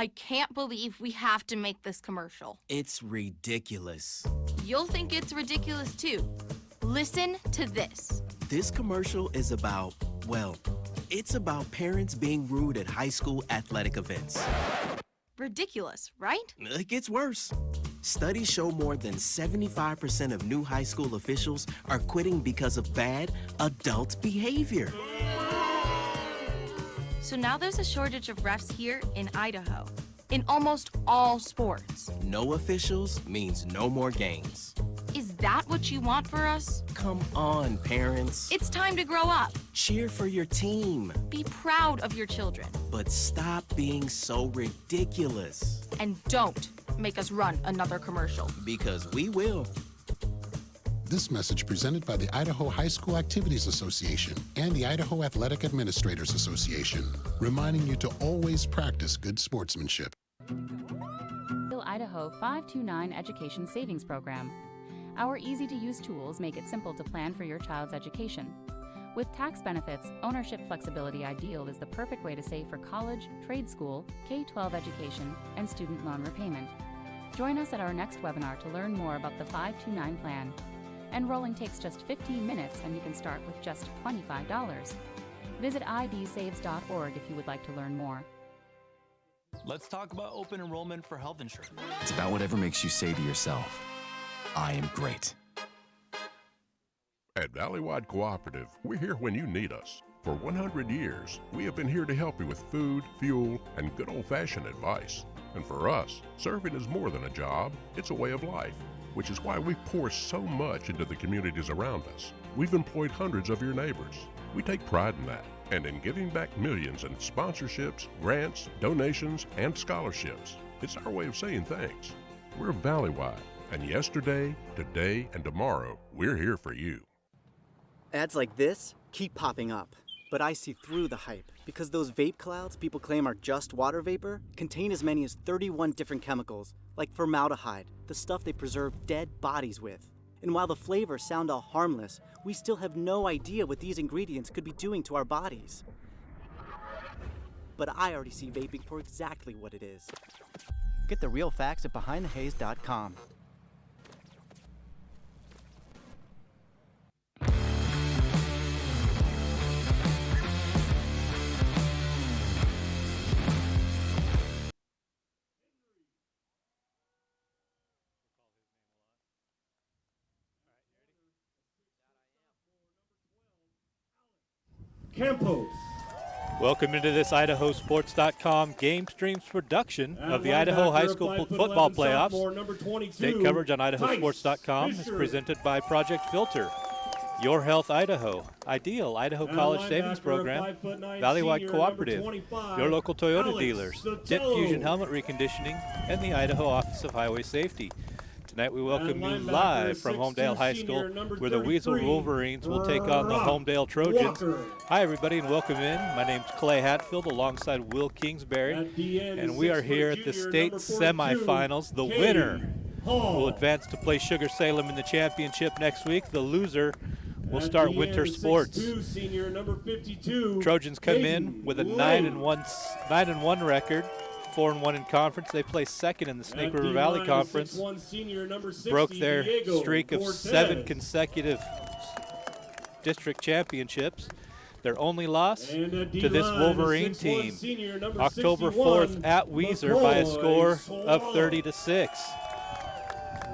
I can't believe we have to make this commercial. It's ridiculous. You'll think it's ridiculous too. Listen to this. This commercial is about, well, it's about parents being rude at high school athletic events. Ridiculous, right? It gets worse. Studies show more than 75% of new high school officials are quitting because of bad adult behavior. So now there's a shortage of refs here in Idaho, in almost all sports. No officials means no more games. Is that what you want for us? Come on, parents. It's time to grow up. Cheer for your team. Be proud of your children. But stop being so ridiculous. And don't make us run another commercial. Because we will. This message presented by the Idaho High School Activities Association and the Idaho Athletic Administrators Association, reminding you to always practice good sportsmanship. Idaho 529 Education Savings Program. Our easy-to-use tools make it simple to plan for your child's education. With tax benefits, ownership flexibility ideal is the perfect way to save for college, trade school, K-12 education, and student loan repayment. Join us at our next webinar to learn more about the 529 plan. Enrolling takes just 15 minutes and you can start with just $25. Visit idsaves.org if you would like to learn more. Let's talk about open enrollment for health insurance. It's about whatever makes you say to yourself, I am great. At Valleywide Cooperative, we're here when you need us. For 100 years, we have been here to help you with food, fuel, and good old-fashioned advice. And for us, serving is more than a job, it's a way of life, which is why we pour so much into the communities around us. We've employed hundreds of your neighbors. We take pride in that, and in giving back millions in sponsorships, grants, donations, and scholarships. It's our way of saying thanks. We're Valleywide, and yesterday, today, and tomorrow, we're here for you. Ads like this keep popping up, but I see through the hype because those vape clouds people claim are just water vapor contain as many as 31 different chemicals, like formaldehyde, the stuff they preserve dead bodies with. And while the flavors sound all harmless, we still have no idea what these ingredients could be doing to our bodies. But I already see vaping for exactly what it is. Get the real facts at BehindTheHaze.com. Campos. Welcome into this IdahoSports.com GameStreams production of the Idaho High School Football Playoffs. State coverage on IdahoSports.com is presented by Project Filter, Your Health Idaho, Ideal Idaho College Savings Program, Valleywide Cooperative, your local Toyota dealers, Dip Fusion Helmet Reconditioning, and the Idaho Office of Highway Safety. Tonight we welcome you live from Homedale High School, where the Weiser Wolverines will take on the Homedale Trojans. Hi everybody and welcome in. My name's Clay Hatfield alongside Will Kingsbury, and we are here at the state semifinals. The winner will advance to play Sugar Salem in the championship next week. The loser will start winter sports. Trojans come in with a 9-1 record. 4-1 in conference. They placed second in the Snake River Valley Conference. Broke their streak of 7 consecutive district championships. Their only loss to this Wolverine team. October 4th at Weiser by a score of 30-6.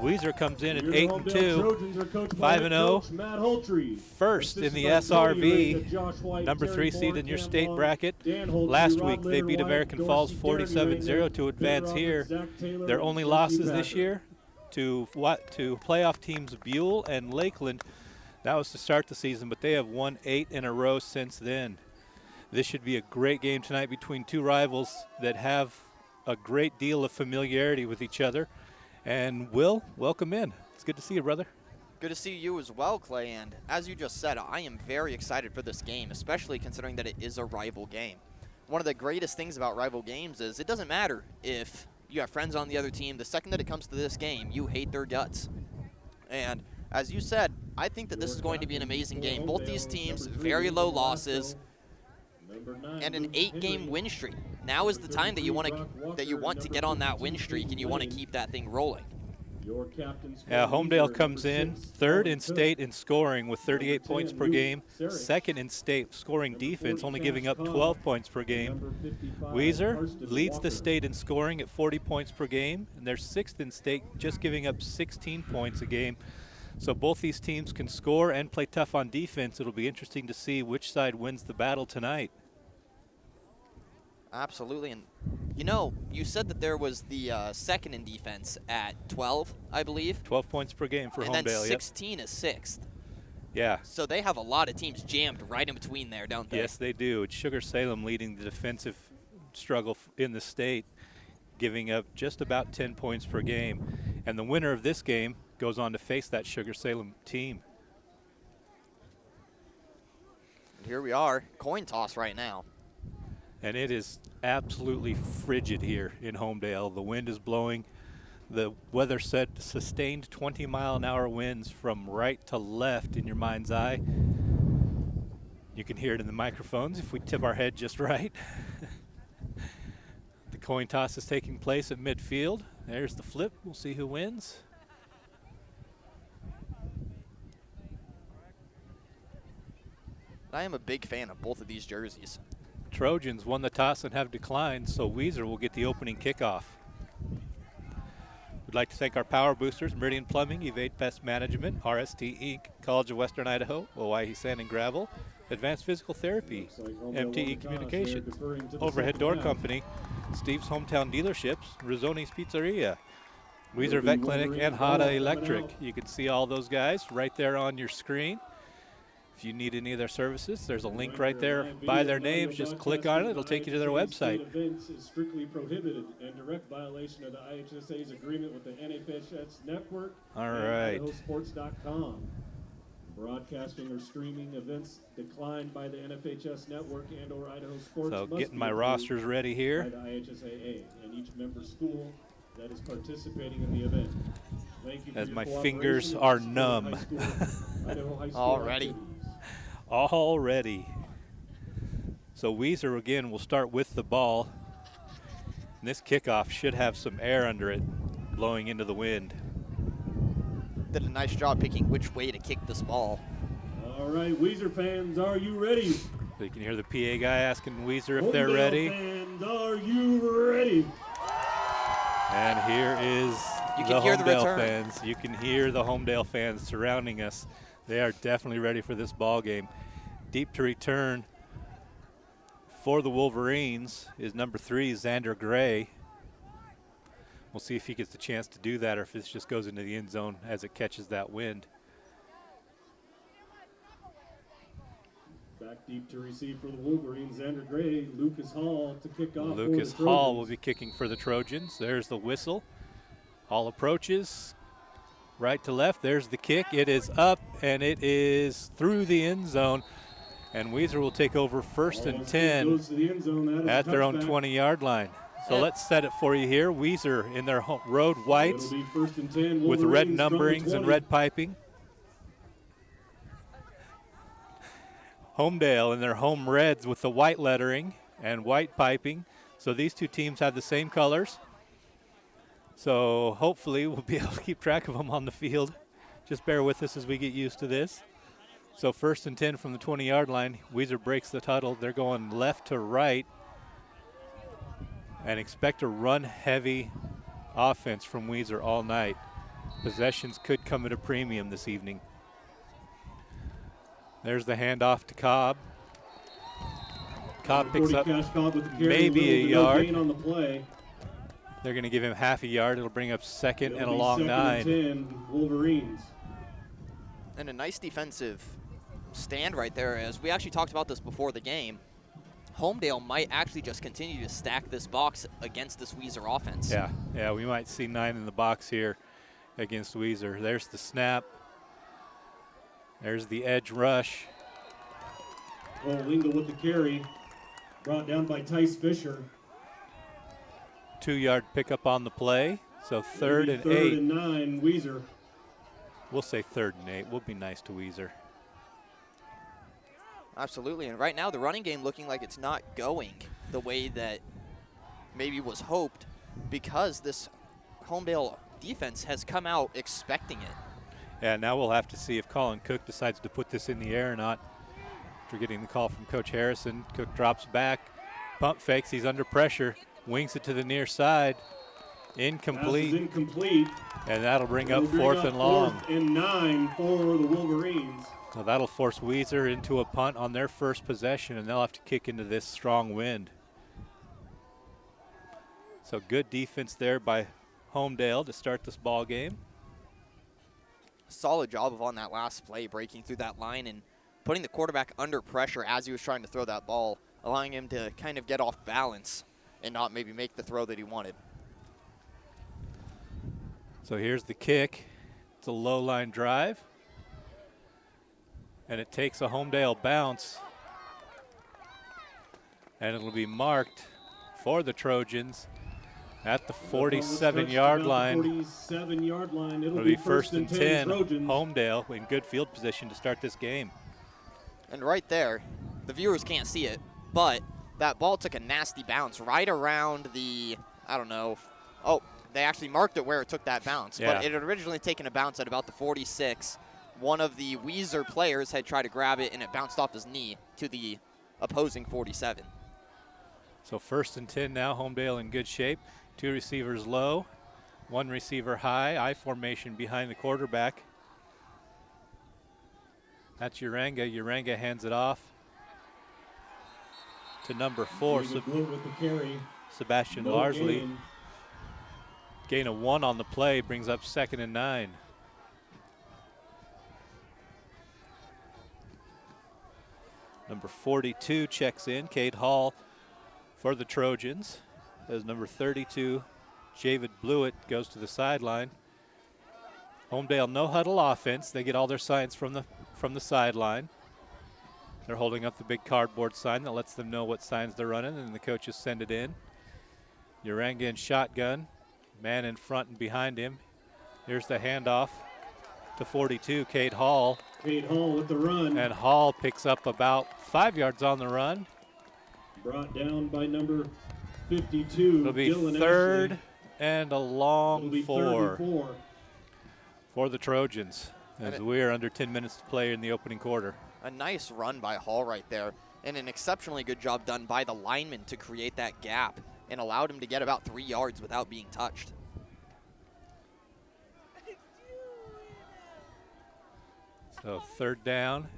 Weiser comes in at 8-2, 5-0, first in the SRV, number 3 seed in your state bracket. Last week they beat American Falls 47-0 to advance here. Their only losses this year to playoff teams Buell and Lakeland. That was to start the season, but they have won 8 in a row since then. This should be a great game tonight between two rivals that have a great deal of familiarity with each other. And Will, welcome in. It's good to see you, brother. Good to see you as well, Clay. And as you just said, I am very excited for this game, especially considering that it is a rival game. One of the greatest things about rival games is it doesn't matter if you have friends on the other team. The second that it comes to this game, you hate their guts. And as you said, I think that this is going to be an amazing game. Both these teams, very low losses, and an 8-game win streak. now is the time that you want to get on that win streak and you want to keep that thing rolling. Yeah, Homedale comes in third in state in scoring with 38 points per game, second in state scoring defense, only giving up 12 points per game. Weiser leads the state in scoring at 40 points per game, and they're sixth in state, just giving up 16 points a game. So both these teams can score and play tough on defense. It'll be interesting to see which side wins the battle tonight. Absolutely, and you know, you said that there was the second in defense at 12, I believe. 12 points per game for Homedale, and then 16 is sixth. Yeah. So they have a lot of teams jammed right in between there, don't they? Yes, they do. It's Sugar Salem leading the defensive struggle in the state, giving up just about 10 points per game. And the winner of this game goes on to face that Sugar Salem team. And here we are, coin toss right now. And it is absolutely frigid here in Homedale. The wind is blowing. The weather said sustained 20-mile-an-hour winds from right to left in your mind's eye. You can hear it in the microphones if we tip our head just right. The coin toss is taking place at midfield. There's the flip. We'll see who wins. I am a big fan of both of these jerseys. Trojans won the toss and have declined, so Weiser will get the opening kickoff. We'd like to thank our power boosters, Meridian Plumbing, Evade Pest Management, RST Inc., College of Western Idaho, Owyhee Sand and Gravel, Advanced Physical Therapy, MTE Communications, Overhead Door Company, Steve's Hometown Dealerships, Rizzoni's Pizzeria, Weiser Vet Clinic, and Hada Electric. You can see all those guys right there on your screen. If you need any of their services, there's a link right there by their names. Just click on it. It'll take you to their website. Events is strictly prohibited and direct violation of the IHSA's agreement with the NFHS network. All right. IdahoSports.com. Broadcasting or streaming events declined by the NFHS network and or Idaho Sports. So getting my rosters ready here. By the IHSAA and each member school that is participating in the event. Thank you for As your my cooperation fingers with are Idaho numb. High School Already. activities. Already. So Weiser again will start with the ball. And this kickoff should have some air under it blowing into the wind. Did a nice job picking which way to kick this ball. All right, Weiser fans, are you ready? So you can hear the PA guy asking Weiser if they're Homedale ready. Fans, are you ready? And here is the hear the Homedale return. fans. You can hear the Homedale fans surrounding us. They are definitely ready for this ball game. Deep to return for the Wolverines is number 3, Xander Gray. We'll see if he gets the chance to do that or if this just goes into the end zone as it catches that wind. Back deep to receive for the Wolverines, Xander Gray, Lucas Hall to kick off. Lucas for the Hall Trojans. will be kicking for the Trojans. There's the whistle. Hall approaches. Right to left, there's the kick. It is up, and it is through the end zone. And Weiser will take over first and 10 Goes to the end zone. That is at a their own touchback. 20-yard line. So let's set it for you here. Weiser in their road whites It'll be first and 10, with red Wolverines from the numberings and 20. red piping. Homedale in their home reds with the white lettering and white piping. So these two teams have the same colors. So hopefully we'll be able to keep track of them on the field. Just bear with us as we get used to this. So first and 10 from the 20-yard line. Weiser breaks the tunnel. They're going left to right and expect a run-heavy offense from Weiser all night. Possessions could come at a premium this evening. There's the handoff to Cobb. Cobb picks up maybe a yard. On the play. They're going to give him half a yard. It'll bring up second It'll and a be long second 9. and 10, Wolverines. And a nice defensive stand right there. As we actually talked about this before the game, Homedale might actually just continue to stack this box against this Weiser offense. Yeah, we might see 9 in the box here against Weiser. There's the snap. There's the edge rush. Lingle with the carry. Brought down by Tice Fisher. 2-yard pickup on the play. So third and 8. Third and 9, Weiser. We'll say third and 8. We'll be nice to Weiser. Absolutely, and right now the running game looking like it's not going the way that maybe was hoped, because this Homedale defense has come out expecting it. Yeah, now we'll have to see if Colin Cook decides to put this in the air or not. After getting the call from Coach Harrison, Cook drops back, pump fakes, he's under pressure, wings it to the near side. Incomplete. Incomplete. And that'll bring up fourth and long. 4th and 9 for the Wolverines. So that'll force Weiser into a punt on their first possession, and they'll have to kick into this strong wind. So good defense there by Homedale to start this ball game. Solid job of on that last play, breaking through that line and putting the quarterback under pressure as he was trying to throw that ball, allowing him to kind of get off balance and not maybe make the throw that he wanted. So here's the kick. It's a low line drive. And it takes a Homedale bounce. And it'll be marked for the Trojans at the 47-yard line. 47-yard line. It'll be first and 10. Trojans. Homedale in good field position to start this game. And right there, the viewers can't see it, but that ball took a nasty bounce right around the, I don't know. Oh, they actually marked it where it took that bounce. Yeah. But it had originally taken a bounce at about the 46. One of the Weiser players had tried to grab it, and it bounced off his knee to the opposing 47. So first and 10 now, Homedale in good shape. 2 receivers low, 1 receiver high, I formation behind the quarterback. That's Uranga. Uranga hands it off to number 4, With the carry. Sebastian No Larsley. gain. Gain of 1 on the play brings up 2nd and 9. Number 42 checks in, Cade Hall for the Trojans. As number 32, Javid Blewett, goes to the sideline. Homedale no huddle offense. They get all their signs from the sideline. They're holding up the big cardboard sign that lets them know what signs they're running, and the coaches send it in. Uranga in shotgun, man in front and behind him. Here's the handoff to 42, Cade Hall. Cade Hall with the run. And Hall picks up about 5 yards on the run. Brought down by number 52. It'll be Dylan third Ashley. and a long It'll be 4 3rd and 4. for the Trojans, as we're under 10 minutes to play in the opening quarter. A nice run by Hall right there, and an exceptionally good job done by the lineman to create that gap and allowed him to get about 3 yards without being touched. So 3rd down.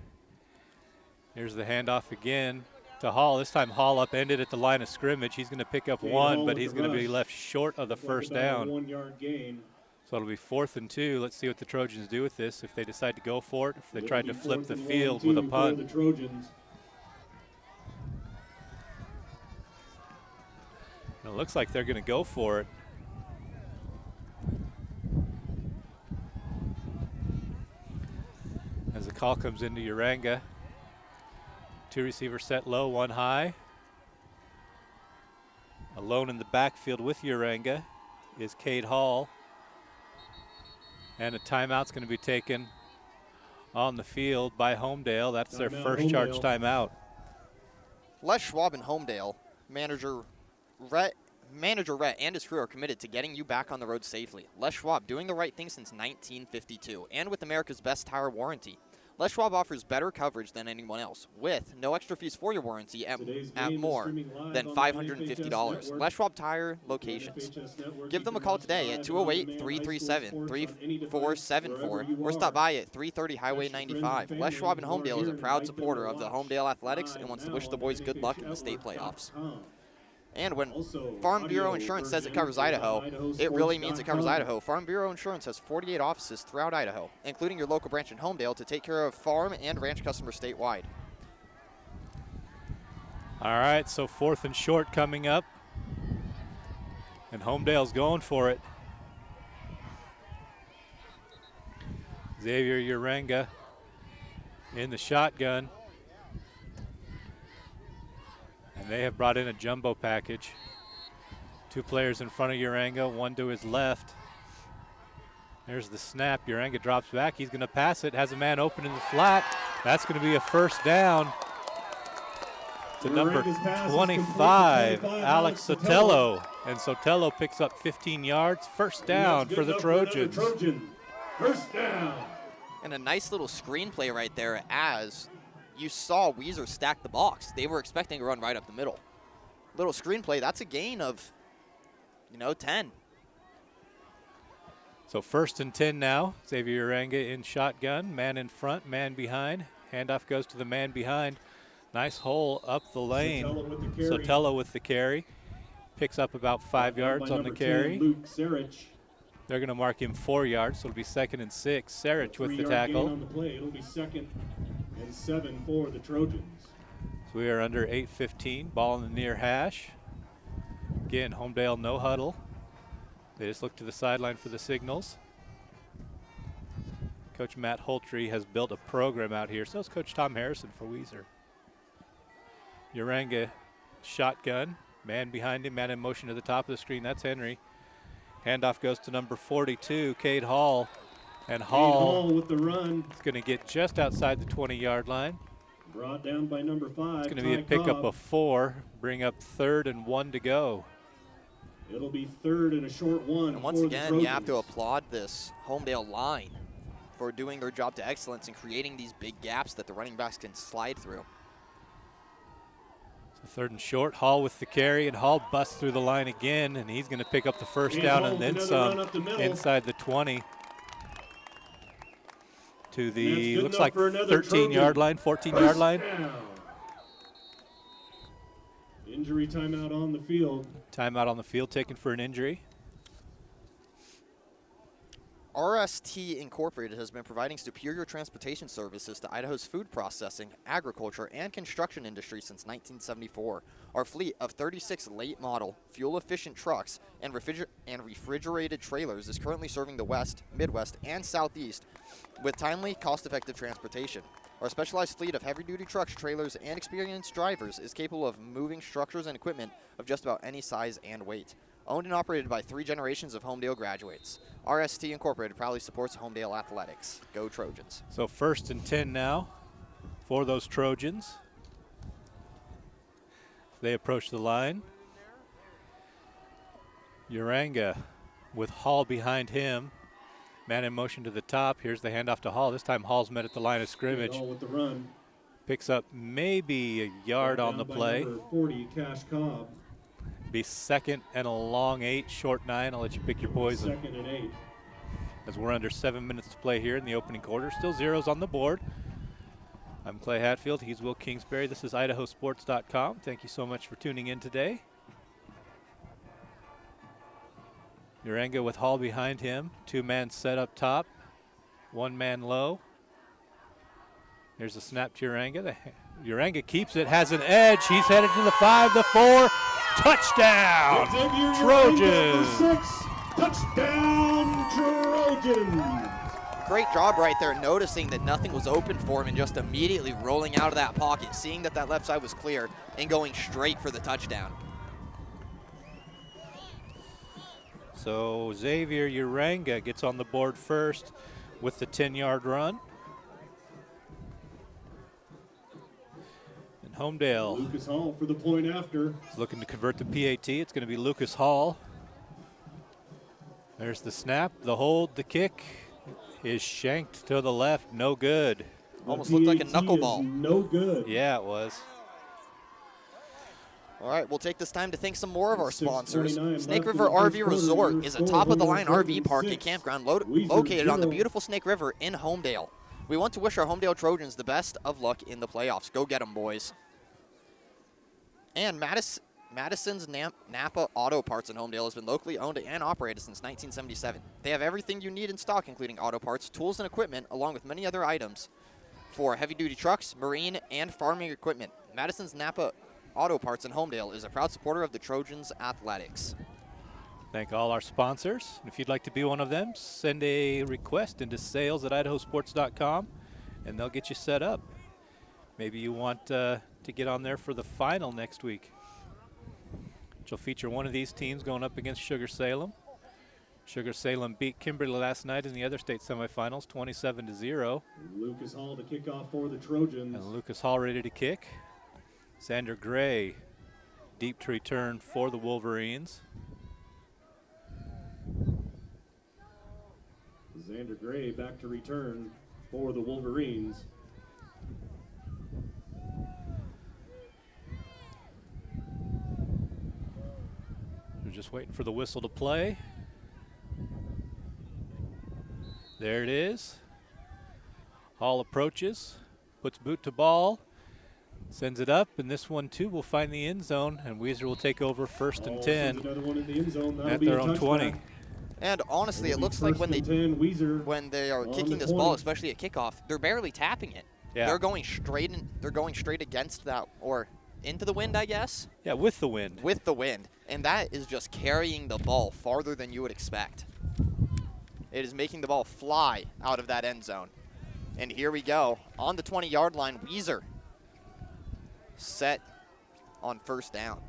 Here's the handoff again to Hall. This time Hall upended at the line of scrimmage. He's going to pick up Cade 1, Hall but with he's the going to be rush. left short of the first About down. a 1-yard gain. So it'll be 4th and 2. Let's see what the Trojans do with this. If they decide to go for it, if they It'll tried be to flip 4th the and field 1 with a and 2 punt. for the Trojans. It looks like they're going to go for it. As the call comes into Uranga. 2 receivers set low, 1 high. Alone in the backfield with Uranga is Cade Hall. And a timeout's going to be taken on the field by Homedale. That's their Timeout, first charge Homedale. timeout. Les Schwab and Homedale, Manager Rhett and his crew are committed to getting you back on the road safely. Les Schwab, doing the right thing since 1952, and with America's best tire warranty. Les Schwab offers better coverage than anyone else, with no extra fees for your warranty at more than $550. Les Schwab Tire locations. Give them a call today at 208-337-3474 or stop by at 330 Highway 95. Les Schwab and Homedale is a proud supporter of the Homedale Athletics and wants to wish the boys good luck in the state playoffs. And when Farm Bureau Insurance says it covers Idaho, it really means it covers Idaho. Farm Bureau Insurance has 48 offices throughout Idaho, including your local branch in Homedale, to take care of farm and ranch customers statewide. All right, so 4th and short coming up. And Homedale's going for it. Xavier Uranga in the shotgun. And they have brought in a jumbo package. 2 players in front of Uranga, 1 to his left. There's the snap. Uranga drops back. He's going to pass it. Has a man open in the flat. That's going to be a first down. to number 25, Alex Sotelo. And Sotelo picks up 15 yards. First down for the Trojans. First down. And a nice little screenplay right there as you saw Weiser stack the box. They were expecting a run right up the middle. Little screenplay, that's a gain of, 10. So 1st and 10 now. Xavier Uranga in shotgun. Man in front, man behind. Handoff goes to the man behind. Nice hole up the lane. Sotelo with the carry. Picks up about 5 yards on the carry. 10, Luke Sarich. They're going to mark him 4 yards, so it'll be 2nd and 6. Sarich with the tackle. Gain on the play. It'll be 2nd and 7 for the Trojans. So we are under 8:15. Ball in the near hash. Again, Homedale no huddle. They just look to the sideline for the signals. Coach Matt Holtree has built a program out here. So is Coach Tom Harrison for Weiser. Uranga shotgun. Man behind him, man in motion to the top of the screen. That's Henry. Handoff goes to number 42, Cade Hall. And Hall with the run. Is going to get just outside the 20-yard line. Brought down by number 5. It's going to be a pickup of 4. Bring up 3rd and 1 to go. It'll be 3rd and a short 1. And once again, you have to applaud this Homedale line for doing their job to excellence and creating these big gaps that the running backs can slide through. So 3rd and short, Hall with the carry, and Hall busts through the line again, and he's going to pick up the first down and then some inside the 20 to the, looks like 13-yard line, 14-yard line. Injury timeout on the field. Timeout on the field taken for an injury. RST Incorporated has been providing superior transportation services to Idaho's food processing, agriculture, and construction industry since 1974. Our fleet of 36 late model, fuel-efficient trucks and refrigerated trailers is currently serving the West, Midwest, and Southeast with timely, cost-effective transportation. Our specialized fleet of heavy-duty trucks, trailers, and experienced drivers is capable of moving structures and equipment of just about any size and weight. Owned and operated by 3 generations of Homedale graduates. RST Incorporated proudly supports Homedale athletics. Go Trojans. So 1st and 10 now for those Trojans. They approach the line. Uranga with Hall behind him. Man in motion to the top. Here's the handoff to Hall. This time Hall's met at the line of scrimmage. Hall with the run. Picks up maybe a yard on the play. Number 40, Cash Cobb. Be 2nd and a long 8, short 9. I'll let you pick your poison. 2nd and 8. As we're under 7 minutes to play here in the opening quarter. Still zeros on the board. I'm Clay Hatfield. He's Will Kingsbury. This is IdahoSports.com. Thank you so much for tuning in today. Uranga with Hall behind him. 2-man set up top. 1-man low. There's a snap to Uranga. Uranga keeps it, has an edge. He's headed to the 5, the 4. Touchdown, Trojans. 6. Touchdown, Trojans. Great job right there, noticing that nothing was open for him and just immediately rolling out of that pocket, seeing that left side was clear and going straight for the touchdown. So Xavier Uranga gets on the board first with the 10-yard run. And Homedale. Lucas Hall for the point after. Is looking to convert the PAT. It's going to be Lucas Hall. There's the snap, the hold, the kick is shanked to the left, no good. Almost looked like a knuckleball. No good. Yeah, it was. All right, we'll take this time to thank some more of our sponsors. Snake River RV Resort is a top-of-the-line RV park and campground located on the beautiful Snake River in Homedale. We want to wish our Homedale Trojans the best of luck in the playoffs. Go get them, boys. And Madison's Napa Auto Parts in Homedale has been locally owned and operated since 1977. They have everything you need in stock, including auto parts, tools, and equipment, along with many other items for heavy-duty trucks, marine, and farming equipment. Madison's Napa Auto Parts in Homedale is a proud supporter of the Trojans athletics. Thank all our sponsors. If you'd like to be one of them, send a request into sales@IdahoSports.com, and they'll get you set up. Maybe you want to get on there for the final next week, which will feature one of these teams going up against Sugar Salem. Sugar Salem beat Kimberly last night in the other state semifinals, 27-0. Lucas Hall to kick off for the Trojans. And Lucas Hall ready to kick. Xander Gray, deep to return for the Wolverines. Xander Gray back to return for the Wolverines. We're just waiting for the whistle to play. There it is. Hall approaches, puts boot to ball, sends it up, and this one too will find the end zone, and Weiser will take over 1st and 10 another one in the end zone. at their own 20. And honestly, it looks like when they are kicking this ball, especially at kickoff, they're barely tapping it. Yeah. They're going straight against that, or into the wind, I guess. Yeah, with the wind. With the wind. And that is just carrying the ball farther than you would expect. It is making the ball fly out of that end zone. And here we go. On the 20-yard line, Weiser set on 1st down.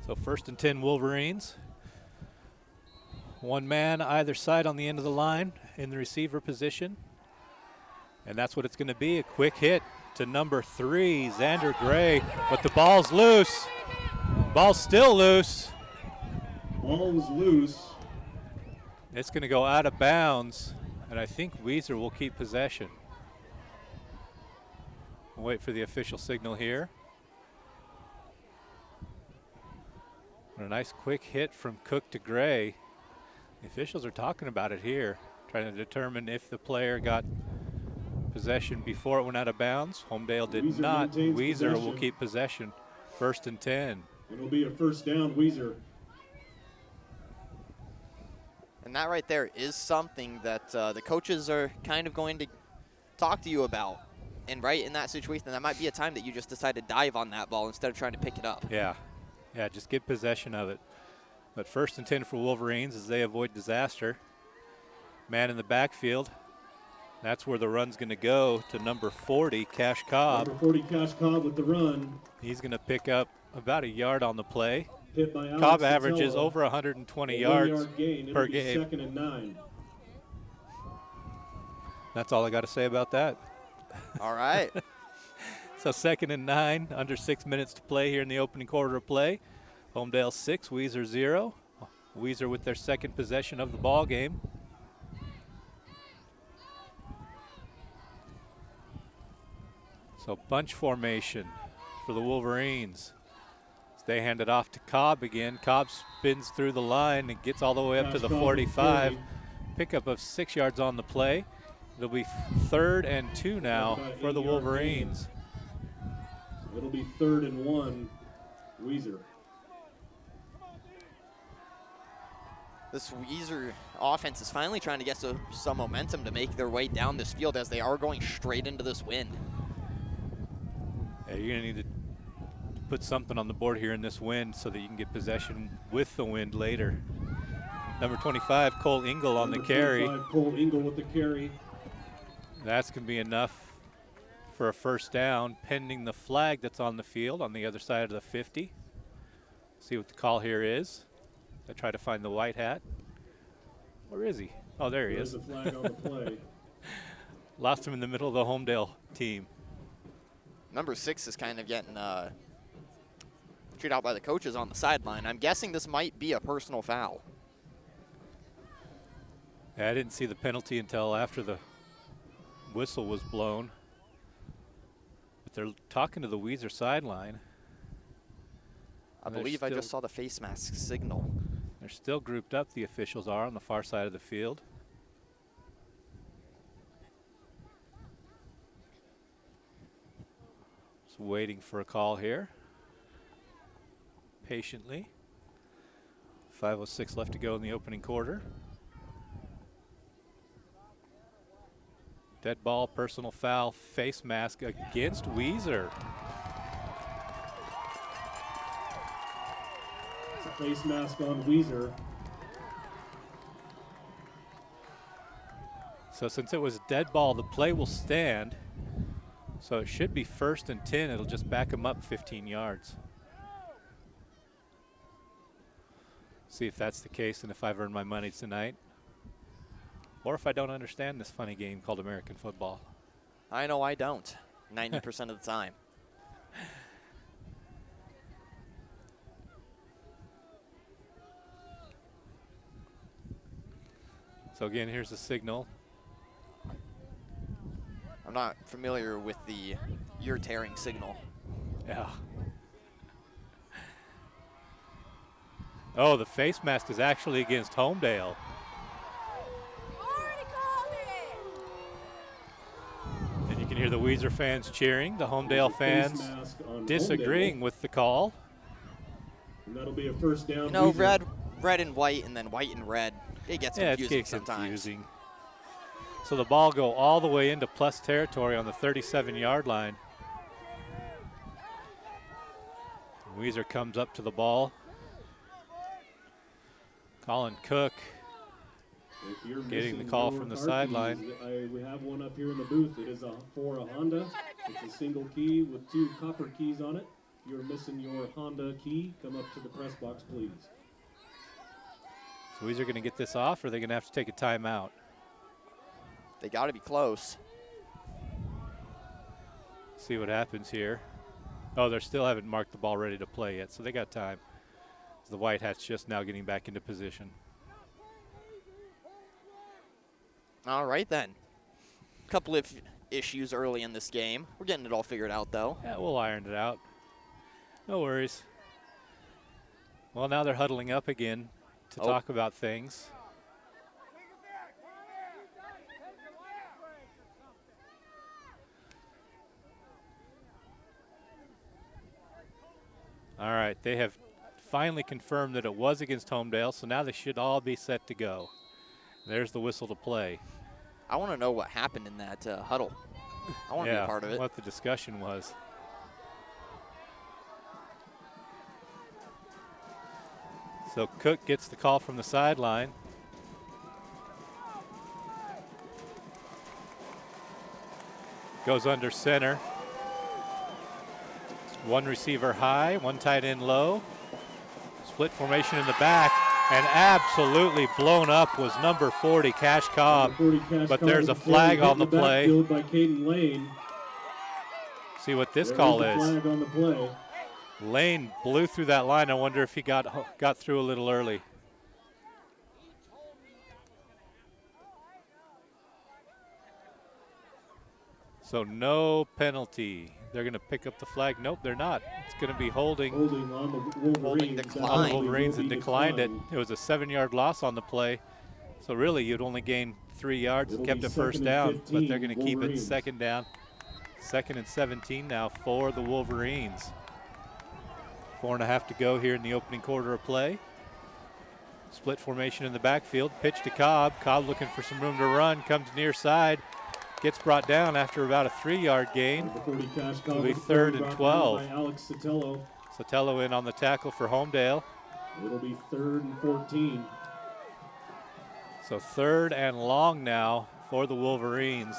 So 1st and 10 Wolverines. One man either side on the end of the line in the receiver position. And that's what it's going to be, a quick hit to number 3, Xander Gray. But the ball's loose. Ball's still loose. Ball's loose. It's going to go out of bounds, and I think Weiser will keep possession. We'll wait for the official signal here. A nice quick hit from Cook to Gray. The officials are talking about it here, trying to determine if the player got possession before it went out of bounds. Homedale did not. Weiser will keep possession. 1st and 10. It'll be a 1st down, Weiser. And that right there is something that the coaches are kind of going to talk to you about. And right in that situation, that might be a time that you just decide to dive on that ball instead of trying to pick it up. Yeah, just get possession of it. But 1st and 10 for Wolverines as they avoid disaster. Man in the backfield. That's where the run's going to go to number 40, Cash Cobb. Number 40, Cash Cobb with the run. He's going to pick up about a yard on the play. Hit by Cobb averages over 120 yards per game. 2nd and 9. That's all I got to say about that. All right. So 2nd and 9, under 6 minutes to play here in the opening quarter of play. Homedale 6, Weiser 0. Weiser with their 2nd possession of the ball game. So bunch formation for the Wolverines. They hand it off to Cobb again. Cobb spins through the line and gets all the way up to the 45. Pickup of 6 yards on the play. It'll be 3rd and 2 now for the Wolverines. It'll be 3rd and 1, Weiser. This Weiser offense is finally trying to get some momentum to make their way down this field as they are going straight into this wind. Yeah, you're going to need to put something on the board here in this wind so that you can get possession with the wind later. Number 25, Cole Engel on the carry. Cole Engel with the carry. That's going to be enough for a 1st down, pending the flag that's on the field on the other side of the 50. See what the call here is. I try to find the white hat. Where is he? Oh, there he is. There's a flag on the play. Lost him in the middle of the Homedale team. Number 6 is kind of getting treated out by the coaches on the sideline. I'm guessing this might be a personal foul. Yeah, I didn't see the penalty until after the whistle was blown. But they're talking to the Weiser sideline. I believe I just saw the face mask signal. They're still grouped up, the officials are, on the far side of the field. Just waiting for a call here. Patiently. 5:06 left to go in the opening quarter. Dead ball, personal foul, face mask against Weiser. It's a face mask on Weiser. So since it was dead ball, the play will stand. So it should be 1st and 10. It'll just back them up 15 yards. See if that's the case and if I've earned my money tonight. Or if I don't understand this funny game called American football. I know I don't, 90% of the time. So again, here's the signal. I'm not familiar with the ear-tearing signal. Yeah. Oh, the face mask is actually against Homedale. And you can hear the Weiser fans cheering, the Homedale fans disagreeing with the call. And that'll be a first down. You know, red and white, and then white and red. It gets confusing it gets sometimes. confusing. So the ball go all the way into plus territory on the 37-yard line. Weiser comes up to the ball. Colin Cook getting the call from the sideline. We have one up here in the booth. It is for a Honda. It's a single key with 2 copper keys on it. If you're missing your Honda key, come up to the press box, please. So Weiser going to get this off, or are they going to have to take a timeout? They got to be close. See what happens here. Oh, they still haven't marked the ball ready to play yet, so they got time. The White Hats just now getting back into position. All right, then. A couple of issues early in this game. We're getting it all figured out, though. Yeah, we'll iron it out. No worries. Well, now they're huddling up again to talk about things. All right, they have finally confirmed that it was against Homedale, so now they should all be set to go. There's the whistle to play. I want to know what happened in that huddle. I want to be a part of it. What the discussion was. So Cook gets the call from the sideline. Goes under center. One receiver high, one tight end low. Split formation in the back, and absolutely blown up was number 40, Cash Cobb. But there's a flag on the play. By Caden Lane. See what this call is. Flag on the play. Lane blew through that line. I wonder if he got through a little early. So no penalty. They're going to pick up the flag. Nope, they're not. It's going to be holding on the Wolverines. On the Wolverines and declined it. It was a 7-yard loss on the play. So really, you'd only gained 3 yards and kept it first down, but they're going to keep it second down. 2nd and 17 now for the Wolverines. 4.5 to go here in the opening quarter of play. Split formation in the backfield. Pitch to Cobb. Cobb looking for some room to run. Comes near side. Gets brought down after about a 3-yard gain. It'll be 3rd and 12. Alex Sotelo. Sotelo in on the tackle for Homedale. It'll be 3rd and 14. So 3rd and long now for the Wolverines.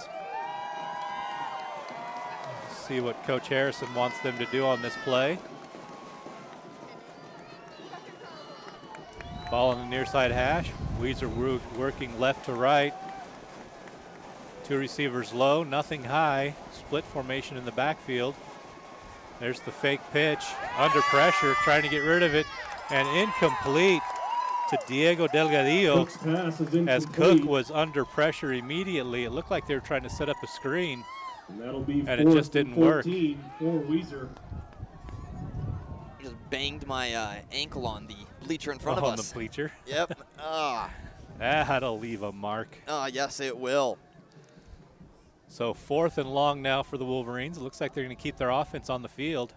See what Coach Harrison wants them to do on this play. Ball on the near side hash. Weiser working left to right. 2 receivers low, nothing high. Split formation in the backfield. There's the fake pitch. Under pressure, trying to get rid of it. And incomplete to Diego Delgadillo as Cook was under pressure immediately. It looked like they were trying to set up a screen. And it just didn't work. For Weiser. Just banged my ankle on the bleacher in front of us. On the bleacher? Yep. That'll leave a mark. Yes, it will. So 4th and long now for the Wolverines. It looks like they're going to keep their offense on the field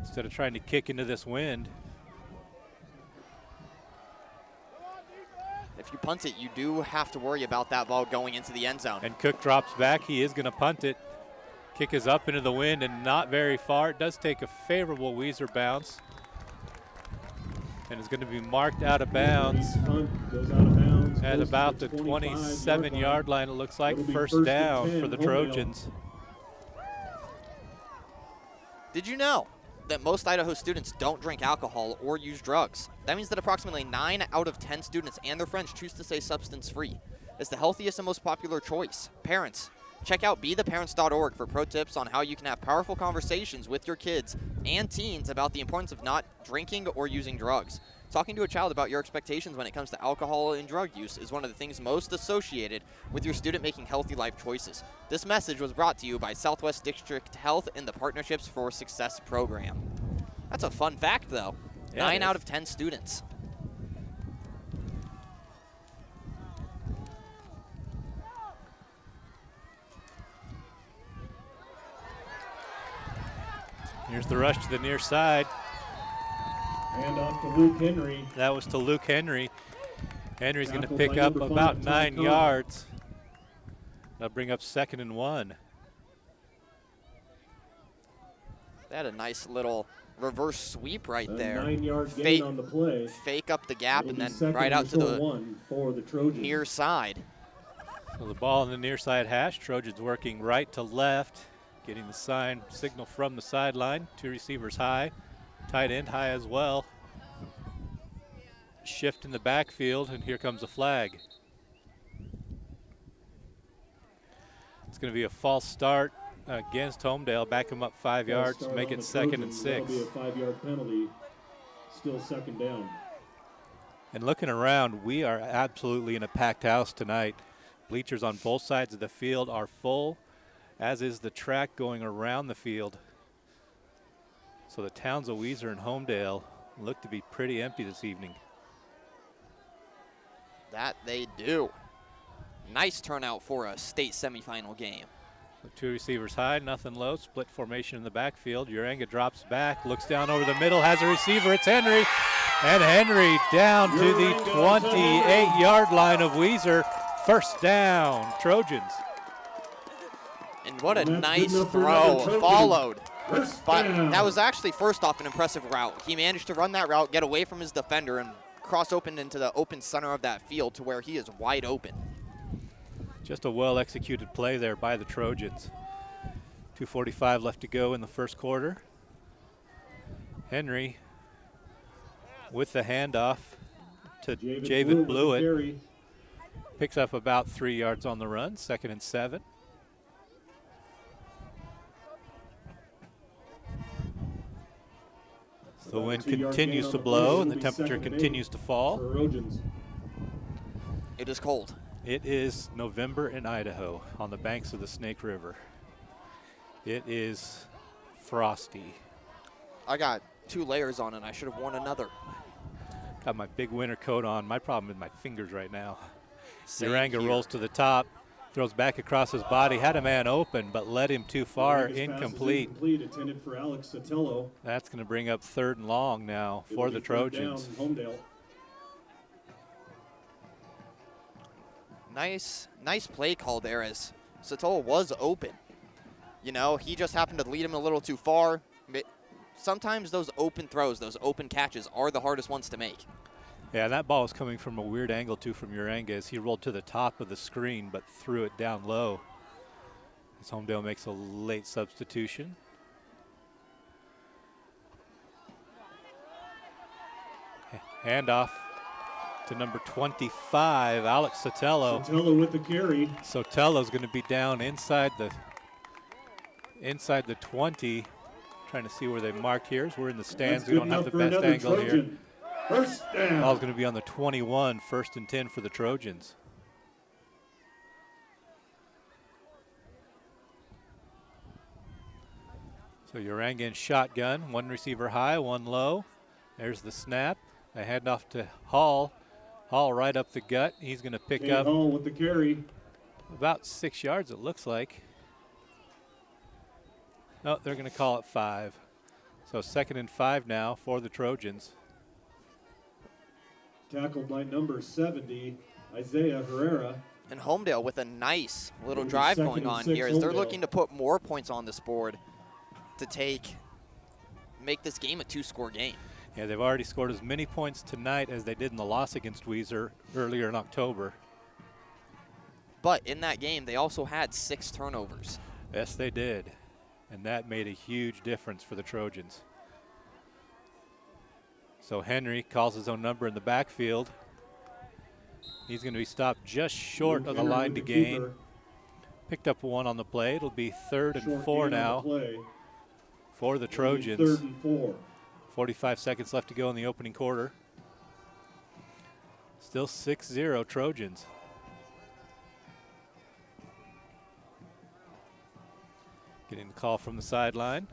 instead of trying to kick into this wind. If you punt it, you do have to worry about that ball going into the end zone. And Cook drops back. He is going to punt it. Kick is up into the wind and not very far. It does take a favorable Weiser bounce. And it's going to be marked out of bounds. Goes out of bounds. At about the 27-yard line, it looks like. First down for the Trojans. Did you know that most Idaho students don't drink alcohol or use drugs? That means that approximately 9 out of 10 students and their friends choose to stay substance-free. It's the healthiest and most popular choice. Parents, check out BeTheParents.org for pro tips on how you can have powerful conversations with your kids and teens about the importance of not drinking or using drugs. Talking to a child about your expectations when it comes to alcohol and drug use is one of the things most associated with your student making healthy life choices. This message was brought to you by Southwest District Health and the Partnerships for Success program. That's a fun fact, though. Yeah, 9 out of 10 students. Here's the rush to the near side. And off to Luke Henry. That was to Luke Henry. Henry's going to Tackled pick by up number about 5, 9 Ty yards. That'll bring up 2nd and 1. They had a nice little reverse sweep right there. 9-yard gain on the play. Fake up the gap It'll and be then right out to the 1 for the Trojans. near side. So the ball in the near side hash. Trojans working right to left, getting the signal from the sideline. 2 receivers high, tight end high as well. Shift in the backfield, and here comes a flag. It's going to be a false start against Homedale. Back him up 5 yards, make it 2nd and 6. That'll be a 5-yard penalty. Still 2nd down. And looking around, we are absolutely in a packed house tonight. Bleachers on both sides of the field are full, as is the track going around the field. So the towns of Weiser and Homedale look to be pretty empty this evening. That they do. Nice turnout for a state semifinal game. The 2 receivers high, nothing low, split formation in the backfield. Uranga drops back, looks down over the middle, has a receiver, it's Henry. And Henry down to the 28-yard line of Weiser. 1st down, Trojans. And what a nice throw, followed. But that was actually, first off, an impressive route. He managed to run that route, get away from his defender, and cross open into the open center of that field to where he is wide open. Just a well-executed play there by the Trojans. 2:45 left to go in the first quarter. Henry with the handoff to Javid Blewett. Picks up about 3 yards on the run, 2nd and 7. The wind continues to blow and the temperature continues to fall. It is cold. It is November in Idaho on the banks of the Snake River. It is frosty. I got 2 layers on and I should have worn another. Got my big winter coat on. My problem is my fingers right now. Same Uranga here. rolls to the top, throws back across his body, had a man open, but led him too far, incomplete. Intended for Alex Sotelo. That's going to bring up 3rd and long now for the Trojans. Homedale. Nice play call there as Sotelo was open. You know, he just happened to lead him a little too far. Sometimes those open throws, those open catches are the hardest ones to make. Yeah, that ball was coming from a weird angle, too, from Uranga as he rolled to the top of the screen but threw it down low. As Homedale makes a late substitution. Handoff to number 25, Alex Sotelo. Sotelo with the carry. Sotelo's going to be down inside the 20. Trying to see where they marked here as we're in the stands. We don't have the best angle here. 1st down. Ball's going to be on the 21, 1st and 10 for the Trojans. So Uranga in shotgun, 1 receiver high, 1 low. There's the snap. A handoff to Hall. Hall right up the gut. He's going to pick up Hall with the carry. About 6 yards, it looks like. No, they're going to call it 5. So 2nd and 5 now for the Trojans. Tackled by number 70, Isaiah Herrera. And Homedale with a nice little drive going on here as they're looking to put more points on this board to make this game a 2-score game. Yeah, they've already scored as many points tonight as they did in the loss against Weiser earlier in October. But in that game, they also had 6 turnovers. Yes, they did. And that made a huge difference for the Trojans. So Henry calls his own number in the backfield. He's going to be stopped just short of the line to gain. Picked up 1 on the play. It'll be 3rd and 4 now for the Trojans. 3rd and 4. 45 seconds left to go in the opening quarter. Still 6-0 Trojans. Getting the call from the sideline.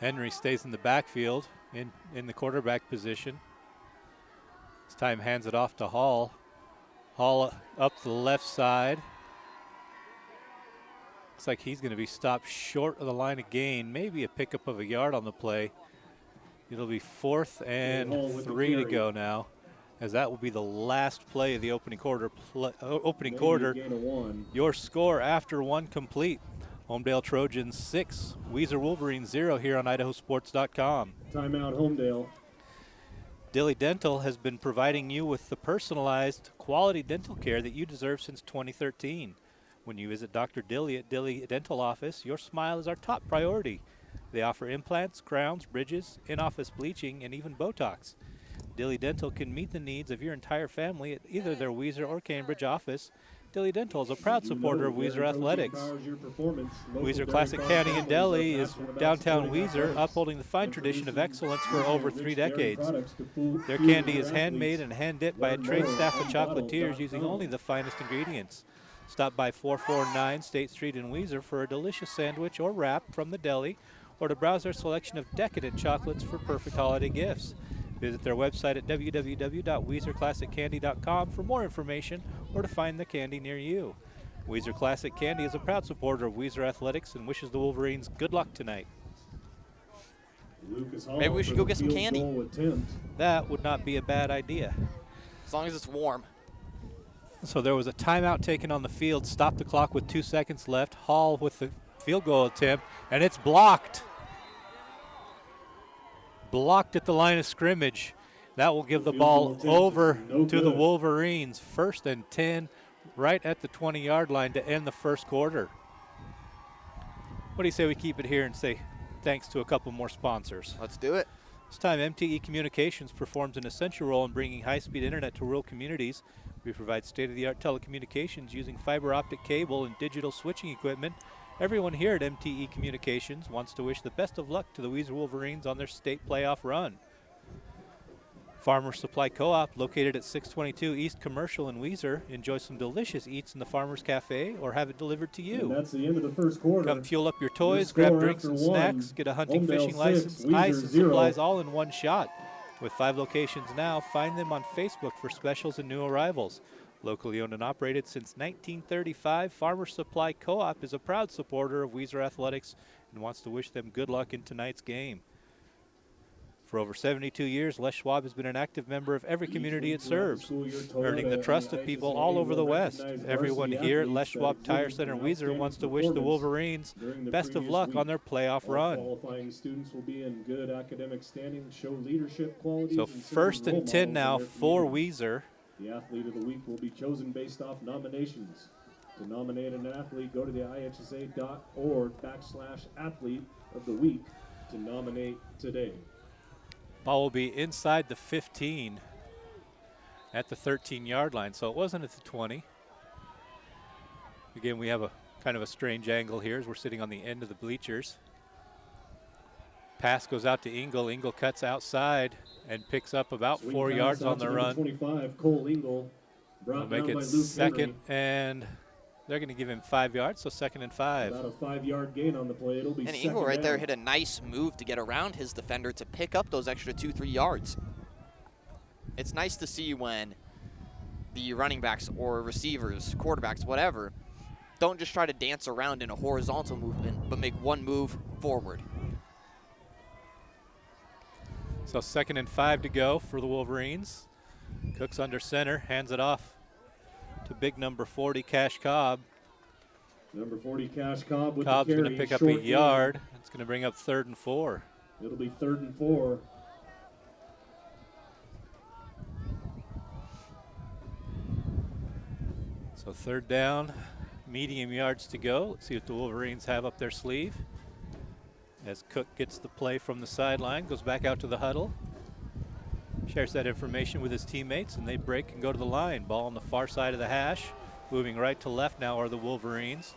Henry stays in the backfield in the quarterback position. This time hands it off to Hall. Hall up the left side. Looks like he's going to be stopped short of the line of gain. Maybe a pickup of a yard on the play. It'll be 4th and 3 to go now, as that will be the last play of the opening quarter. Your score after one complete. Homedale Trojans 6, Weiser Wolverines 0 here on IdahoSports.com. Timeout, Homedale. Dilly Dental has been providing you with the personalized, quality dental care that you deserve since 2013. When you visit Dr. Dilly at Dilly Dental Office, your smile is our top priority. They offer implants, crowns, bridges, in-office bleaching, and even Botox. Dilly Dental can meet the needs of your entire family at either their Weiser or Cambridge office. Dilly Dental is a proud supporter of Weiser Athletics. Weiser Classic Candy in Delhi is downtown Weiser, upholding the fine tradition of excellence for over 3 decades. Their candy is handmade and hand-dipped by a trained staff of chocolatiers using only the finest ingredients. Stop by 449 State Street in Weiser for a delicious sandwich or wrap from the deli, or to browse their selection of decadent chocolates for perfect holiday gifts. Visit their website at www.weizerclassiccandy.com for more information or to find the candy near you. Weiser Classic Candy is a proud supporter of Weiser Athletics and wishes the Wolverines good luck tonight. Maybe we should go get some candy. That would not be a bad idea. As long as it's warm. So there was a timeout taken on the field, stopped the clock with 2 seconds left. Hall with the field goal attempt, and it's blocked. Blocked at the line of scrimmage. That will give the ball over to the Wolverines. 1st and 10, right at the 20-yard line to end the first quarter. What do you say we keep it here and say thanks to a couple more sponsors? Let's do it. This time, MTE Communications performs an essential role in bringing high-speed internet to rural communities. We provide state-of-the-art telecommunications using fiber optic cable and digital switching equipment. Everyone here at MTE Communications wants to wish the best of luck to the Weiser Wolverines on their state playoff run. Farmer Supply Co-op, located at 622 East Commercial in Weiser. Enjoy some delicious eats in the Farmer's Cafe or have it delivered to you. And that's the end of the first quarter. Come fuel up your toys, grab drinks and snacks, get a hunting, fishing license, ice, and supplies all in one shot. With 5 locations now, find them on Facebook for specials and new arrivals. Locally owned and operated since 1935, Farmer Supply Co-op is a proud supporter of Weiser Athletics and wants to wish them good luck in tonight's game. For over 72 years, Les Schwab has been an active member of every community it serves, earning the trust of people all over the West. Everyone here at Les Schwab Tire Center in Weiser wants to wish the Wolverines best of luck on their playoff run. Qualifying students will be in good academic standing, show leadership qualities. So 1st and 10 now for Weiser. The athlete of the week will be chosen based off nominations. To nominate an athlete, go to the ihsa.org/athlete of the week to nominate today. Ball will be inside the 15 at the 13-yard line, so it wasn't at the 20. Again, we have a kind of a strange angle here as we're sitting on the end of the bleachers. Pass goes out to Engel. Engel cuts outside and picks up about 4 yards on the run. 25, Cole Engel, They'll make it 2nd, and they're going to give him 5 yards, so 2nd and 5. About a 5-yard gain on the play. It'll be and Engel right there hit a nice move to get around his defender to pick up those extra 2-3 yards. It's nice to see when the running backs or receivers, quarterbacks, whatever, don't just try to dance around in a horizontal movement, but make one move forward. So 2nd and 5 to go for the Wolverines. Cooks under center, hands it off to big number 40, Cash Cobb. Number 40, Cash Cobb with Cobb's the carry. Going to pick up a yard. It's going to bring up 3rd and 4. It'll be 3rd and 4. So 3rd down, medium yards to go. Let's see what the Wolverines have up their sleeve. As Cook gets the play from the sideline, goes back out to the huddle, shares that information with his teammates, and they break and go to the line. Ball on the far side of the hash. Moving right to left now are the Wolverines.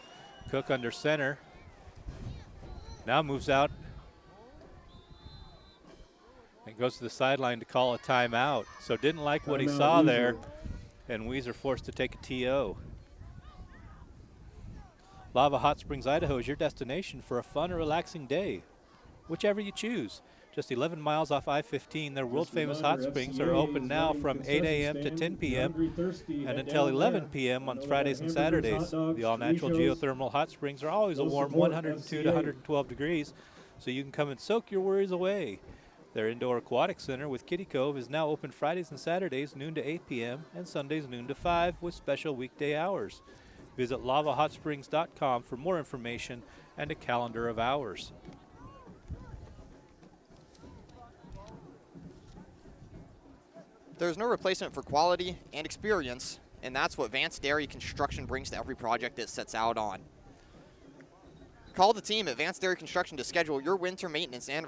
Cook under center. Now moves out and goes to the sideline to call a timeout. So didn't like what he Timeout, saw Weiser. there, and Weiser forced to take a TO. Lava Hot Springs, Idaho is your destination for a fun or relaxing day, whichever you choose. Just 11 miles off I-15, their world-famous hot springs are open now from 8 a.m. to 10 p.m. and until 11 p.m. on Fridays and Saturdays. The all-natural geothermal hot springs are always a warm 102 to 112 degrees, so you can come and soak your worries away. Their indoor aquatic center with Kiddie Cove is now open Fridays and Saturdays noon to 8 p.m. and Sundays noon to 5 with special weekday hours. Visit LavaHotSprings.com for more information and a calendar of hours. There's no replacement for quality and experience, and that's what Vance Dairy Construction brings to every project it sets out on. Call the team at Vance Dairy Construction to schedule your winter maintenance and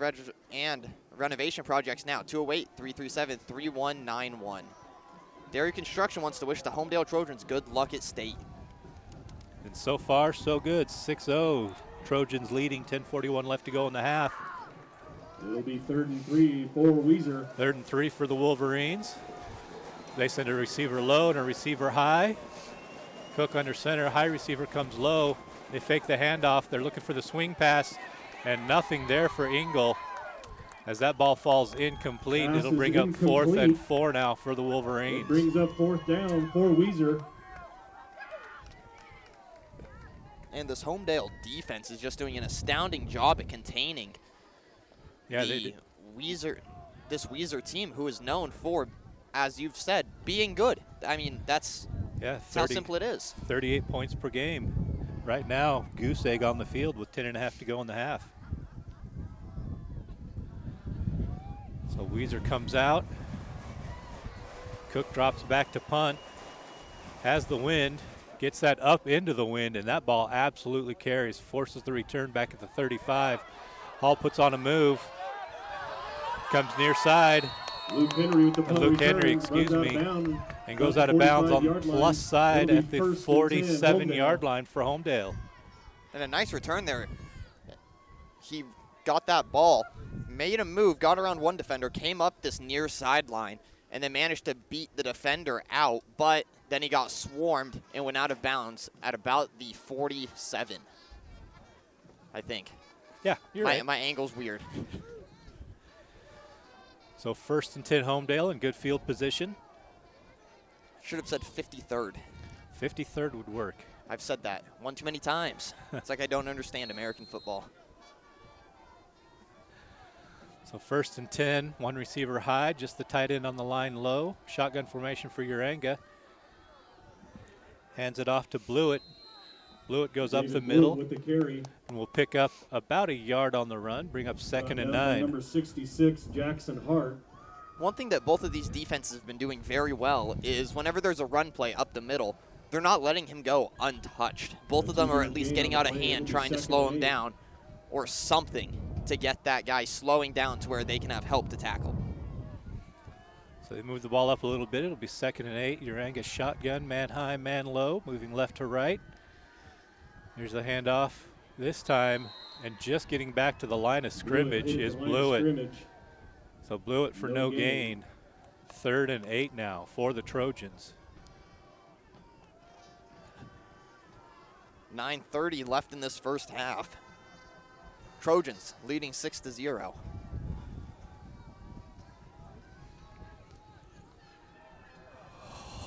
renovation projects now, 208-337-3191. Dairy Construction wants to wish the Homedale Trojans good luck at state. And so far, so good. 6-0. Trojans leading, 10:41 left to go in the half. It'll be 3rd and 3 for Weiser. 3rd and 3 for the Wolverines. They send a receiver low and a receiver high. Cook under center, high receiver comes low. They fake the handoff. They're looking for the swing pass, and nothing there for Engel. As that ball falls incomplete, Pass it'll bring up incomplete. 4th and 4 now for the Wolverines. It brings up 4th down for Weiser. And this Homedale defense is just doing an astounding job at containing this Weiser team, who is known for, as you've said, being good. I mean, that's how simple it is. 38 points per game. Right now, goose egg on the field with 10.5 to go in the half. So Weiser comes out. Cook drops back to punt. Has the wind. Gets that up into the wind, and that ball absolutely carries. Forces the return back at the 35. Hall puts on a move. Comes near side. Luke Henry with the punt return, and goes out of bounds on the plus side at the 47-yard line for Homedale. And a nice return there. He got that ball, made a move, got around one defender, came up this near sideline, and then managed to beat the defender out, but then he got swarmed and went out of bounds at about the 47, I think. Yeah, you're right. My angle's weird. So 1st and 10 Homedale in good field position. Should have said 53rd. 53rd would work. I've said that one too many times. It's like I don't understand American football. So 1st and 10, one receiver high, just the tight end on the line low. Shotgun formation for Uranga. Hands it off to Blewett. Blewett goes up the middle with the carry. And will pick up about a yard on the run, bring up 2nd and 9. Number 66, Jackson Hart. One thing that both of these defenses have been doing very well is whenever there's a run play up the middle, they're not letting him go untouched. Both of them are at least getting out of hand, trying to slow him down or something to get that guy slowing down to where they can have help to tackle. So they move the ball up a little bit. It'll be 2nd and 8. Uranga shotgun, man high, man low, moving left to right. Here's the handoff this time, and just getting back to the line of scrimmage is Blewett. So Blewett for no gain. 3rd and 8 now for the Trojans. 9:30 left in this first half. Trojans leading 6-0.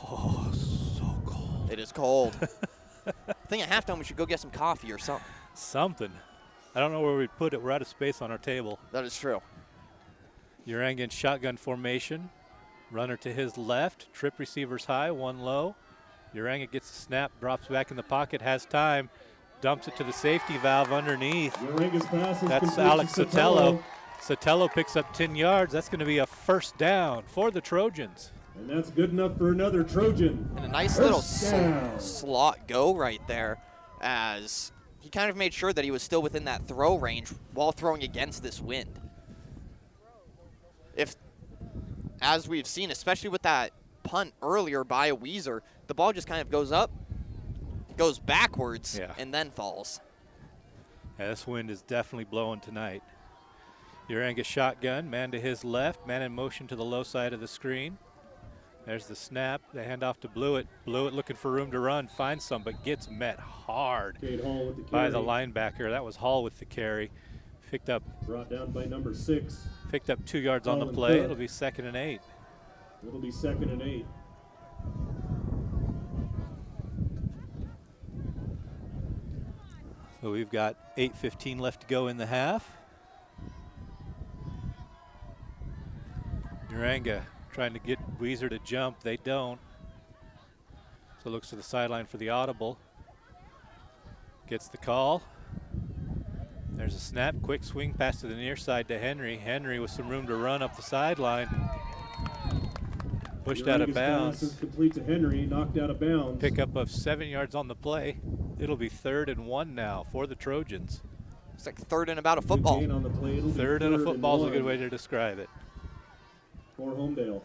Oh, so cold. It is cold. I think at halftime we should go get some coffee or something. Something. I don't know where we'd put it. We're out of space on our table. That is true. Uranga in shotgun formation. Runner to his left. Trip receivers high, one low. Uranga gets the snap, drops back in the pocket, has time. Dumps it to the safety valve underneath. That's Alex Sotelo. Sotelo picks up 10 yards. That's going to be a 1st down for the Trojans. And that's good enough for another Trojan. And a nice little slot go right there, as he kind of made sure that he was still within that throw range while throwing against this wind. As we've seen, especially with that punt earlier by Weiser, the ball just kind of goes up, goes backwards, and then falls. Yeah, this wind is definitely blowing tonight. Uranga shotgun, man to his left, man in motion to the low side of the screen. There's the snap, the handoff to Blewett. Blewett looking for room to run, finds some, but gets met hard by the linebacker. That was Hall with the carry. Picked up. Brought down by number 6. Picked up 2 yards on the play. It'll be 2nd and 8. It'll be 2nd and 8. So we've got 8:15 left to go in the half. Uranga trying to get Weiser to jump. They don't. So looks to the sideline for the audible. Gets the call. There's a snap, quick swing pass to the near side to Henry. Henry with some room to run up the sideline. Pushed out of bounds. Pass is complete to Henry, knocked out of bounds. Pickup of 7 yards on the play. It'll be 3rd and 1 now for the Trojans. It's like 3rd and about a football. On the play. 3rd and a football is a good way to describe it. For Homedale.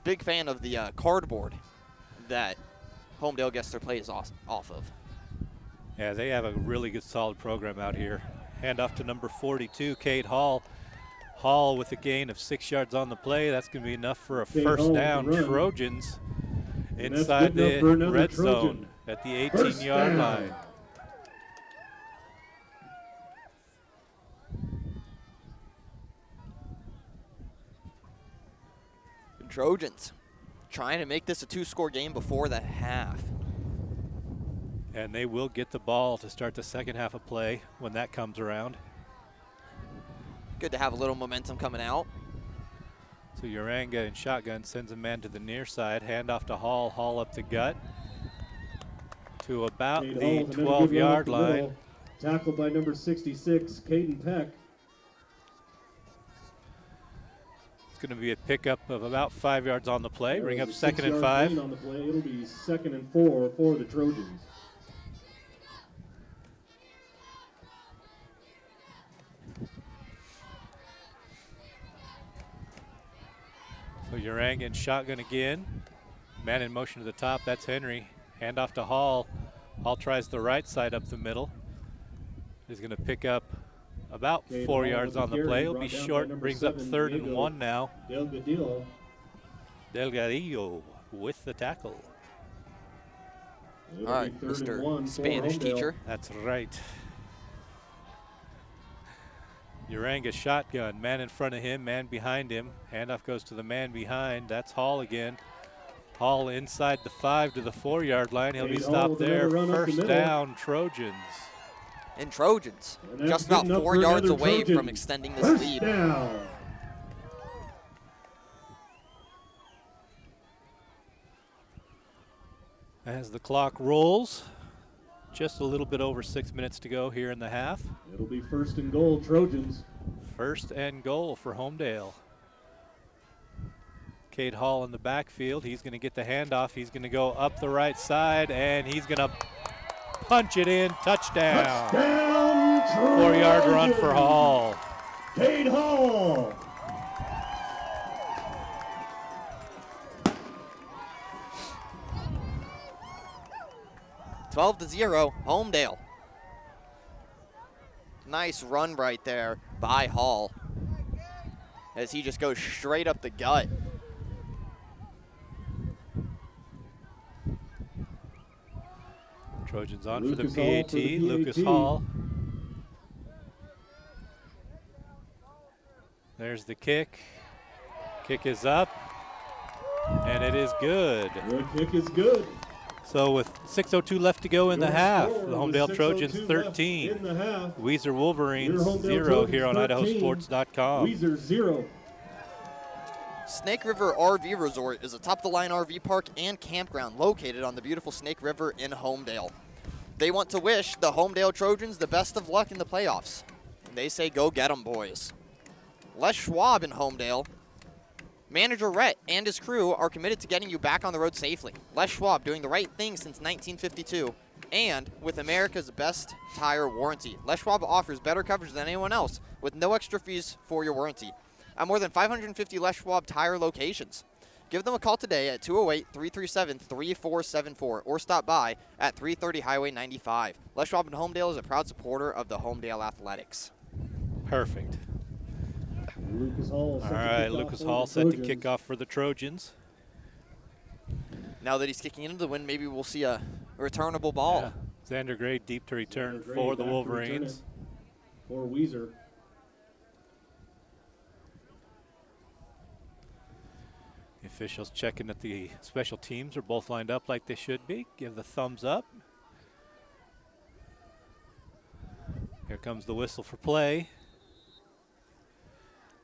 Big fan of the cardboard that Homedale gets their plays off of. Yeah, they have a really good, solid program out here. Handoff to number 42, Cade Hall. Hall with a gain of 6 yards on the play. That's going to be enough for a first down. Trojans inside the red zone at the 18-yard line. Trojans trying to make this a 2-score game before the half. And they will get the ball to start the second half of play when that comes around. Good to have a little momentum coming out. So Uranga in shotgun sends a man to the near side. Handoff to Hall. Hall up the gut to about the 12-yard line. Tackled by number 66, Caden Peck. It's going to be a pickup of about 5 yards on the play. Bring up 2nd and 5. On the play. It'll be 2nd and 4 for the Trojans. So Uranga in shotgun again. Man in motion to the top. That's Henry. Handoff to Hall. Hall tries the right side up the middle. He's going to pick up about 4 yards on the play. It'll be short. Brings up 3rd and 1 now. Delgadillo with the tackle. All right, Mr. Spanish teacher. That's right. Uranga shotgun, man in front of him, man behind him. Handoff goes to the man behind. That's Hall again. Hall inside the 5 to the 4-yard line. He'll be stopped there. First down, Trojans. And Trojans just about 4 yards away from extending this lead. Down. As the clock rolls, just a little bit over 6 minutes to go here in the half. It'll be 1st and goal, Trojans. 1st and goal for Homedale. Cade Hall in the backfield. He's going to get the handoff. He's going to go up the right side, and he's going to punch it in. Touchdown. Touchdown, 4-yard run for Hall. Cade Hall. (12-0), Homedale. Nice run right there by Hall as he just goes straight up the gut. Trojans on for the PAT. Lucas Hall. There's the kick. Kick is up, and it is good. The kick is good. So with 6:02 left to go in the half, the Homedale Trojans 13, Weiser Wolverines 0 here on IdahoSports.com. Weiser 0. Snake River RV Resort is a top-of-the-line RV park and campground located on the beautiful Snake River in Homedale. They want to wish the Homedale Trojans the best of luck in the playoffs. And they say go get 'em, boys. Les Schwab in Homedale. Manager Rhett and his crew are committed to getting you back on the road safely. Les Schwab doing the right thing since 1952 and with America's best tire warranty. Les Schwab offers better coverage than anyone else with no extra fees for your warranty at more than 550 Les Schwab tire locations. Give them a call today at 208-337-3474 or stop by at 330 Highway 95. Les Schwab in Homedale is a proud supporter of the Homedale Athletics. Perfect. Lucas Hall. All right, Lucas Hall set to kick off for the Trojans. Now that he's kicking into the wind, maybe we'll see a returnable ball. Yeah. Xander Gray deep to return for the Wolverines. For Weiser. The officials checking that the special teams are both lined up like they should be. Give the thumbs up. Here comes the whistle for play.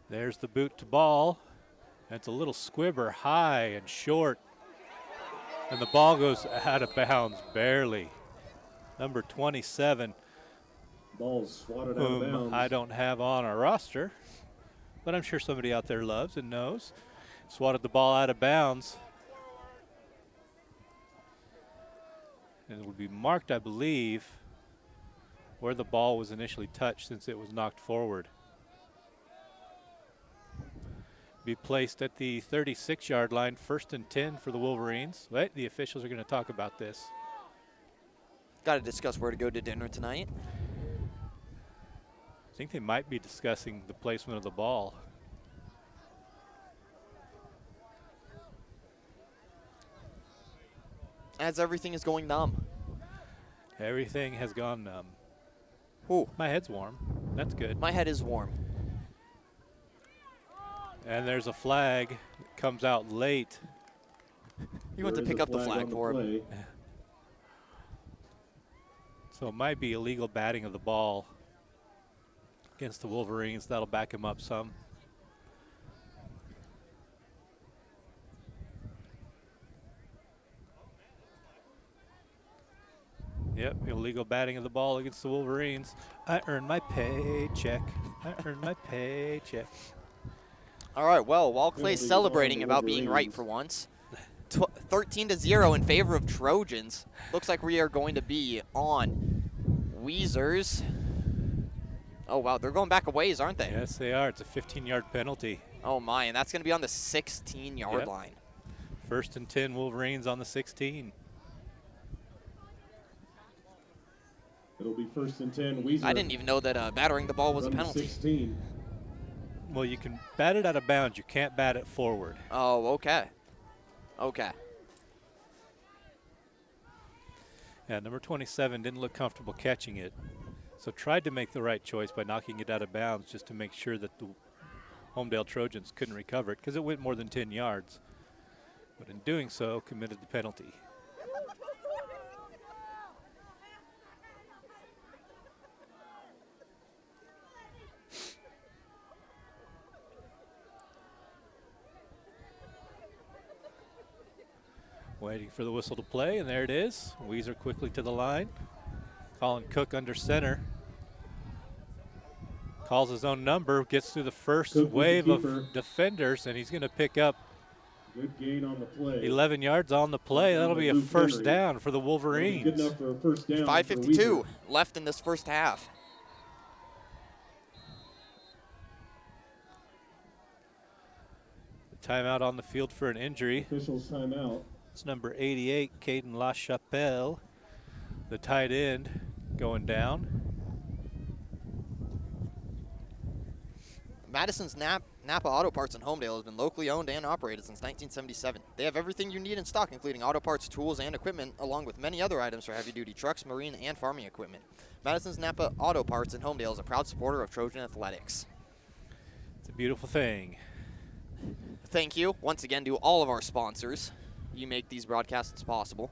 There's the boot to ball. And it's a little squibber, high and short. And the ball goes out of bounds, barely. Number 27. Ball's swatted out of bounds. I don't have on our roster, but I'm sure somebody out there loves and knows. Swatted the ball out of bounds. And it will be marked, I believe, where the ball was initially touched since it was knocked forward. Be placed at the 36-yard line, 1st and 10 for the Wolverines. Wait, the officials are going to talk about this. Got to discuss where to go to dinner tonight. I think they might be discussing the placement of the ball. As everything is going numb. Everything has gone numb. Ooh. My head's warm. That's good. My head is warm. And there's a flag that comes out late. You went to pick up the flag for him. So it might be illegal batting of the ball against the Wolverines. That'll back him up some. Yep, illegal batting of the ball against the Wolverines. I earned my paycheck. I earned my paycheck. All right, well, while Clay's celebrating about being right for once, 13-0 in favor of Trojans. Looks like we are going to be on Weizer's. Oh, wow, they're going back a ways, aren't they? Yes, they are. It's a 15-yard penalty. Oh, my, and that's going to be on the 16-yard line. 1st and 10, Wolverines on the 16. It'll be 1st and 10, Weiser. I didn't even know that battering the ball was a penalty. 16. Well, you can bat it out of bounds. You can't bat it forward. Oh, okay. Okay. Yeah, number 27 didn't look comfortable catching it, so tried to make the right choice by knocking it out of bounds just to make sure that the Homedale Trojans couldn't recover it because it went more than 10 yards. But in doing so, committed the penalty. Waiting for the whistle to play, and there it is. Weiser quickly to the line. Colin Cook under center. Calls his own number, gets through the first wave of defenders, and he's going to pick up good gain on the play. 11 yards on the play. That'll be a first down for the Wolverines. Good enough for a first down. 5:52 left in this first half. The timeout on the field for an injury. Officials timeout. It's number 88, Caden LaChapelle, the tight end, going down. Madison's Napa Auto Parts in Homedale has been locally owned and operated since 1977. They have everything you need in stock, including auto parts, tools, and equipment, along with many other items for heavy-duty trucks, marine, and farming equipment. Madison's Napa Auto Parts in Homedale is a proud supporter of Trojan Athletics. It's a beautiful thing. Thank you once again to all of our sponsors. You make these broadcasts possible.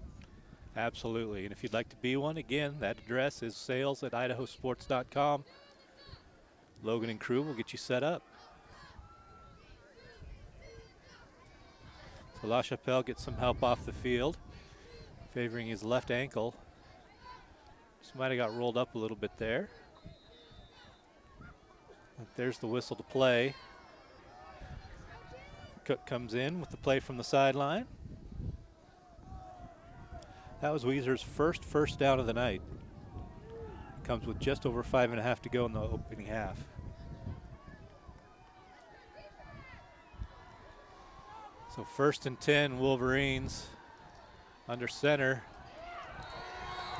Absolutely. And if you'd like to be one, again, that address is sales@IdahoSports.com. Logan and crew will get you set up. So LaChapelle gets some help off the field, favoring his left ankle. Just might have got rolled up a little bit there. But there's the whistle to play. Cook comes in with the play from the sideline. That was Weizer's first down of the night. Comes with just over 5.5 to go in the opening half. So 1st and 10, Wolverines under center.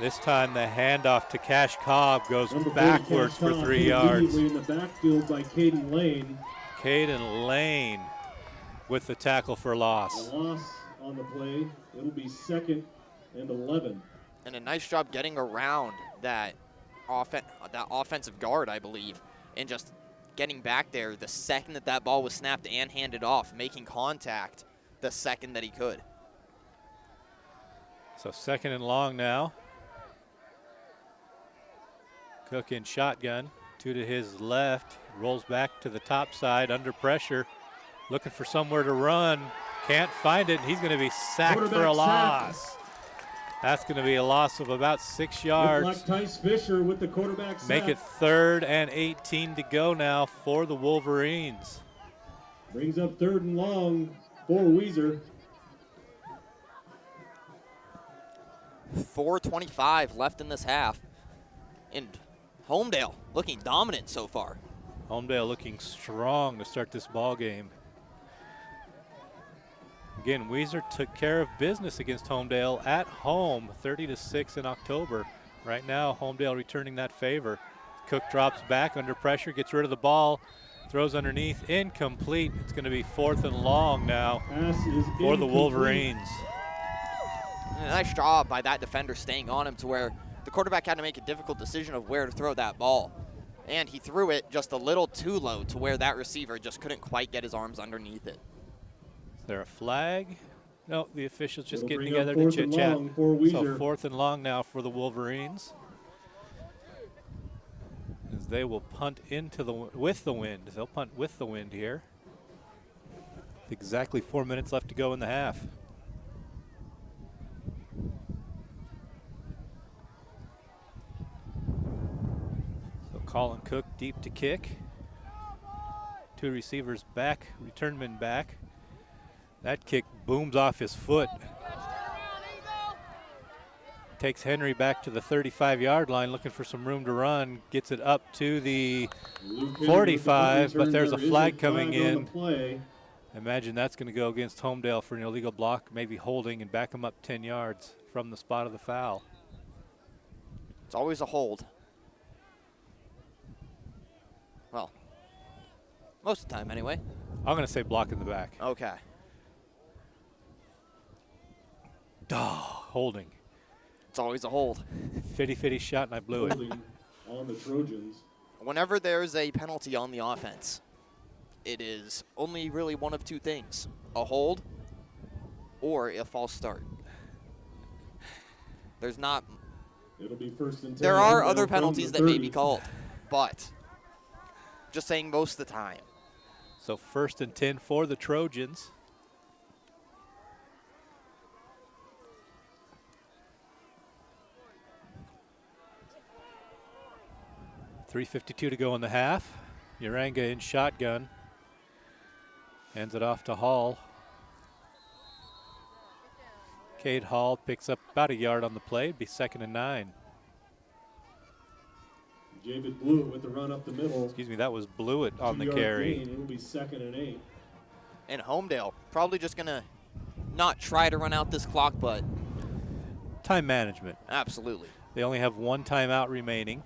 This time the handoff to Cash Cobb goes Number 40, backwards Cash for Cobb, 3 yards. immediately in the backfield by Caden Lane. Caden Lane with the tackle for loss. A loss on the play. It'll be 2nd and 11. And a nice job getting around that offensive guard, I believe, and just getting back there the second that that ball was snapped and handed off, making contact the second that he could. So 2nd and long now. Cook in shotgun, 2 to his left, rolls back to the top side under pressure, looking for somewhere to run, can't find it, he's going to be sacked for a loss. That's going to be a loss of about 6 yards. Like Tice Fisher with the quarterback sack. Make it 3rd and 18 to go now for the Wolverines. Brings up 3rd and long for Weiser. 4:25 left in this half. And Homedale looking dominant so far. Homedale looking strong to start this ball game. Again, Weiser took care of business against Homedale at home, 30-6 in October. Right now, Homedale returning that favor. Cook drops back under pressure, gets rid of the ball, throws underneath, incomplete. It's going to be 4th and long now for the Wolverines. And a nice job by that defender staying on him to where the quarterback had to make a difficult decision of where to throw that ball. And he threw it just a little too low to where that receiver just couldn't quite get his arms underneath it. Is there a flag? No, the officials just getting together to chit-chat. So 4th and long now for the Wolverines. As they will punt with the wind. They'll punt with the wind here. Exactly 4 minutes left to go in the half. So Colin Cook deep to kick. 2 receivers back, returnman back. That kick booms off his foot. Takes Henry back to the 35-yard line, looking for some room to run. Gets it up to the 45, but there's a flag coming in. Imagine that's going to go against Homedale for an illegal block, maybe holding, and back him up 10 yards from the spot of the foul. It's always a hold. Well, most of the time anyway. I'm going to say block in the back. Okay. Holding. It's always a hold. Fitty shot, and I blew it. On the Trojans. Whenever there's a penalty on the offense, it is only really one of 2 things: a hold or a false start. There's not. It'll be 1st and 10. There are other penalties that may be called, but just saying most of the time. So 1st and 10 for the Trojans. .352 to go in the half. Uranga in shotgun. Hands it off to Hall. Cade Hall picks up about a yard on the play. It'd be 2nd and 9. David Blewett with the run up the middle. Excuse me, that was Blewett on the carry. It will be 2nd and 8. And Homedale probably just going to not try to run out this clock, but time management. Absolutely. They only have 1 timeout remaining.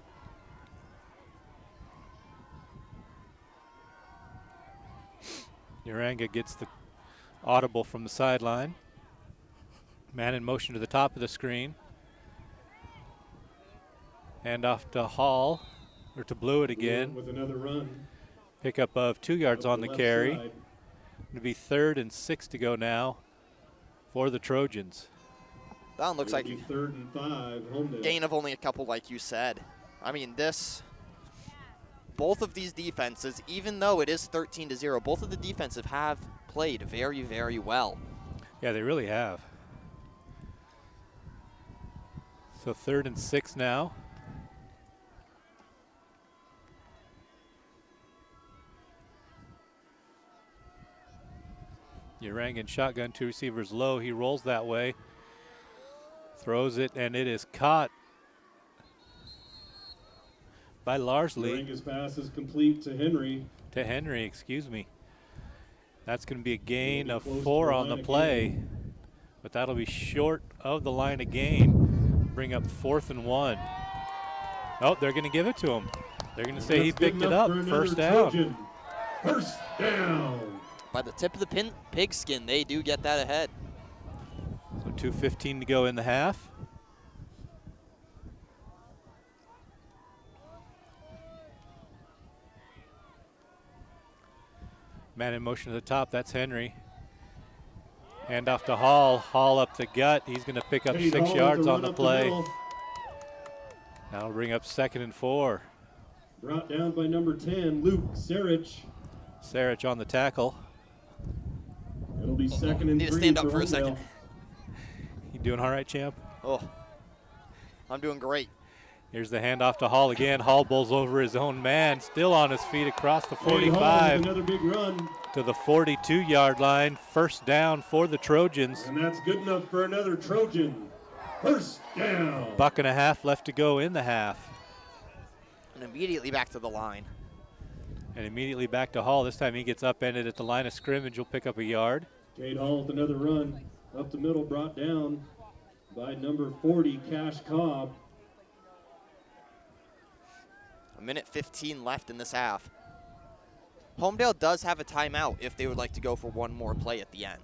Uranga gets the audible from the sideline. Man in motion to the top of the screen. Hand off to Hall, or to Blewett again. With another run. Pickup of 2 yards on the carry. Side. It'll be 3rd and 6 to go now for the Trojans. That one looks like 3rd and 5. Homedale. Gain of only a couple, like you said. I mean, both of these defenses, even though it is 13-0, both of the defenses have played very, very well. Yeah, they really have. So 3rd and 6 now. Uranga shotgun, 2 receivers low. He rolls that way. Throws it, and it is caught by Larsley. Uranga's pass is complete to Henry. To Henry, excuse me. That's going to be a gain of 4 on the play, but that'll be short of the line of gain. bring up 4th and 1. Oh, they're going to give it to him. They're going to say he picked it up. First down. Trojan. First down. By the tip of the pigskin, they do get that ahead. So 2:15 to go in the half. Man in motion to the top, that's Henry. Hand off to Hall. Hall up the gut. He's going to pick up 6 yards on the play. That'll bring up 2nd and 4. Brought down by number 10, Luke Sarich. Sarich on the tackle. It'll be 2nd and 3. Need to stand up for a second. You doing all right, champ? Oh, I'm doing great. Here's the handoff to Hall again. Hall bowls over his own man, still on his feet across the 45 another big run to the 42-yard line. First down for the Trojans. And that's good enough for another Trojan. First down. Buck and a half left to go in the half. And immediately back to the line. And immediately back to Hall. This time he gets upended at the line of scrimmage. Will pick up a yard. Cade Hall with another run. Up the middle, brought down by number 40, Cash Cobb. 1:15 left in this half. Homedale does have a timeout if they would like to go for one more play at the end.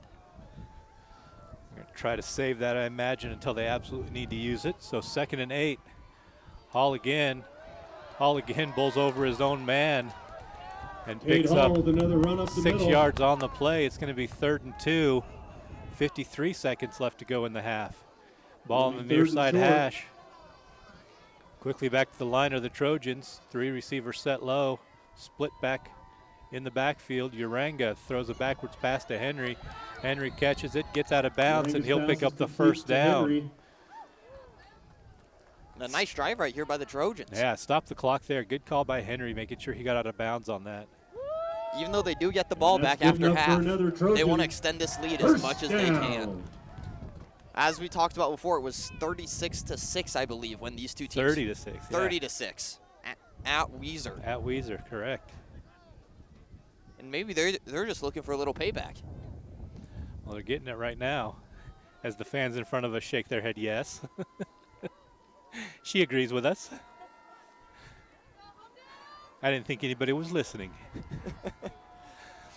We're going to try to save that, I imagine, until they absolutely need to use it. So 2nd and 8. Hall again. Hall again bowls over his own man and picks up another run up the 6 middle. yards on the play. It's going to be 3rd and 2. 53 seconds left to go in the half. Ball on the near side hash. Quickly back to the line of the Trojans. 3 receivers set low. Split back in the backfield. Uranga throws a backwards pass to Henry. Henry catches it, gets out of bounds, and he'll pick up the first down. And a nice drive right here by the Trojans. Yeah, stop the clock there. Good call by Henry, making sure he got out of bounds on that. Even though they do get the ball back after half, they want to extend this lead as much as they can. As we talked about before, it was 36-6, I believe, when these two teams. 30-6. 30-6 at Weiser. At Weiser, correct. And maybe they're just looking for a little payback. Well, they're getting it right now, as the fans in front of us shake their head yes. She agrees with us. I didn't think anybody was listening.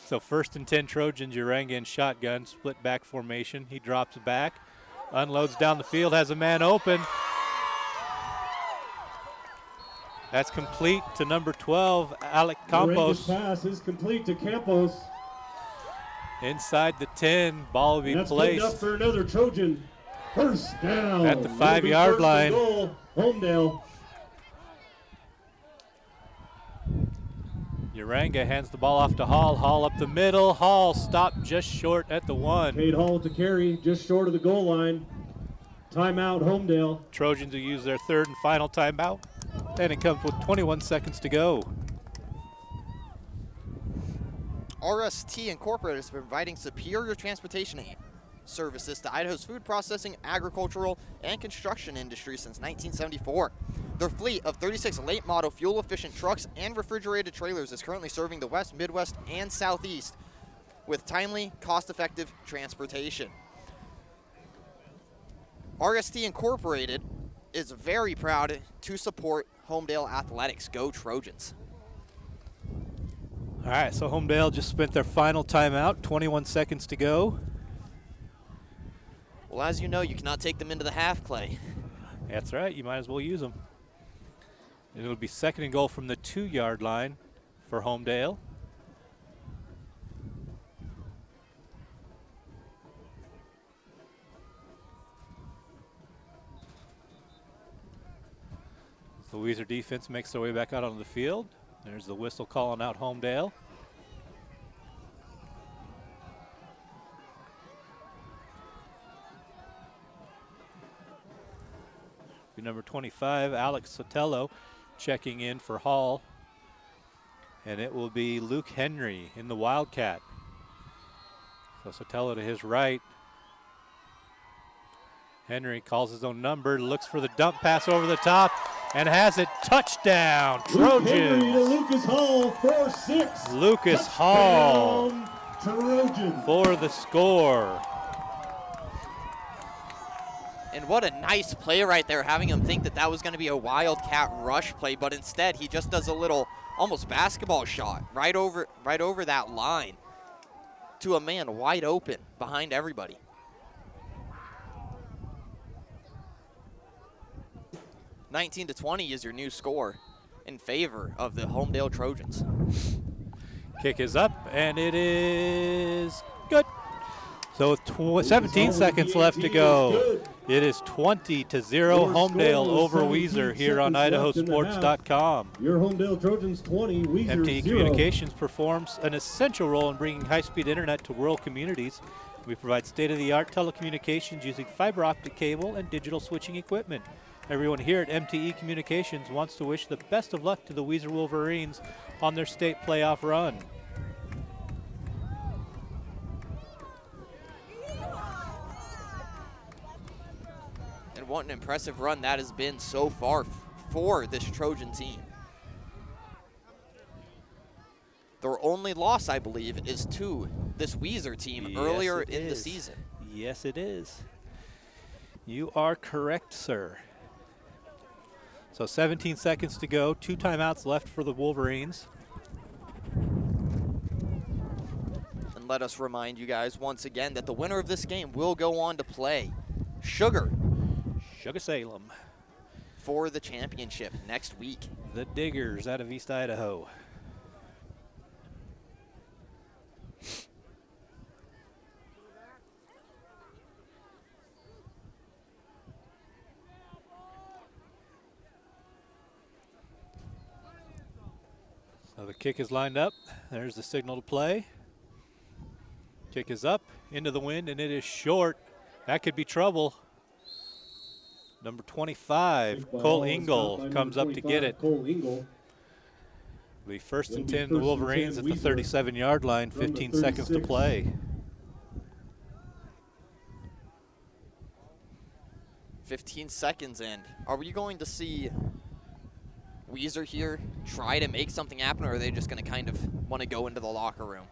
So 1st and 10 Trojans, Uranga in shotgun, split back formation. He drops back, unloads down the field, has a man open. That's complete to number 12, Alec Campos. The pass is complete to Campos. Inside the 10, ball will be placed. That's good enough for another Trojan. First down. At the 5-yard line. Goal, Homedale. Uranga hands the ball off to Hall. Hall up the middle. Hall stopped just short at the 1. Cade Hall to carry, just short of the goal line. Timeout, Homedale. Trojans will use their 3rd and final timeout. And it comes with 21 seconds to go. RST Incorporated is providing superior transportation services to Idaho's food processing, agricultural, and construction industry since 1974. Their fleet of 36 late model fuel-efficient trucks and refrigerated trailers is currently serving the West, Midwest, and Southeast with timely, cost-effective transportation. RST Incorporated is very proud to support Homedale Athletics. Go Trojans. All right, so Homedale just spent their final timeout, 21 seconds to go. Well, as you know, you cannot take them into the half, Clay. That's right, you might as well use them. And it'll be 2nd and goal from the 2-yard line for Homedale. The Weiser defense makes their way back out onto the field. There's the whistle calling out Homedale. Number 25, Alex Sotelo, checking in for Hall. And it will be Luke Henry in the Wildcat. So Sotelo to his right. Henry calls his own number, looks for the dump pass over the top, and has it. Touchdown, Trojans. Henry to Lucas Hall, 4-6. Lucas Hall Trojans. for the score. And what a nice play right there, having him think that that was going to be a wildcat rush play, but instead he just does a little almost basketball shot right over that line to a man wide open behind everybody. (19-20) is your new score in favor of the Homedale Trojans. Kick is up, and it is good. So with 17 seconds left to go, it is 20-0 Homedale over Weiser here on IdahoSports.com. Your Homedale Trojans 20, Weiser MTE 0. Communications performs an essential role in bringing high-speed internet to rural communities. We provide state-of-the-art telecommunications using fiber optic cable and digital switching equipment. Everyone here at MTE Communications wants to wish the best of luck to the Weiser Wolverines on their state playoff run. And what an impressive run that has been so far for this Trojan team. Their only loss, I believe, is to this Weiser team earlier in the season. Yes, it is. You are correct, sir. So 17 seconds to go, 2 timeouts left for the Wolverines. And let us remind you guys once again that the winner of this game will go on to play Sugar Salem for the championship next week. The Diggers out of East Idaho. So the kick is lined up. There's the signal to play. Kick is up into the wind, and it is short. That could be trouble. Number 25, Cole Engel, comes up to get it. Cole Engel. The first and 10, the Wolverines at the 37-yard line, 15 seconds to play. 15 seconds in. Are we going to see Weiser here try to make something happen, or are they just going to kind of want to go into the locker room?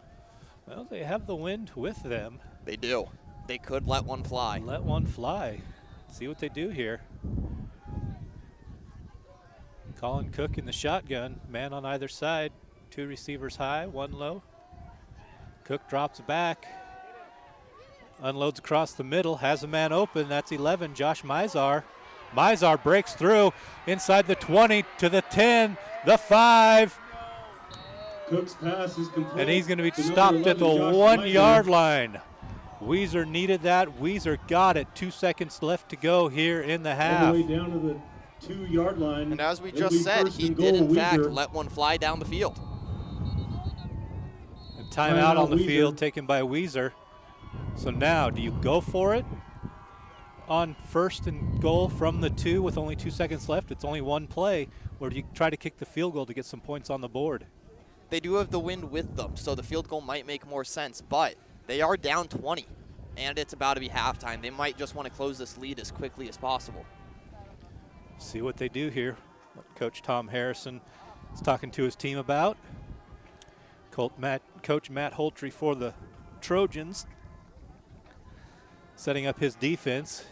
Well, they have the wind with them. They do. They could let one fly. Let one fly. See what they do here. Colin Cook in the shotgun, man on either side. 2 receivers high, 1 low. Cook drops back, unloads across the middle, has a man open. That's 11, Josh Mizar. Mizar breaks through inside the 20 to the 10, the 5. Cook's pass is complete. And he's going to be stopped at the 1-yard line. Weiser needed that. Weiser got it. 2 seconds left to go here in the half. All the way down to the 2-yard line. And as we just said, he did in fact let one fly down the field. A timeout on the field taken by Weiser. So now, do you go for it on 1st and goal from the 2 with only 2 seconds left? It's only 1 play. Or do you try to kick the field goal to get some points on the board? They do have the wind with them, so the field goal might make more sense, but they are down 20, and it's about to be halftime. They might just want to close this lead as quickly as possible. See what they do here. What Coach Tom Harrison is talking to his team about. Coach Matt Holtry for the Trojans, setting up his defense.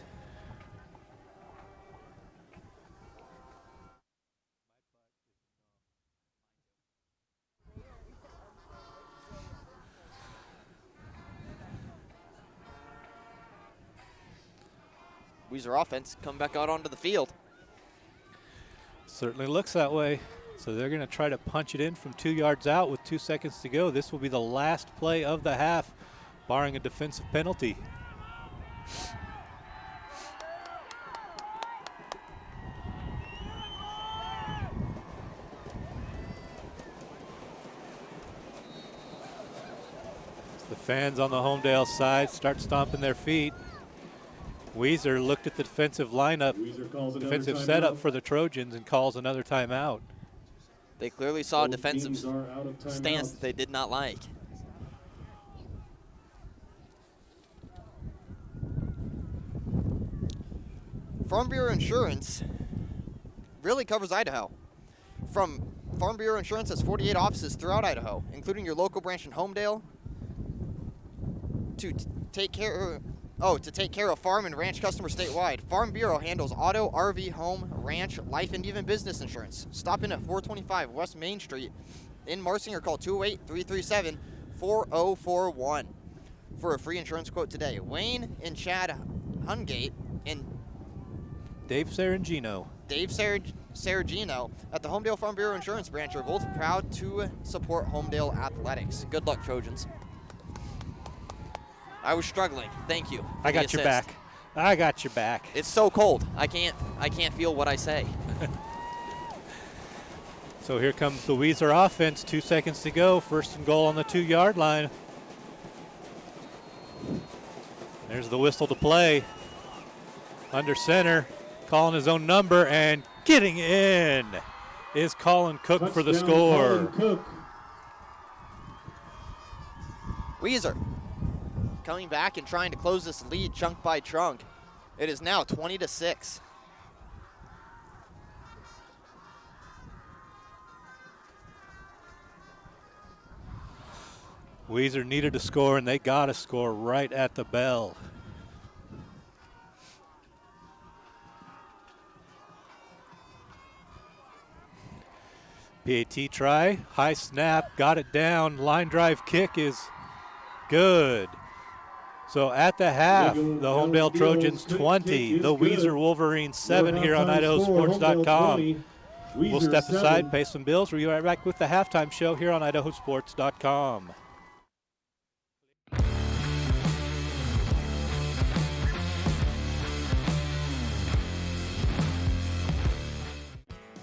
Weiser offense come back out onto the field. Certainly looks that way. So they're going to try to punch it in from 2 yards out with 2 seconds to go. This will be the last play of the half, barring a defensive penalty. The fans on the Homedale side start stomping their feet. Weiser looked at the defensive lineup, defensive setup for the Trojans, and calls another timeout. They clearly saw a defensive stance that they did not like. Farm Bureau Insurance really covers Idaho. From Farm Bureau Insurance has 48 offices throughout Idaho, including your local branch in Homedale, to take care To take care of farm and ranch customers statewide, Farm Bureau handles auto, RV, home, ranch, life, and even business insurance. Stop in at 425 West Main Street in Marsing or call 208-337-4041 for a free insurance quote today. Wayne and Chad Hungate and Dave Saragino at the Homedale Farm Bureau Insurance Branch are both proud to support Homedale athletics. Good luck, Trojans. I was struggling. Thank you. I got your back. I got your back. It's so cold. I can't feel what I say. So here comes the Weiser offense. 2 seconds to go. First and goal on the 2-yard line. There's the whistle to play. Under center, calling his own number and getting in is Colin Cook for the score. Weiser coming back and trying to close this lead chunk by chunk. It is now 20-6. Weiser needed a score, and they got a score right at the bell. PAT try, high snap, got it down. Line drive kick is good. So at the half, the Homedale Trojans 20, the Weiser Wolverines 7 here on IdahoSports.com. We'll step aside, pay some bills. We'll be right back with the halftime show here on IdahoSports.com.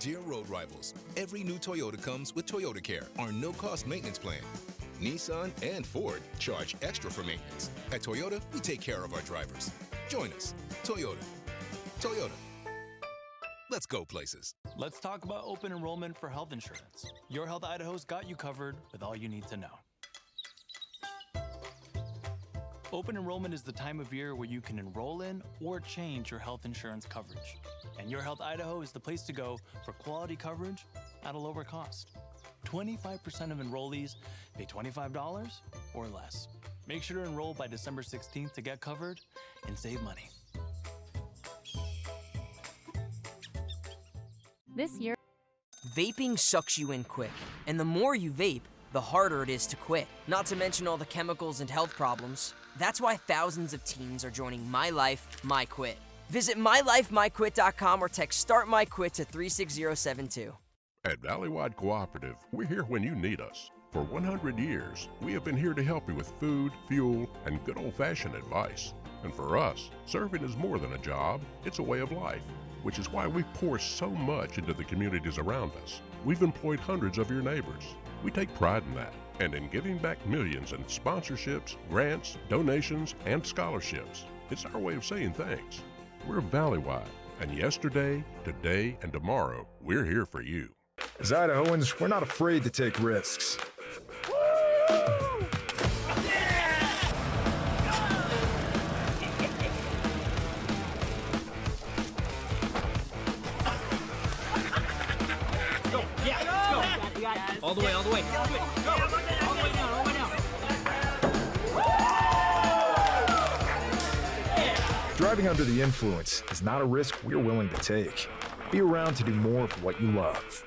Dear road rivals, every new Toyota comes with Toyota Care, our no-cost maintenance plan. Nissan and Ford charge extra for maintenance. At Toyota, we take care of our drivers. Join us. Toyota. Toyota. Let's go places. Let's talk about open enrollment for health insurance. Your Health Idaho's got you covered with all you need to know. Open enrollment is the time of year where you can enroll in or change your health insurance coverage. And Your Health Idaho is the place to go for quality coverage at a lower cost. 25% of enrollees pay $25 or less. Make sure to enroll by December 16th to get covered and save money. This year, vaping sucks you in quick, and the more you vape, the harder it is to quit. Not to mention all the chemicals and health problems. That's why thousands of teens are joining My Life, My Quit. Visit mylifemyquit.com or text Start My Quit to 36072. At Valleywide Cooperative, we're here when you need us. For 100 years, we have been here to help you with food, fuel, and good old-fashioned advice. And for us, serving is more than a job, it's a way of life, which is why we pour so much into the communities around us. We've employed hundreds of your neighbors. We take pride in that, and in giving back millions in sponsorships, grants, donations, and scholarships. It's our way of saying thanks. We're Valleywide, and yesterday, today, and tomorrow, we're here for you. As Idahoans, we're not afraid to take risks. All the way, all the way. Go. All the way down, all the way down. Driving under the influence is not a risk we're willing to take. Be around to do more of what you love.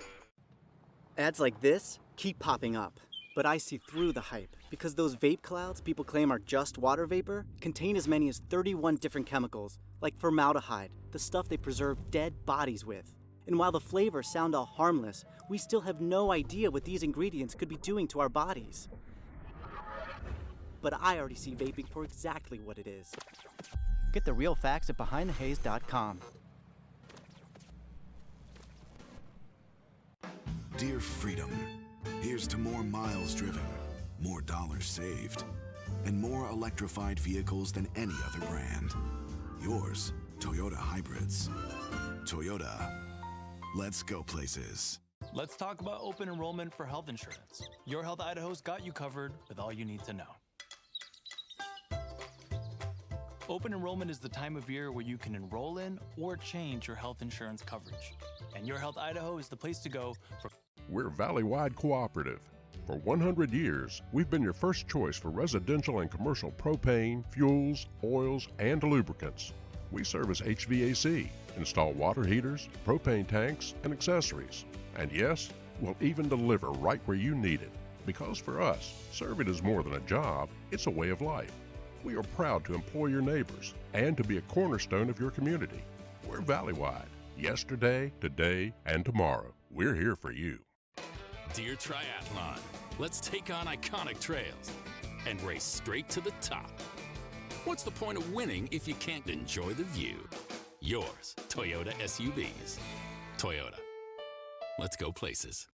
Ads like this keep popping up, but I see through the hype because those vape clouds people claim are just water vapor contain as many as 31 different chemicals, like formaldehyde, the stuff they preserve dead bodies with. And while the flavors sound all harmless, we still have no idea what these ingredients could be doing to our bodies. But I already see vaping for exactly what it is. Get the real facts at BehindTheHaze.com. Dear Freedom, here's to more miles driven, more dollars saved, and more electrified vehicles than any other brand. Yours, Toyota Hybrids. Toyota. Let's go places. Let's talk about open enrollment for health insurance. Your Health Idaho's got you covered with all you need to know. Open enrollment is the time of year where you can enroll in or change your health insurance coverage. And Your Health Idaho is the place to go for... We're Valleywide Cooperative. For 100 years, we've been your first choice for residential and commercial propane, fuels, oils, and lubricants. We service HVAC, install water heaters, propane tanks, and accessories. And yes, we'll even deliver right where you need it. Because for us, serving is more than a job, it's a way of life. We are proud to employ your neighbors and to be a cornerstone of your community. We're Valleywide. Yesterday, today, and tomorrow. We're here for you. Dear Triathlon, let's take on iconic trails and race straight to the top. What's the point of winning if you can't enjoy the view? Yours, Toyota SUVs. Toyota. Let's go places.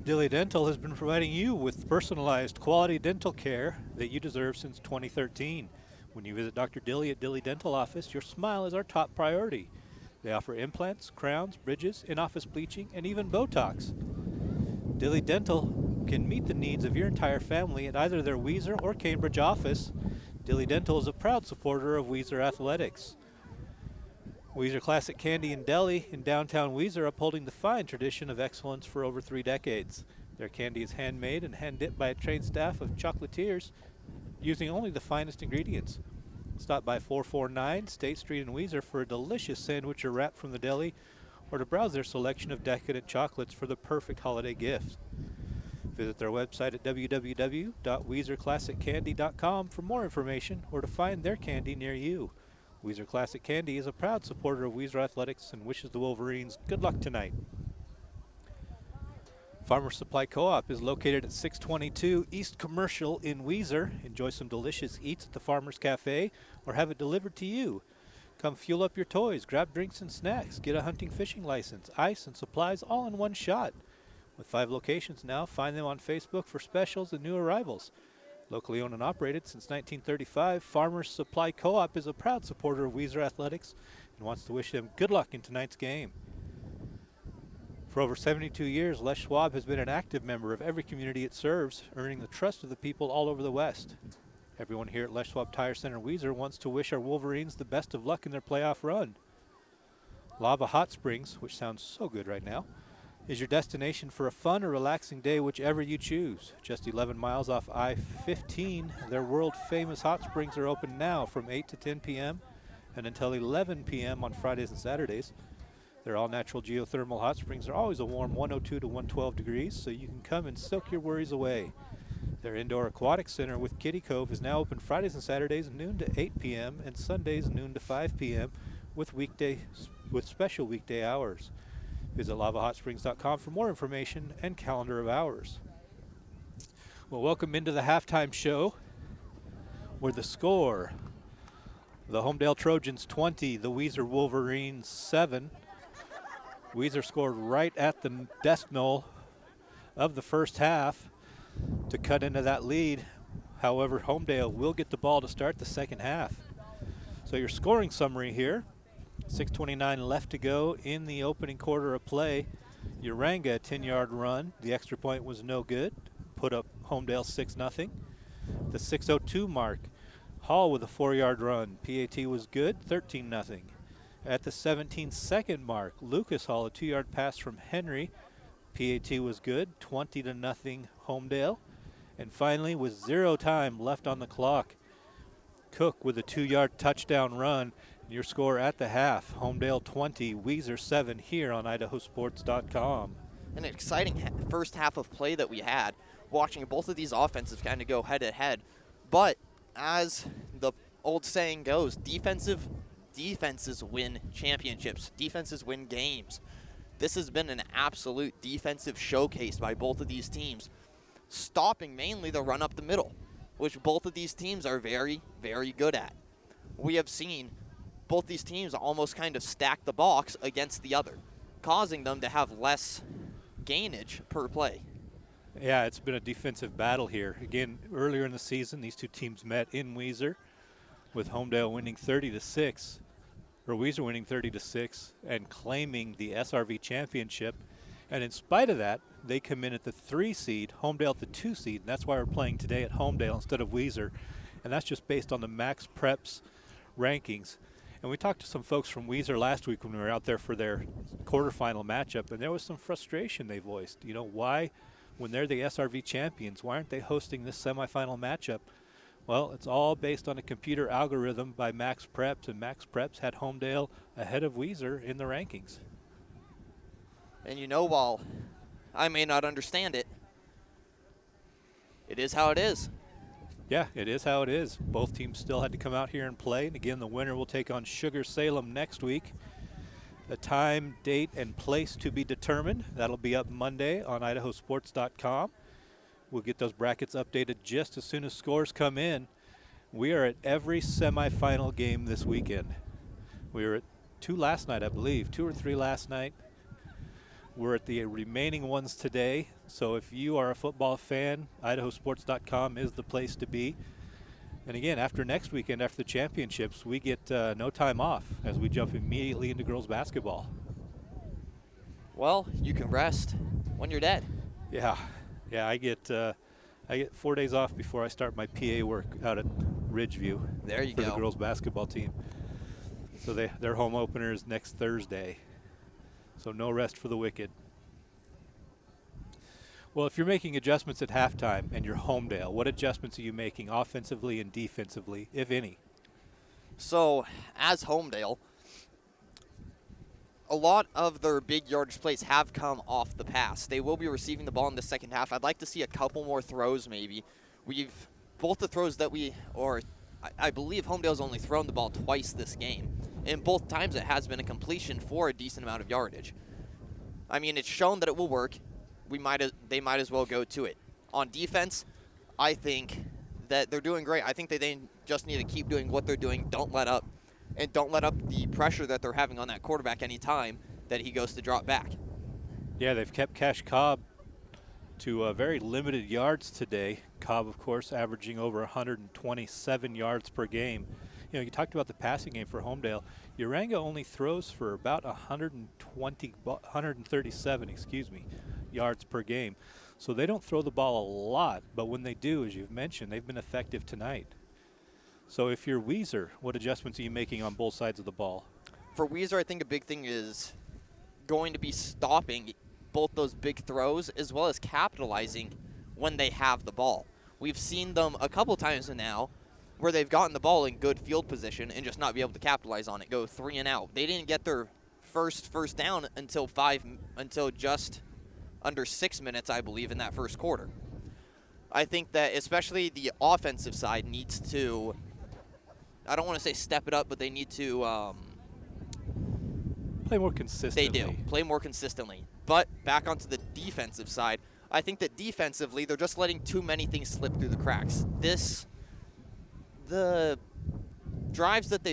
Dilly Dental has been providing you with personalized quality dental care that you deserve since 2013. When you visit Dr. Dilly at Dilly Dental Office, your smile is our top priority. They offer implants, crowns, bridges, in-office bleaching, and even Botox. Dilly Dental can meet the needs of your entire family at either their Weiser or Cambridge office. Dilly Dental is a proud supporter of Weiser Athletics. Weiser Classic Candy and Deli in downtown Weiser, upholding the fine tradition of excellence for over 3 decades. Their candy is handmade and hand-dipped by a trained staff of chocolatiers using only the finest ingredients. Stop by 449 State Street in Weiser for a delicious sandwich or wrap from the deli, or to browse their selection of decadent chocolates for the perfect holiday gift. Visit their website at www.weizerclassiccandy.com for more information or to find their candy near you. Weiser Classic Candy is a proud supporter of Weiser Athletics and wishes the Wolverines good luck tonight. Farmer Supply Co-op is located at 622 East Commercial in Weiser. Enjoy some delicious eats at the Farmer's Cafe or have it delivered to you. Come fuel up your toys, grab drinks and snacks, get a hunting fishing license, ice and supplies all in one shot. With 5 locations now, find them on Facebook for specials and new arrivals. Locally owned and operated since 1935, Farmers Supply Co-op is a proud supporter of Weiser Athletics and wants to wish them good luck in tonight's game. For over 72 years, Les Schwab has been an active member of every community it serves, earning the trust of the people all over the West. Everyone here at Les Schwab Tire Center Weiser wants to wish our Wolverines the best of luck in their playoff run. Lava Hot Springs, which sounds so good right now, is your destination for a fun or relaxing day, whichever you choose. Just 11 miles off I-15, their world-famous hot springs are open now from 8 to 10 p.m. and until 11 p.m. on Fridays and Saturdays. Their all-natural geothermal hot springs are always a warm 102 to 112 degrees, so you can come and soak your worries away. Their indoor aquatic center with Kiddie Cove is now open Fridays and Saturdays noon to 8 p.m. and Sundays noon to 5 p.m. with special weekday hours. Visit lavahot.springs.com for more information and calendar of hours. Well, welcome into the halftime show where the score, the Homedale Trojans 20, the Weiser Wolverines 7. Weiser scored right at the decimal of the first half to cut into that lead. However, Homedale will get the ball to start the second half. So your scoring summary here. 6:29 left to go in the opening quarter of play. Uranga, a 10-yard run. The extra point was no good. Put up Homedale 6-0. The 6:02 mark, Hall with a 4-yard run. PAT was good, 13-0. At the 17-second mark, Lucas Hall, a 2-yard pass from Henry. PAT was good, 20-0 Homedale. And finally, with 0 time left on the clock, Cook with a 2-yard touchdown run. Your score at the half, Homedale 20, Weiser 7 here on IdahoSports.com. An exciting first half of play that we had, watching both of these offenses kind of go head-to-head. But as the old saying goes, defenses win championships. Defenses win games. This has been an absolute defensive showcase by both of these teams, stopping mainly the run up the middle, which both of these teams are very, very good at. We have seen both these teams almost kind of stack the box against the other, causing them to have less gainage per play. Yeah, it's been a defensive battle here. Again, earlier in the season, these two teams met in Weiser, with Homedale winning 30-6, or Weiser winning 30-6 and claiming the SRV championship. And in spite of that, they come in at the 3 seed, Homedale at the 2 seed, and that's why we're playing today at Homedale instead of Weiser. And that's just based on the Max Preps rankings. And we talked to some folks from Weiser last week when we were out there for their quarterfinal matchup, and there was some frustration they voiced. You know, why, when they're the SRV champions, why aren't they hosting this semifinal matchup? Well, it's all based on a computer algorithm by Max Preps, and Max Preps had Homedale ahead of Weiser in the rankings. And you know, while I may not understand it, it is how it is. Yeah, it is how it is. Both teams still had to come out here and play. And again, the winner will take on Sugar Salem next week. The time, date, and place to be determined. That'll be up Monday on IdahoSports.com. We'll get those brackets updated just as soon as scores come in. We are at every semifinal game this weekend. We were at 2 last night, I believe, 2 or 3 last night. We're at the remaining ones today. So if you are a football fan, IdahoSports.com is the place to be. And again, after next weekend, after the championships, we get no time off as we jump immediately into girls basketball. Well, you can rest when you're dead. Yeah, I get 4 days off before I start my PA work out at Ridgeview. There you for go. The girls basketball team. So their home opener is next Thursday. So no rest for the wicked. Well, if you're making adjustments at halftime and you're Homedale, what adjustments are you making offensively and defensively, if any? So, as Homedale, a lot of their big yardage plays have come off the pass. They will be receiving the ball in the second half. I'd like to see a couple more throws maybe. Both the throws that I believe Homedale's only thrown the ball twice this game. And both times it has been a completion for a decent amount of yardage. I mean, it's shown that it will work. They might as well go to it. On defense, I think that they're doing great. I think that they just need to keep doing what they're doing. Don't let up. And don't let up the pressure that they're having on that quarterback any time that he goes to drop back. Yeah, they've kept Cash Cobb to very limited yards today. Cobb, of course, averaging over 127 yards per game. You know, you talked about the passing game for Homedale. Uranga only throws for about 137, yards per game. So they don't throw the ball a lot, but when they do, as you've mentioned, they've been effective tonight. So if you're Weiser, what adjustments are you making on both sides of the ball? For Weiser, I think a big thing is going to be stopping both those big throws as well as capitalizing when they have the ball. We've seen them a couple times now where they've gotten the ball in good field position and just not be able to capitalize on it, go 3 and out. They didn't get their first down until just under 6 minutes, I believe, in that first quarter. I think that especially the offensive side needs to, I don't want to say step it up, but they need to play more consistently. They do, play more consistently. But back onto the defensive side, I think that defensively they're just letting too many things slip through the cracks. The drives that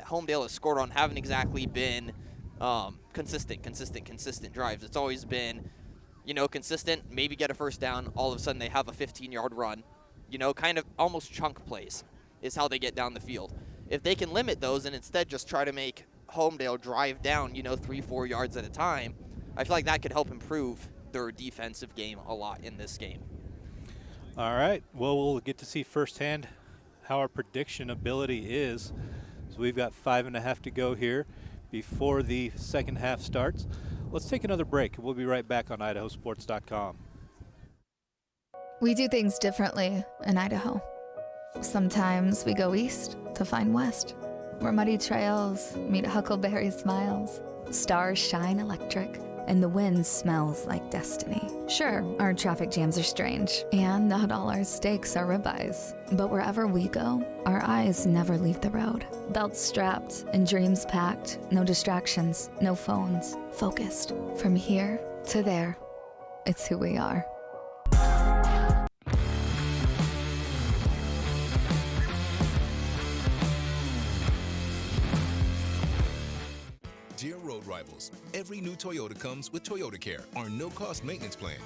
Homedale has scored on haven't exactly been consistent drives. It's always been, consistent, maybe get a first down, all of a sudden they have a 15-yard run. Kind of almost chunk plays is how they get down the field. If they can limit those and instead just try to make Homedale drive down, 3-4 yards at a time, I feel like that could help improve their defensive game a lot in this game. All right. Well, we'll get to see firsthand how our prediction ability is. So we've got 5.5 to go here before the second half starts. Let's take another break. We'll be right back on IdahoSports.com. We do things differently in Idaho. Sometimes we go east to find west, where muddy trails meet huckleberry smiles. Stars shine electric, and the wind smells like destiny. Sure, our traffic jams are strange, and not all our steaks are ribeyes. But wherever we go, our eyes never leave the road. Belts strapped and dreams packed, no distractions, no phones, focused. From here to there, it's who we are. Dear road rivals, every new Toyota comes with Toyota Care, our no-cost maintenance plan.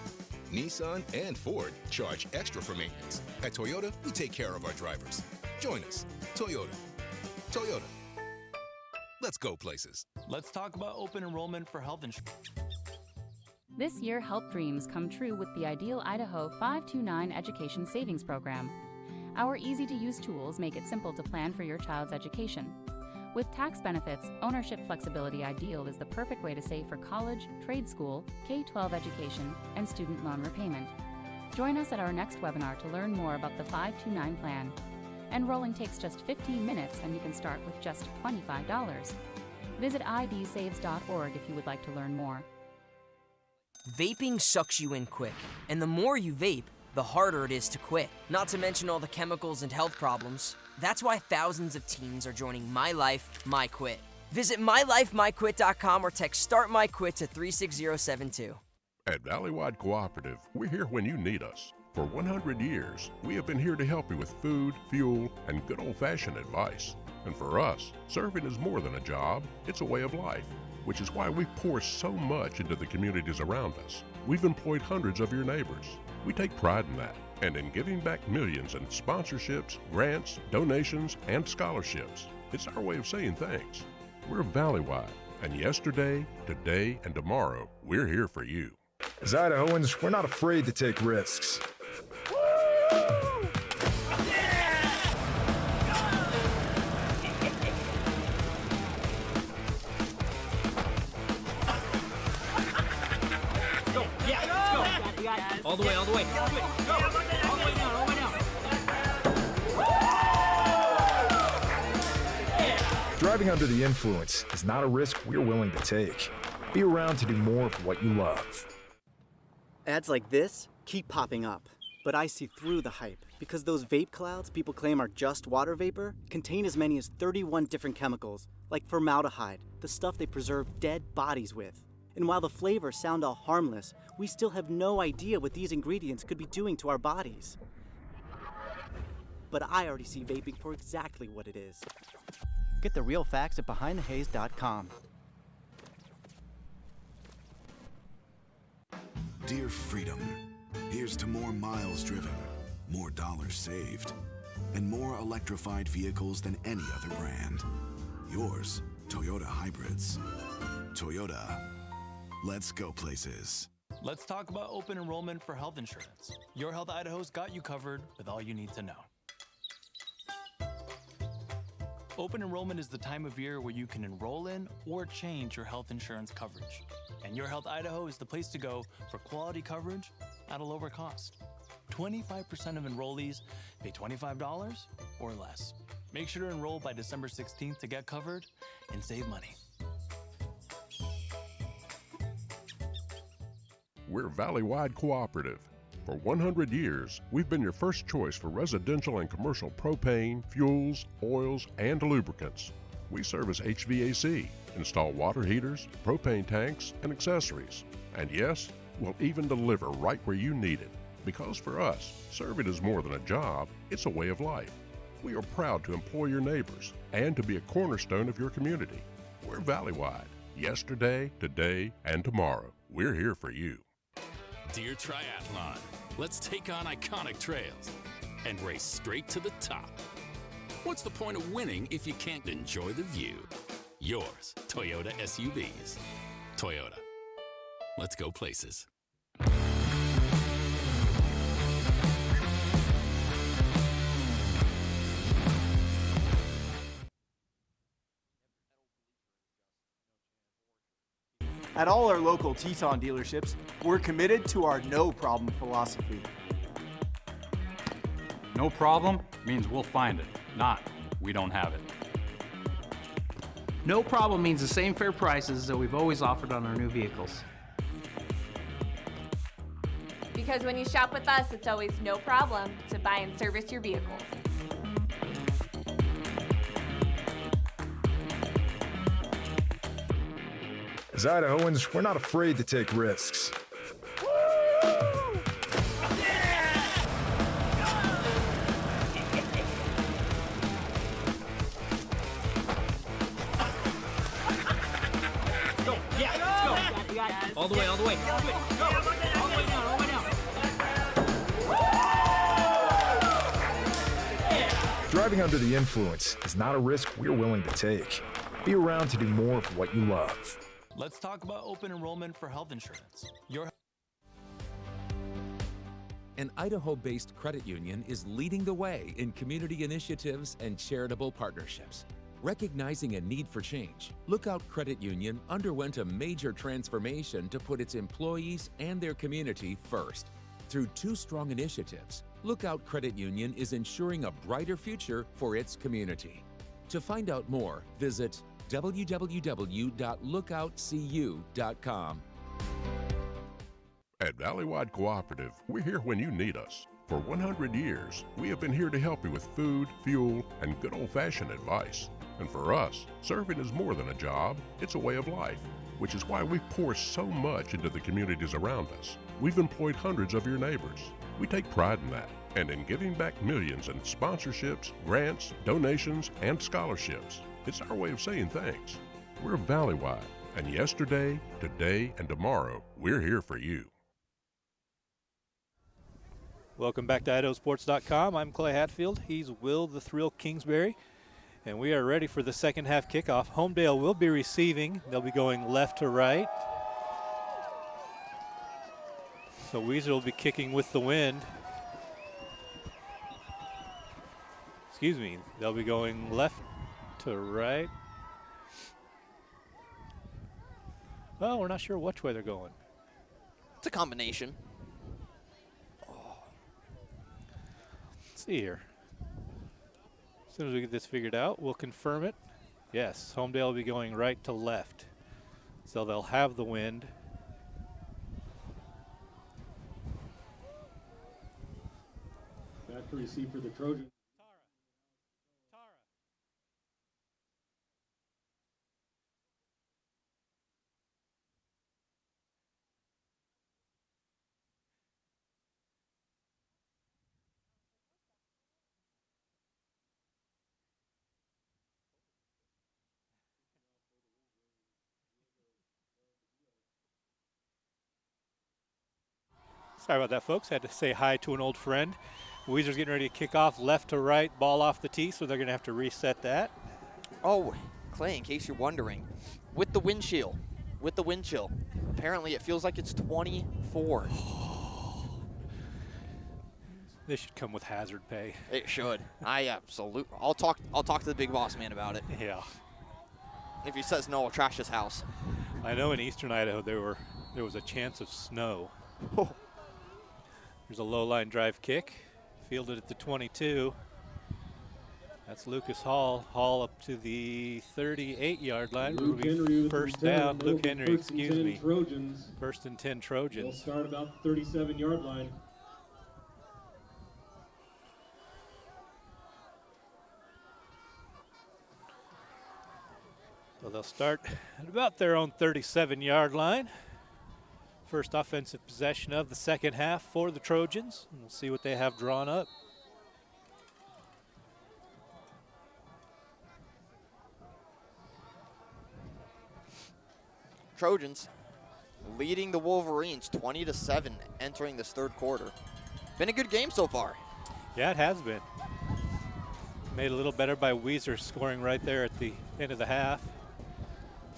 Nissan and Ford charge extra for maintenance. At Toyota, we take care of our drivers. Join us. Toyota. Toyota. Let's go places. Let's talk about open enrollment for health insurance. This year, help dreams come true with the Ideal Idaho 529 Education Savings Program. Our easy-to-use tools make it simple to plan for your child's education. With tax benefits, ownership flexibility Ideal is the perfect way to save for college, trade school, K-12 education, and student loan repayment. Join us at our next webinar to learn more about the 529 plan. Enrolling takes just 15 minutes and you can start with just $25. Visit idsaves.org if you would like to learn more. Vaping sucks you in quick, and the more you vape, the harder it is to quit. Not to mention all the chemicals and health problems. That's why thousands of teens are joining My Life, My Quit. Visit mylifemyquit.com or text Start My Quit to 36072. At Valleywide Cooperative, we're here when you need us. For 100 years, we have been here to help you with food, fuel, and good old-fashioned advice. And for us, serving is more than a job, it's a way of life, which is why we pour so much into the communities around us. We've employed hundreds of your neighbors. We take pride in that, and in giving back millions in sponsorships, grants, donations, and scholarships. It's our way of saying thanks. We're Valleywide, and yesterday, today, and tomorrow, we're here for you. As Idahoans, we're not afraid to take risks. All the way, all the way. Go. All the way down, all the way down. Driving under the influence is not a risk we're willing to take. Be around to do more of what you love. Ads like this keep popping up, but I see through the hype because those vape clouds people claim are just water vapor contain as many as 31 different chemicals, like formaldehyde, the stuff they preserve dead bodies with. And while the flavors sound all harmless, we still have no idea what these ingredients could be doing to our bodies. But I already see vaping for exactly what it is. Get the real facts at BehindTheHaze.com. Dear Freedom, here's to more miles driven, more dollars saved, and more electrified vehicles than any other brand. Yours, Toyota Hybrids. Toyota. Let's go places. Let's talk about open enrollment for health insurance. Your Health Idaho's got you covered with all you need to know. Open enrollment is the time of year where you can enroll in or change your health insurance coverage. And Your Health Idaho is the place to go for quality coverage at a lower cost. 25% of enrollees pay $25 or less. Make sure to enroll by December 16th to get covered and save money. We're Valleywide Cooperative. For 100 years, we've been your first choice for residential and commercial propane, fuels, oils, and lubricants. We service HVAC, install water heaters, propane tanks, and accessories. And yes, we'll even deliver right where you need it. Because for us, serving is more than a job, it's a way of life. We are proud to employ your neighbors and to be a cornerstone of your community. We're Valleywide. Yesterday, today, and tomorrow. We're here for you. Dear Triathlon, let's take on iconic trails and race straight to the top. What's the point of winning if you can't enjoy the view? Yours, Toyota SUVs. Toyota. Let's go places. At all our local Teton dealerships, we're committed to our no problem philosophy. No problem means we'll find it, not we don't have it. No problem means the same fair prices that we've always offered on our new vehicles. Because when you shop with us, it's always no problem to buy and service your vehicles. As Idahoans, we're not afraid to take risks. All the way, all the way. Go. All the way down, all the way down. Driving under the influence is not a risk we're willing to take. Be around to do more of what you love. Let's talk about open enrollment for health insurance. An Idaho-based credit union is leading the way in community initiatives and charitable partnerships. Recognizing a need for change, Lookout Credit Union underwent a major transformation to put its employees and their community first. Through 2 strong initiatives, Lookout Credit Union is ensuring a brighter future for its community. To find out more, visit www.lookoutcu.com. At Valleywide Cooperative, we're here when you need us. For 100 years, we have been here to help you with food, fuel, and good old-fashioned advice. And for us, serving is more than a job, it's a way of life, which is why we pour so much into the communities around us. We've employed hundreds of your neighbors. We take pride in that, and in giving back millions in sponsorships, grants, donations, and scholarships. It's our way of saying thanks. We're Valleywide, and yesterday, today, and tomorrow, we're here for you. Welcome back to IdahoSports.com. I'm Clay Hatfield. He's Will the Thrill Kingsbury. And we are ready for the second half kickoff. Homedale will be receiving. They'll be going left to right. So Weiser will be kicking with the wind. Excuse me. They'll be going left to right. Well, we're not sure which way they're going. It's a combination. Let's see here. As soon as we get this figured out, we'll confirm it. Yes, Homedale will be going right to left. So they'll have the wind. Back to receive for the Trojans. Sorry about that, folks. Had to say hi to an old friend. Weiser's getting ready to kick off left to right, ball off the tee, so they're going to have to reset that. Oh, Clay, in case you're wondering, with the wind chill, apparently it feels like it's 24. This should come with hazard pay. It should. I absolutely. I'll talk to the big boss man about it. Yeah. If he says no, I'll trash his house. I know in eastern Idaho there was a chance of snow. Oh. There's a low line drive kick, fielded at the 22. That's Lucas Hall. Hall up to the 38-yard line. Luke Henry with first the return. down. Luke Henry, excuse me. Trojans. First and 10 Trojans. They'll start about the 37-yard line. So they'll start at about their own 37-yard line. First offensive possession of the second half for the Trojans. And we'll see what they have drawn up. Trojans leading the Wolverines 20-7 entering this third quarter. Been a good game so far. Yeah, it has been. Made a little better by Weiser scoring right there at the end of the half.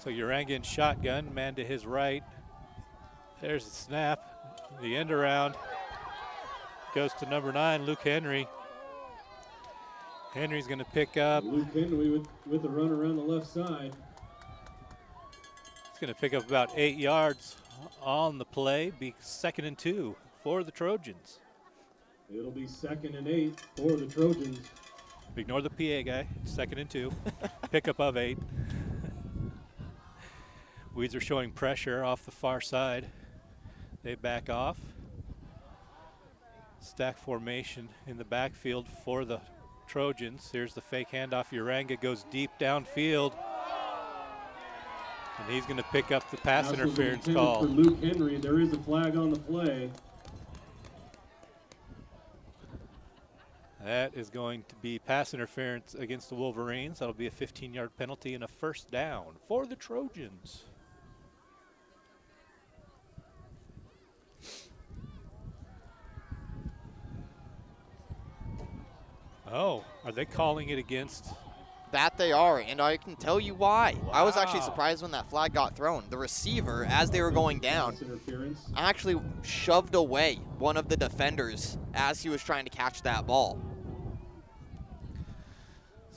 So Urangan shotgun, man to his right. There's the snap, the end around. Goes to number 9, Luke Henry. Henry's gonna pick up. Luke Henry with the run around the left side. He's gonna pick up about 8 yards on the play, be 2nd and 2 for the Trojans. It'll be 2nd and 8 for the Trojans. Ignore the PA guy, 2nd and 2. Pickup of 8. Weiser showing pressure off the far side. They back off. Stack formation in the backfield for the Trojans. Here's the fake handoff. Uranga goes deep downfield. And he's going to pick up the pass interference call. For Luke Henry, there is a flag on the play. That is going to be pass interference against the Wolverines. That'll be a 15-yard penalty and a first down for the Trojans. Oh, Are they calling it against? That they are, and I can tell you why. Wow. I was actually surprised when that flag got thrown. The receiver, as they were going down, actually shoved away one of the defenders as he was trying to catch that ball.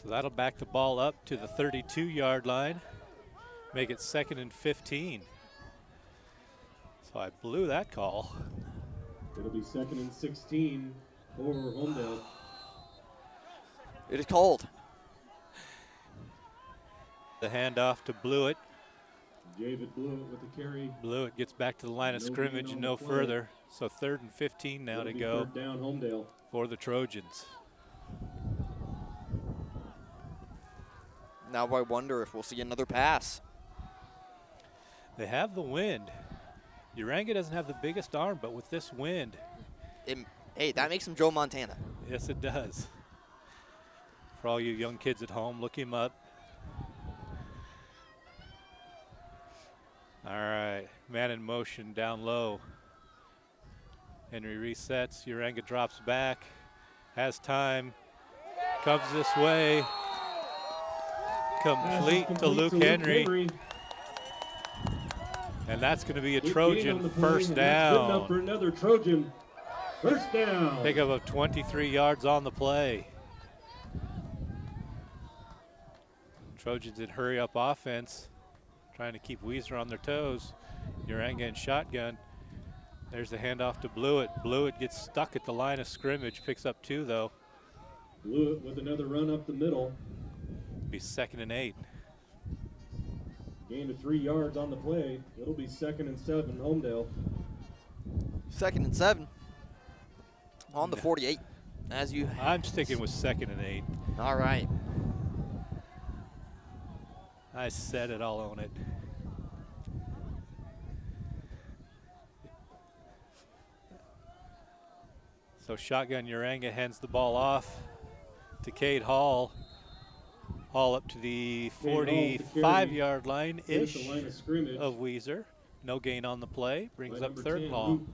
So that'll back the ball up to the 32-yard line, make it 2nd and 15. So I blew that call. It'll be 2nd and 16 over Homedale. It is cold. The handoff to Blewett. David Blewett with the carry. Blewett gets back to the line of scrimmage and no further. So 3rd and 15 now to go. 3rd down Homedale for the Trojans. Now I wonder if we'll see another pass. They have the wind. Uranga doesn't have the biggest arm, but with this wind. Hey, that makes him Joe Montana. Yes, it does. For all you young kids at home, look him up. All right, man in motion down low. Henry resets, Uranga drops back, has time, comes this way. Complete to Luke Henry. And that's going to be a Trojan first down. Good enough for another Trojan first down. Pickup of 23 yards on the play. Trojans in hurry-up offense, trying to keep Weiser on their toes. Uranga in shotgun. There's the handoff to Blewett. Blewett gets stuck at the line of scrimmage, picks up 2 though. Blewett with another run up the middle. Be 2nd and 8. Gain of 3 yards on the play. It'll be 2nd and 7, Homedale. 2nd and 7 on the 48. I'm sticking with 2nd and 8. All right. I said it, I'll own it. So shotgun Uranga hands the ball off to Cade Hall. Hall up to the 45-yard line-ish of Weiser. No gain on the play. Brings up 3rd and long.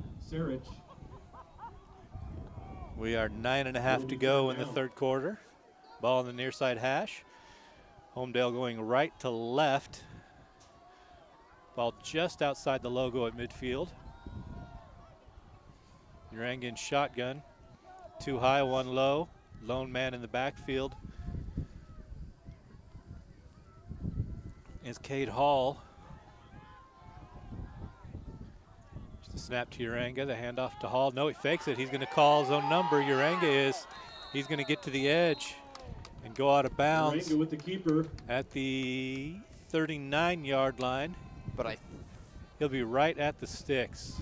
We are 9.5 to go in the 3rd quarter. Ball on the near side hash. Homedale going right to left. Ball just outside the logo at midfield. Uranga in shotgun. 2 high, 1 low. Lone man in the backfield is Cade Hall. Just a snap to Uranga, the handoff to Hall. No, he fakes it. He's going to call his own number. Uranga is. He's going to get to the edge and go out of bounds with the keeper at the 39-yard line. But he'll be right at the sticks.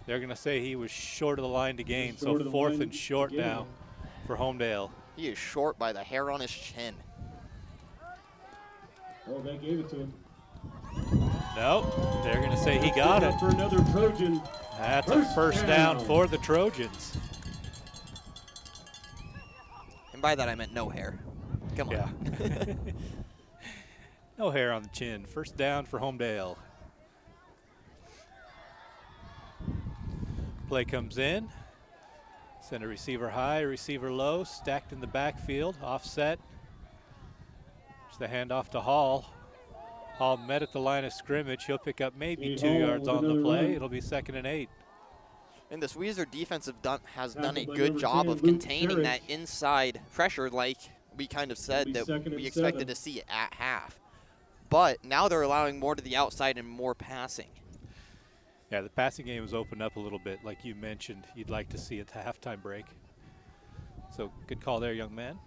They're going to say he was short of the line to gain, so 4th and short now for Homedale. He is short by the hair on his chin. Oh, they gave it to him. Nope, they're going to say he got it. For another Trojan. That's a first down for the Trojans. And by that I meant no hair. Come on. Yeah. No hair on the chin. First down for Homedale. Play comes in. Send a receiver high, receiver low, stacked in the backfield, offset. Just the handoff to Hall. Hall met at the line of scrimmage. He'll pick up maybe 2 yards on the play. It'll be 2nd and 8. And this Weiser defense has done a good job of containing that inside pressure, like we kind of said that we expected to see at half. But now they're allowing more to the outside and more passing. Yeah, the passing game has opened up a little bit, like you mentioned. You'd like to see at the halftime break. So good call there, young man.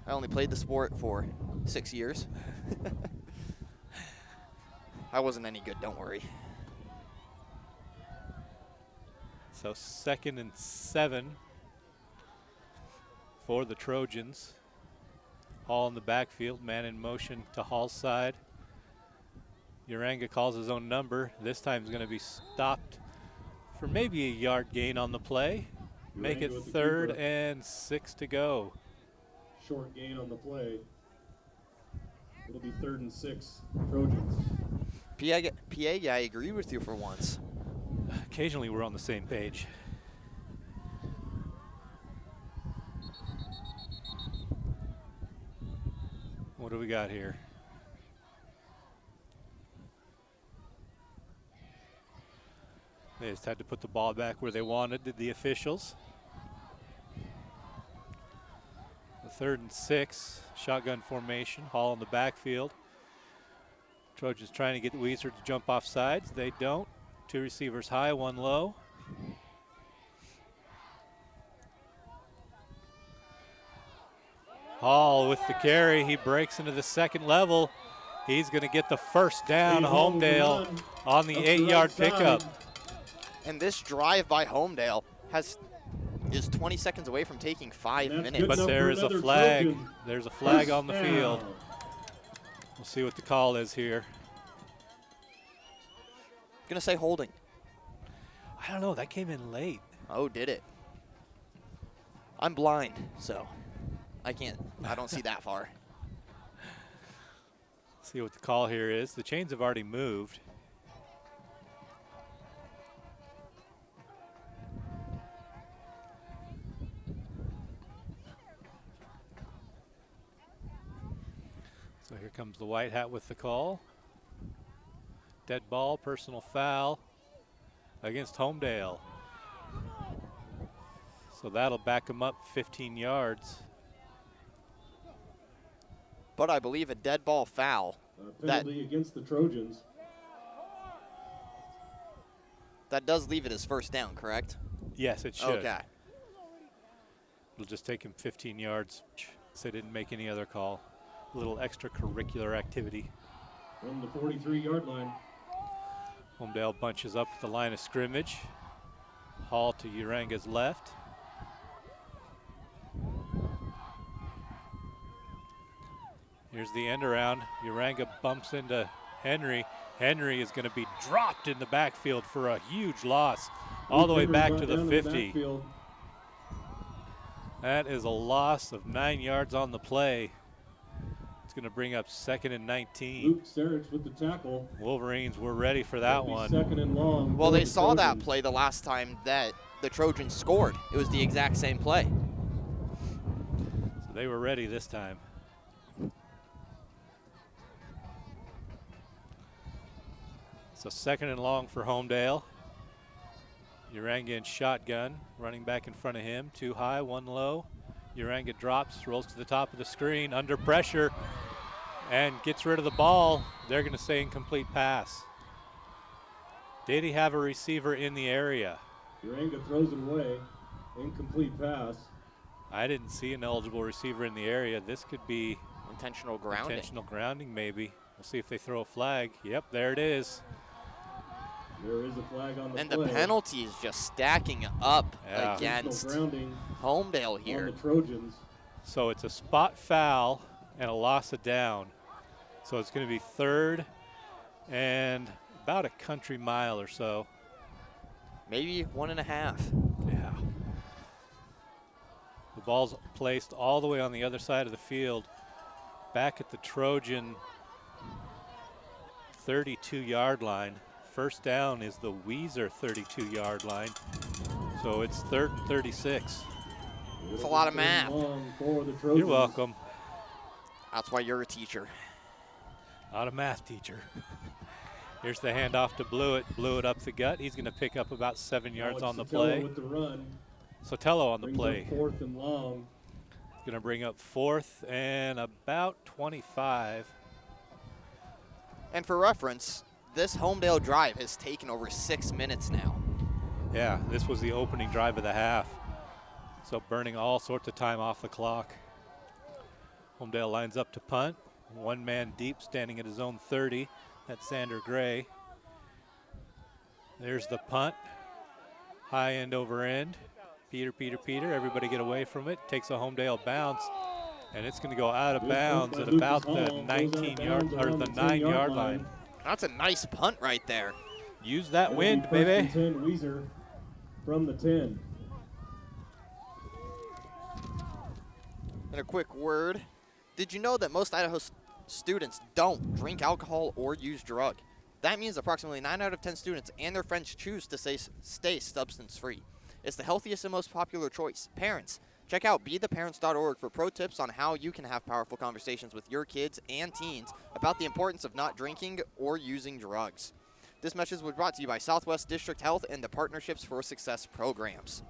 I only played the sport for 6 years. I wasn't any good, don't worry. So 2nd and 7 for the Trojans. Hall in the backfield, man in motion to Hall's side. Uranga calls his own number. This time is going to be stopped for maybe a yard gain on the play. Make it 3rd and 6 to go. Short gain on the play. It'll be 3rd and 6, Trojans. PA, I agree with you for once. Occasionally we're on the same page. What do we got here? They just had to put the ball back where they wanted, did the officials. The 3rd and 6, shotgun formation, Hall in the backfield. Trojans trying to get Weiser to jump off sides. They don't. 2 receivers high, 1 low. Hall with the carry. He breaks into the 2nd level. He's going to get the first down. Homedale on the 8-yard pickup. And this drive by Homedale is 20 seconds away from taking 5 minutes. But there is a flag. There's a flag on the field. We'll see what the call is here. Gonna say holding. I don't know. That came in late. Oh, did it? I'm blind, so I don't see that far. See what the call here is. The chains have already moved. So here comes the white hat with the call. Dead ball, personal foul against Homedale. So that'll back him up 15 yards. But I believe a dead ball foul. Penalty against the Trojans. That does leave it as first down, correct? Yes, it should. Okay. It'll just take him 15 yards. So they didn't make any other call. A little extracurricular activity. From the 43-yard line. Homedale bunches up at the line of scrimmage. Hall to Uranga's left. Here's the end around. Uranga bumps into Henry. Henry is going to be dropped in the backfield for a huge loss all the way back to the 50. That is a loss of 9 yards on the play. It's going to bring up 2nd and 19. Luke Sarich with the tackle. Wolverines were ready for that one. 2nd and long. Well, they saw that play the last time that the Trojans scored. It was the exact same play. So they were ready this time. So 2nd and long for Homedale. Uranga in shotgun, running back in front of him. 2 high, 1 low. Uranga drops, rolls to the top of the screen, under pressure, and gets rid of the ball. They're going to say incomplete pass. Did he have a receiver in the area? Uranga throws it away. Incomplete pass. I didn't see an eligible receiver in the area. This could be intentional grounding. Intentional grounding, maybe. We'll see if they throw a flag. Yep, there it is. There is a flag on the and play. The penalties just stacking up against Homedale here. On the Trojans. So it's a spot foul and a loss of down. So it's going to be 3rd and about a country mile or so. Maybe 1.5. Yeah. The ball's placed all the way on the other side of the field, back at the Trojan 32-yard line. First down is the Weiser 32-yard line. So it's 3rd and 36. It's a lot of math. You're welcome. That's why you're a teacher. Not a math teacher. Here's the handoff to Blewett. Blewett up the gut. He's going to pick up about 7 yards on the play. With the run. Sotelo on the play. 4th and long. Going to bring up 4th and about 25. And for reference, this Homedale drive has taken over 6 minutes now. Yeah, this was the opening drive of the half. So burning all sorts of time off the clock. Homedale lines up to punt. 1 man deep, standing at his own 30. That's Xander Gray. There's the punt. High end over end. Peter. Everybody get away from it. Takes a Homedale bounce. And it's going to go out of bounds at about the 19-yard or the 9-yard line. That's a nice punt right there. Use that wind, baby. 10 Weiser from the 10. And a quick word. Did you know that most Idaho students don't drink alcohol or use drug? That means approximately 9 out of 10 students and their friends choose to stay substance-free. It's the healthiest and most popular choice. Parents, Check out BeTheParents.org for pro tips on how you can have powerful conversations with your kids and teens about the importance of not drinking or using drugs. This message was brought to you by Southwest District Health and the Partnerships for Success programs.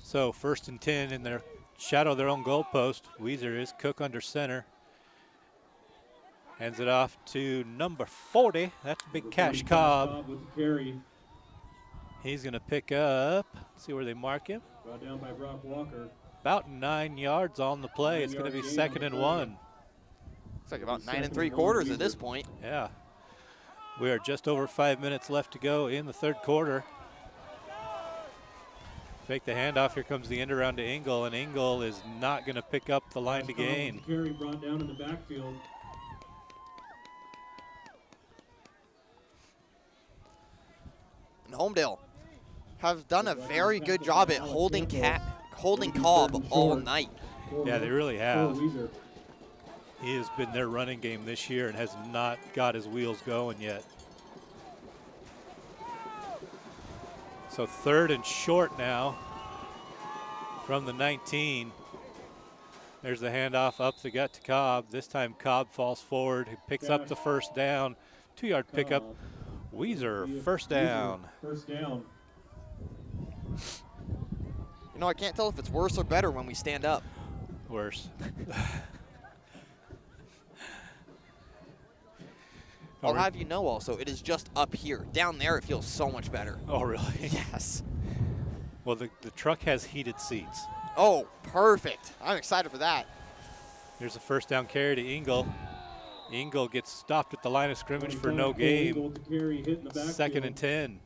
So 1st and 10 in their shadow of their own goalpost. Weiser is Cook under center. Hands it off to number 40. That's Big Cash Cobb. With the carry. He's going to pick up, see where they mark him. Brought down by Brock Walker. About 9 yards on the play. It's going to be 2nd and 1. Looks like about 9 3/4 at this point. Yeah. We are just over 5 minutes left to go in the 3rd quarter. Fake the handoff. Here comes the end around to Engel, and Engel is not going to pick up the line to gain. Carry brought down in the backfield. And Homedale have done a very good job at holding Cobb all night. Yeah, they really have. He has been their running game this year and has not got his wheels going yet. So 3rd and short now from the 19. There's the handoff up the gut to Cobb. This time Cobb falls forward. He picks up the 1st down. 2-yard pickup. Weiser, 1st down. 1st down. You know, I can't tell if it's worse or better when we stand up. Worse. I'll have you know also, it is just up here. Down there, it feels so much better. Oh, really? Yes. Well, the truck has heated seats. Oh, perfect. I'm excited for that. Here's a 1st down carry to Engel. Engel gets stopped at the line of scrimmage for no gain. 2nd and 10.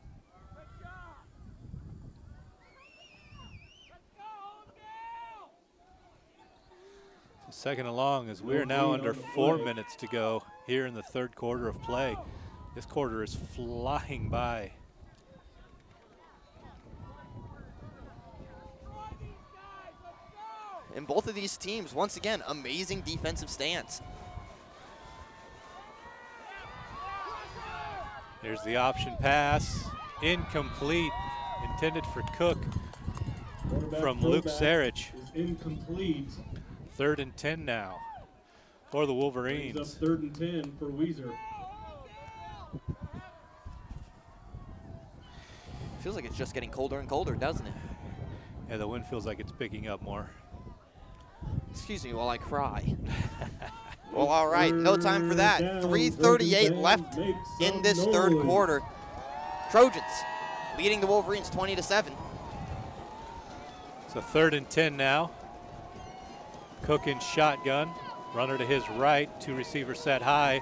So 2nd and long as we're now under 4 minutes to go here in the 3rd quarter of play. This quarter is flying by. And both of these teams, once again, amazing defensive stance. Here's the option pass. Incomplete. Intended for Cook from Luke Sarich. Incomplete. 3rd and 10 now for the Wolverines. Brings up 3rd and 10 for Weiser. Feels like it's just getting colder and colder, doesn't it? Yeah, the wind feels like it's picking up more. Excuse me while I cry. Well, all right, no time for that. 3:38 left in this 3rd quarter. Trojans leading the Wolverines 20-7. So 3rd and 10 now. Cook in shotgun. Runner to his right. 2 receivers set high.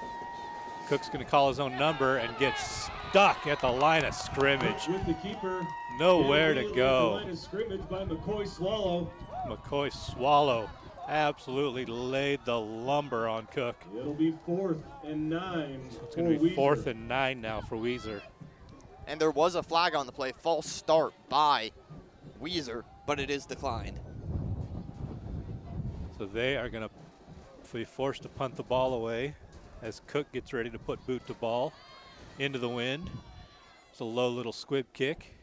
Cook's going to call his own number and get stuck at the line of scrimmage. With the keeper. Nowhere to go. Line of scrimmage by McCoy Swallow. McCoy Swallow absolutely laid the lumber on Cook. It'll be 4th and 9. It's going to be 4th and 9 now for Weiser. And there was a flag on the play. False start by Weiser, but it is declined. So they are going to be forced to punt the ball away as Cook gets ready to put boot to ball into the wind. It's a low little squib kick.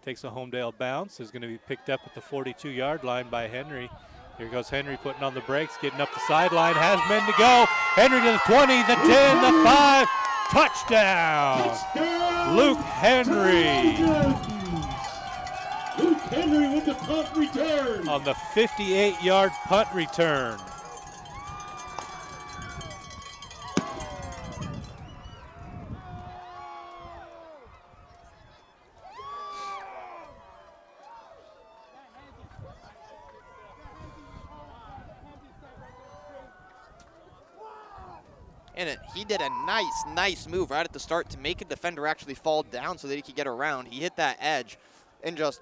Takes a Homedale bounce. Is going to be picked up at the 42-yard line by Henry. Here goes Henry putting on the brakes, getting up the sideline, has men to go. Henry to the 20, the 10, the 5. Touchdown! Luke Henry. Luke Henry with the punt return. On the 58-yard punt return. And he did a nice move right at the start to make a defender actually fall down so that he could get around. He hit that edge and just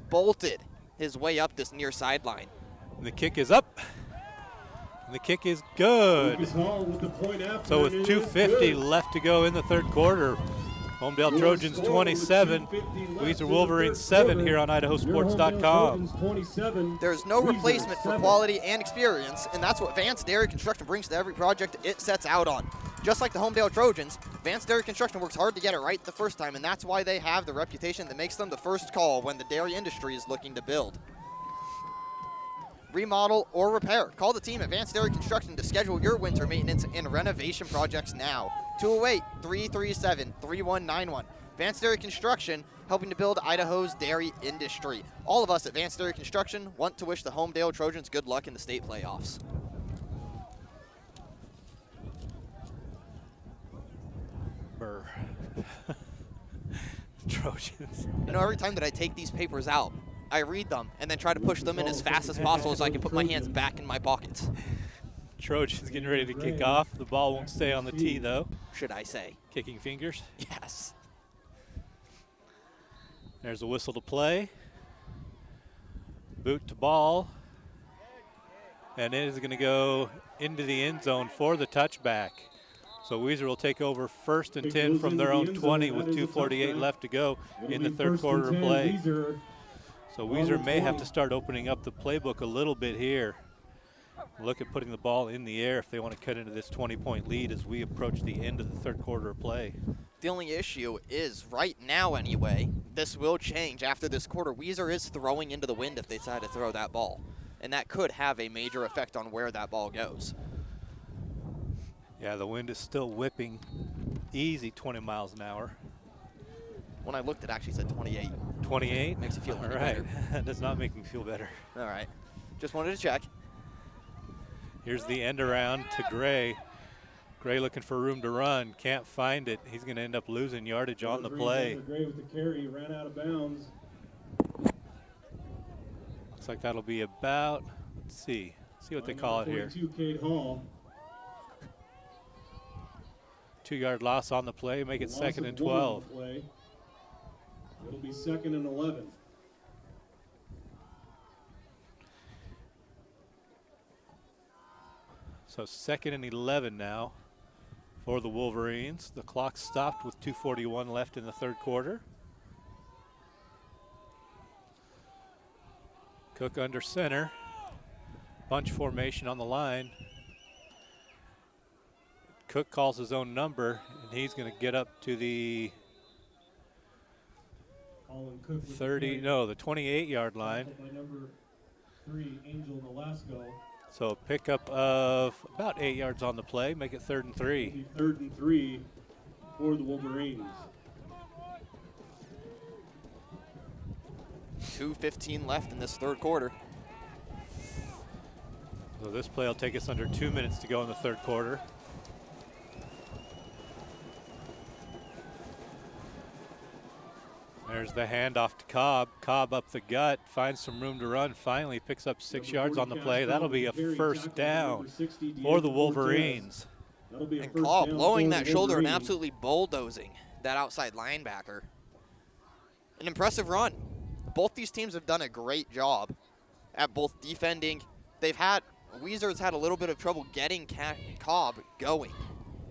bolted his way up this near sideline. And the kick is up. And the kick is good. So with 2:50 left to go in the 3rd quarter, Homedale Trojans 27, Weiser Wolverines 7 here on IdahoSports.com. There's no replacement for quality and experience, and that's what Vance Dairy Construction brings to every project it sets out on. Just like the Homedale Trojans, Advanced Dairy Construction works hard to get it right the first time, and that's why they have the reputation that makes them the first call when the dairy industry is looking to build, remodel, or repair. Call the team at Advanced Dairy Construction to schedule your winter maintenance and renovation projects now. 208-337-3191. Advanced Dairy Construction, helping to build Idaho's dairy industry. All of us at Advanced Dairy Construction want to wish the Homedale Trojans good luck in the state playoffs. Trojans. You know, every time that I take these papers out, I read them and then try to push them in as fast as possible so I can put my hands back in my pockets. Trojans getting ready to kick off. The ball won't stay on the tee, though. Should I say? Kicking fingers. Yes. There's a whistle to play. Boot to ball. And it is going to go into the end zone for the touchback. So Weiser will take over 1st and 10 from their own 20 with 2:48 left to go in the third quarter of play. So Weiser may have to start opening up the playbook a little bit here. Look at putting the ball in the air if they want to cut into this 20-point lead as we approach the end of the third quarter of play. The only issue is, right now anyway, this will change after this quarter. Weiser is throwing into the wind if they decide to throw that ball, and that could have a major effect on where that ball goes. Yeah, the wind is still whipping easy 20 miles an hour. When I looked, it actually said 28. 28? Makes you feel All any right. better. That does not make me feel better. All right. Just wanted to check. Here's the end around to Gray. Gray looking for room to run. Can't find it. He's going to end up losing yardage on the play. Gray with the carry, ran out of bounds. Looks like that'll be about, let's see what they call it here. 42, Cade Hall. 2-yard loss on the play, make it 2nd and 12. It'll be 2nd and 11. So 2nd and 11 now for the Wolverines. The clock stopped with 2:41 left in the third quarter. Cook under center. Bunch formation on the line. Cook calls his own number, and he's going to get up to the 30, no, the 28-yard line. By number 3, Angel Nolasco. So a pickup of about 8 yards on the play, make it 3rd and 3. 3rd and 3 for the Wolverines. 2:15 left in this third quarter. So this play will take us under 2 minutes to go in the third quarter. There's the handoff to Cobb. Cobb up the gut, finds some room to run, finally picks up 6 yards on the play. That'll be a first down for the Wolverines. And Cobb blowing that shoulder and absolutely bulldozing that outside linebacker. An impressive run. Both these teams have done a great job at both defending. Weiser's had a little bit of trouble getting Cobb going.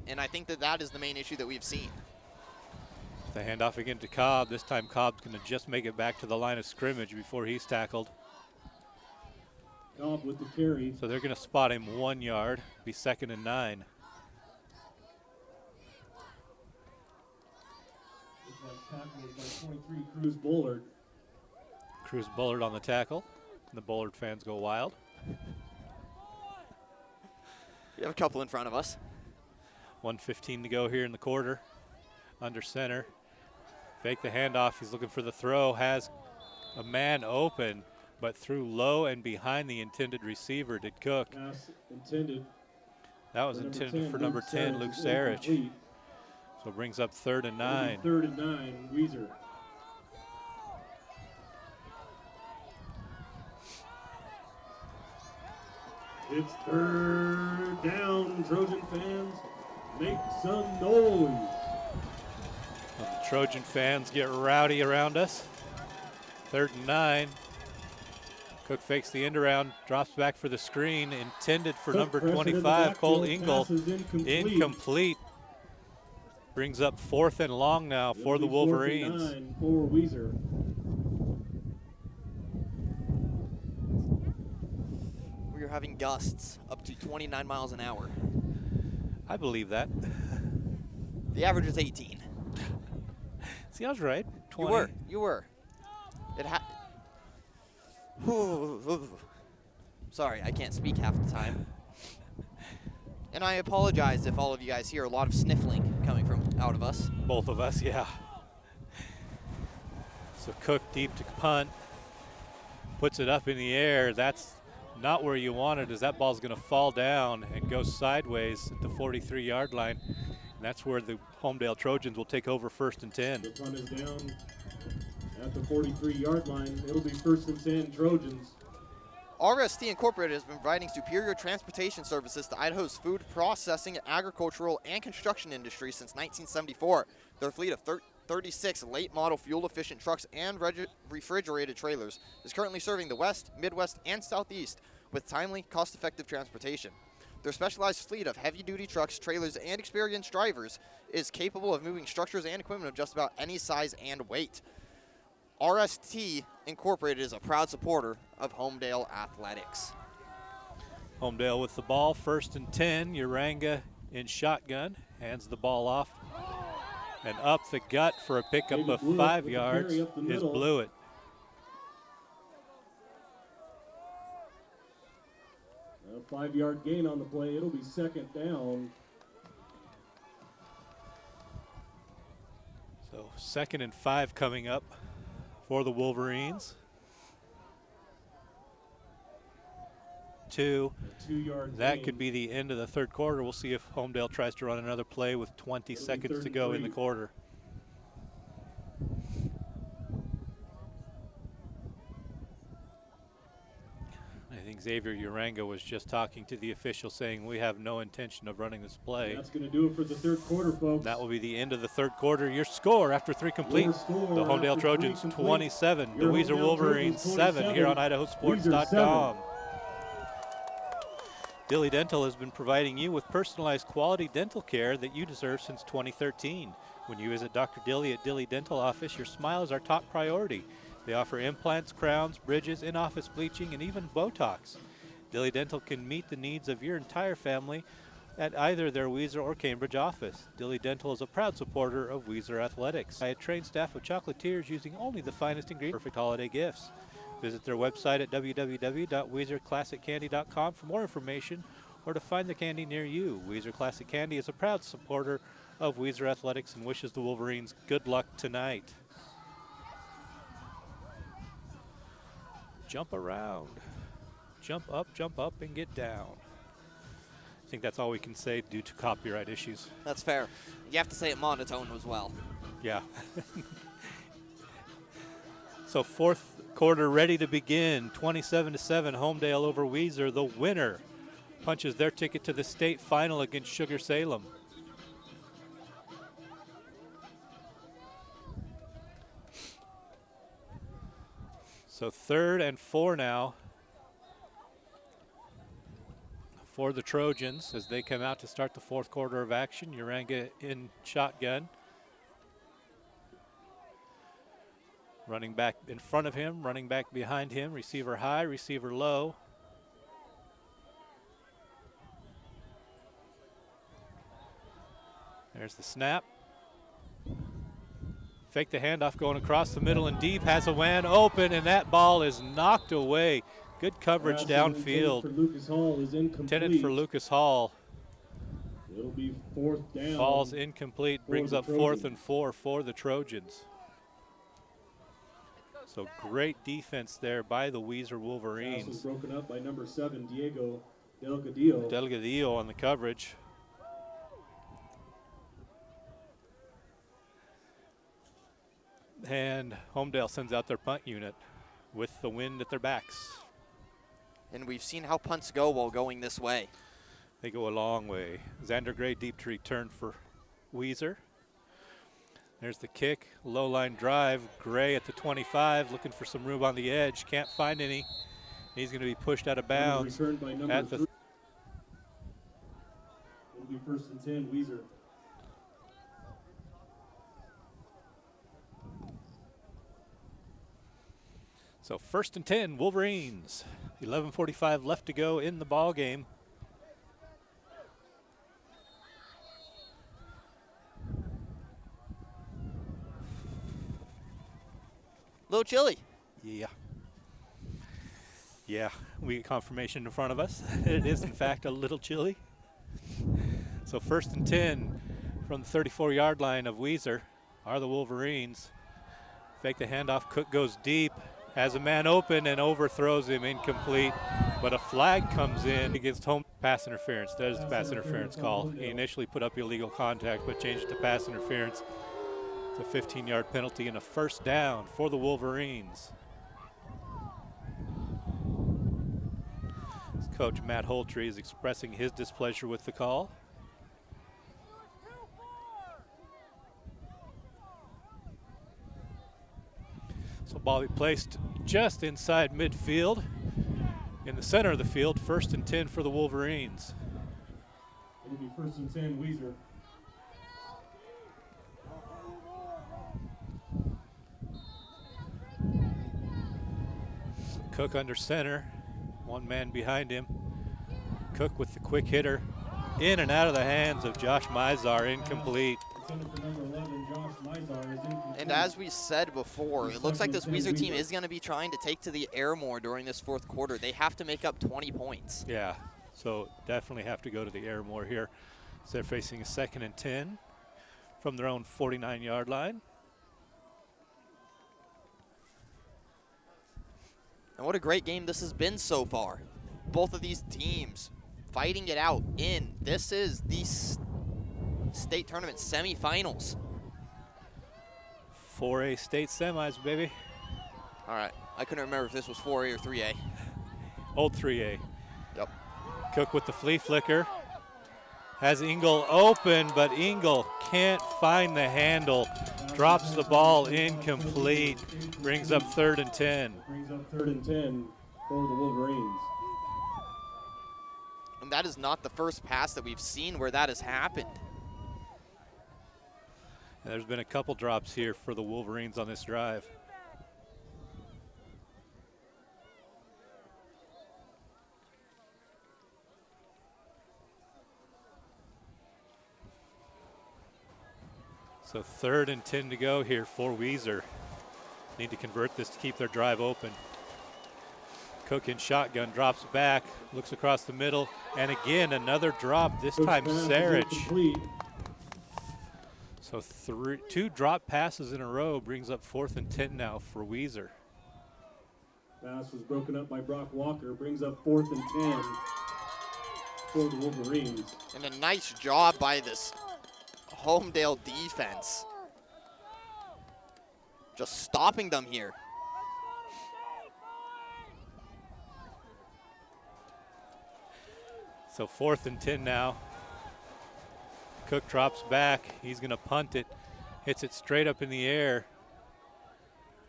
And I think that is the main issue that we've seen. The handoff again to Cobb. This time Cobb's going to just make it back to the line of scrimmage before he's tackled. Cobb with the carry. So they're going to spot him 1 yard, be 2nd and 9. Tackled by 23, Cruz Bullard. Cruz Bullard on the tackle. And the Bullard fans go wild. We have a couple in front of us. 1:15 to go here in the quarter. Under center. Fake the handoff. He's looking for the throw. Has a man open, but threw low and behind the intended receiver did Cook. Pass intended. That was intended for number 10, Luke Sarich. So brings up 3rd and 9. 3rd and 9, Weiser. It's 3rd down, Trojan fans. Make some noise. The Trojan fans get rowdy around us. 3rd and 9. Cook fakes the end around, drops back for the screen, intended for number 25, Cole Engel. Incomplete. Brings up 4th and long now for the Wolverines. 4th and 9 for Weiser. We're having gusts up to 29 miles an hour. I believe that. The average is 18. See, I was right. 20. You were. It Sorry, I can't speak half the time. And I apologize if all of you guys hear a lot of sniffling coming from out of us. Both of us, yeah. So Cook deep to punt. Puts it up in the air. That's not where you want it, as that ball's going to fall down and go sideways at the 43-yard line. And that's where the Homedale Trojans will take over 1st and 10. The punt is down at the 43-yard line. It'll be 1st and 10 Trojans. RST Incorporated has been providing superior transportation services to Idaho's food processing, agricultural, and construction industry since 1974. Their fleet of 36 late-model fuel-efficient trucks and refrigerated trailers is currently serving the West, Midwest, and Southeast with timely, cost-effective transportation. Their specialized fleet of heavy-duty trucks, trailers, and experienced drivers is capable of moving structures and equipment of just about any size and weight. RST Incorporated is a proud supporter of Homedale Athletics. Homedale with the ball, 1st and 10. Uranga in shotgun, hands the ball off. And up the gut for a pickup of 5 yards is Blewett. A 5-yard gain on the play. It'll be 2nd down. So 2nd and 5 coming up for the Wolverines. 2. That could be the end of the 3rd quarter. We'll see if Homedale tries to run another play with 20 seconds to go in the quarter. I think Xavier Uranga was just talking to the official saying we have no intention of running this play. That's going to do it for the 3rd quarter, folks. That will be the end of the 3rd quarter. Your score after 3 complete. The Homedale Trojans 27, the Weiser Wolverines 7 here on IdahoSports.com. Dilly Dental has been providing you with personalized quality dental care that you deserve since 2013. When you visit Dr. Dilly at Dilly Dental Office, your smile is our top priority. They offer implants, crowns, bridges, in-office bleaching, and even Botox. Dilly Dental can meet the needs of your entire family at either their Weiser or Cambridge office. Dilly Dental is a proud supporter of Weiser Athletics. By a trained staff of chocolatiers using only the finest ingredients. Perfect holiday gifts. Visit their website at www.weiserclassiccandy.com for more information or to find the candy near you. Weiser Classic Candy is a proud supporter of Weiser Athletics and wishes the Wolverines good luck tonight. Jump around. Jump up, and get down. I think that's all we can say due to copyright issues. That's fair. You have to say it monotone as well. Yeah. So 4th quarter ready to begin. 27-7, Homedale over Weiser. The winner punches their ticket to the state final against Sugar Salem. So 3rd and 4 now for the Trojans as they come out to start the 4th quarter of action. Uranga in shotgun. Running back in front of him, running back behind him, receiver high, receiver low. There's the snap. Fake the handoff going across the middle and deep, has a man open, and that ball is knocked away. Good coverage downfield. Intended for Lucas Hall. It'll be 4th down. Falls incomplete, brings up 4th and 4 for the Trojans. So great defense there by the Weiser Wolverines. Pass was broken up by number 7, Diego Delgadillo. Delgadillo on the coverage. And Homedale sends out their punt unit with the wind at their backs. And we've seen how punts go while going this way. They go a long way. Xander Gray deep to return for Weiser. There's the kick, low line drive. Gray at the 25, looking for some room on the edge. Can't find any. He's going to be pushed out of bounds. Returned by number 3. It'll be 1st and 10, Weiser. So 1st and 10, Wolverines. 11:45 left to go in the ball game. A little chilly. Yeah. Yeah, we get confirmation in front of us. It is, in fact, a little chilly. So 1st and 10 from the 34-yard line of Weiser are the Wolverines. Fake the handoff. Cook goes deep, has a man open and overthrows him, incomplete. But a flag comes in against home pass interference. That is the pass interference call. He initially put up illegal contact, but changed it to pass interference. It's a 15-yard penalty and a 1st down for the Wolverines. Coach Matt Holtree is expressing his displeasure with the call. So ball be placed just inside midfield. In the center of the field, 1st and 10 for the Wolverines. It'll be 1st and 10, Weiser. Cook under center, one man behind him. Cook with the quick hitter, in and out of the hands of Josh Mizar, incomplete. And as we said before, it looks like this Weiser team is going to be trying to take to the air more during this 4th quarter. They have to make up 20 points. Yeah, so definitely have to go to the air more here. So they're facing a 2nd and 10 from their own 49-yard line. And what a great game this has been so far. Both of these teams fighting it out in. This is the state tournament semifinals. 4A state semis, baby. All right, I couldn't remember if this was 4A or 3A. Old 3A. Yep. Cook with the flea flicker. Has Engel open, but Engel can't find the handle. Drops the ball incomplete. Brings up 3rd and 10. Brings up 3rd and 10 for the Wolverines. And that is not the first pass that we've seen where that has happened. And there's been a couple drops here for the Wolverines on this drive. So 3rd and 10 to go here for Weiser. Need to convert this to keep their drive open. Cook in shotgun, drops back, looks across the middle, and again another drop, this time Sarich. So 2 drop passes in a row brings up 4th and 10 now for Weiser. Pass was broken up by Brock Walker, brings up 4th and 10 for the Wolverines. And a nice job by this Homedale defense. Just stopping them here. So 4th and 10 now. Cook drops back. He's going to punt it. Hits it straight up in the air.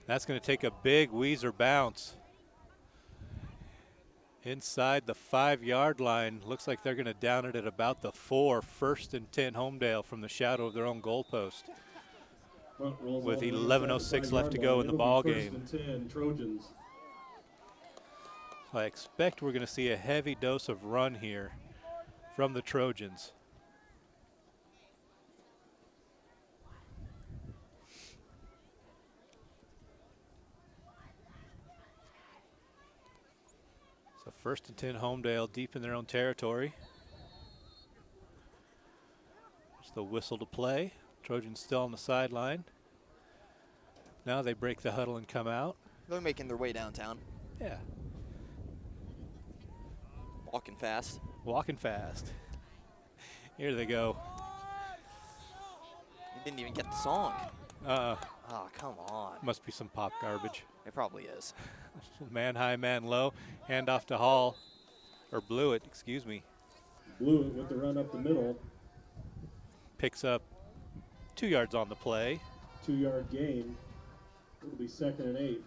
That's going to take a big Weiser bounce. Inside the 5-yard line. Looks like they're going to down it at about the 4. 1st and 10 Homedale from the shadow of their own goalpost. With 11:06 left to go in the ball game. 1st and 10 Trojans. I expect we're going to see a heavy dose of run here from the Trojans. So 1st and 10 Homedale deep in their own territory. Just the whistle to play. Trojans still on the sideline. Now they break the huddle and come out. They're making their way downtown. Yeah. Walking fast. Walking fast. Here they go. You didn't even get the song. Oh, come on. Must be some pop garbage. It probably is. Man high, man low. Hand off to Hall. Or Blewett, excuse me. Blewett with the run up the middle. Picks up 2 yards on the play. 2-yard gain. It'll be 2nd and 8.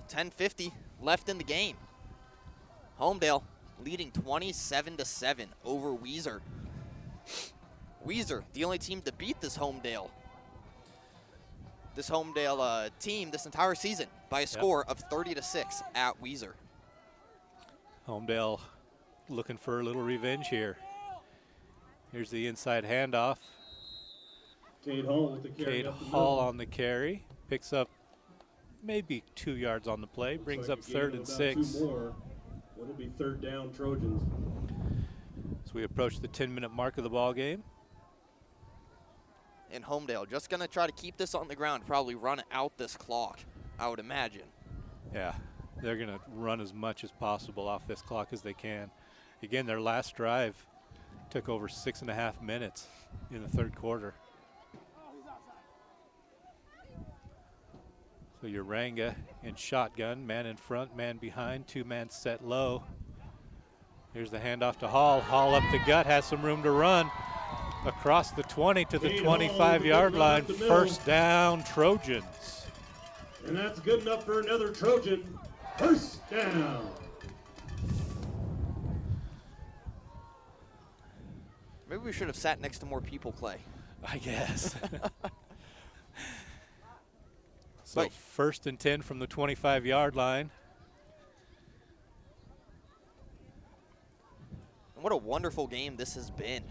10:50 left in the game. Homedale leading 27-7 over Weiser. Weiser, the only team to beat this Homedale team this entire season by a score of 30-6 at Weiser. Homedale looking for a little revenge here. Here's the inside handoff. Cade Hall with the carry. Cade up the Hall middle. on the carry. Picks up maybe 2 yards on the play. Brings Looks up like a gain 3rd of and about 6. 2 more. It'll be 3rd down Trojans. So we approach the 10-minute mark of the ball game. And Homedale just going to try to keep this on the ground, probably run out this clock, I would imagine. Yeah, they're going to run as much as possible off this clock as they can. Again, their last drive took over 6.5 minutes in the 3rd quarter. So Uranga in shotgun, man in front, man behind, 2-man set low. Here's the handoff to Hall. Hall up the gut, has some room to run. Across the 20 to the 25-yard line. 1st down, Trojans. And that's good enough for another Trojan. 1st down. Maybe we should have sat next to more people, Clay. I guess. So 1st and 10 from the 25-yard line. And what a wonderful game this has been.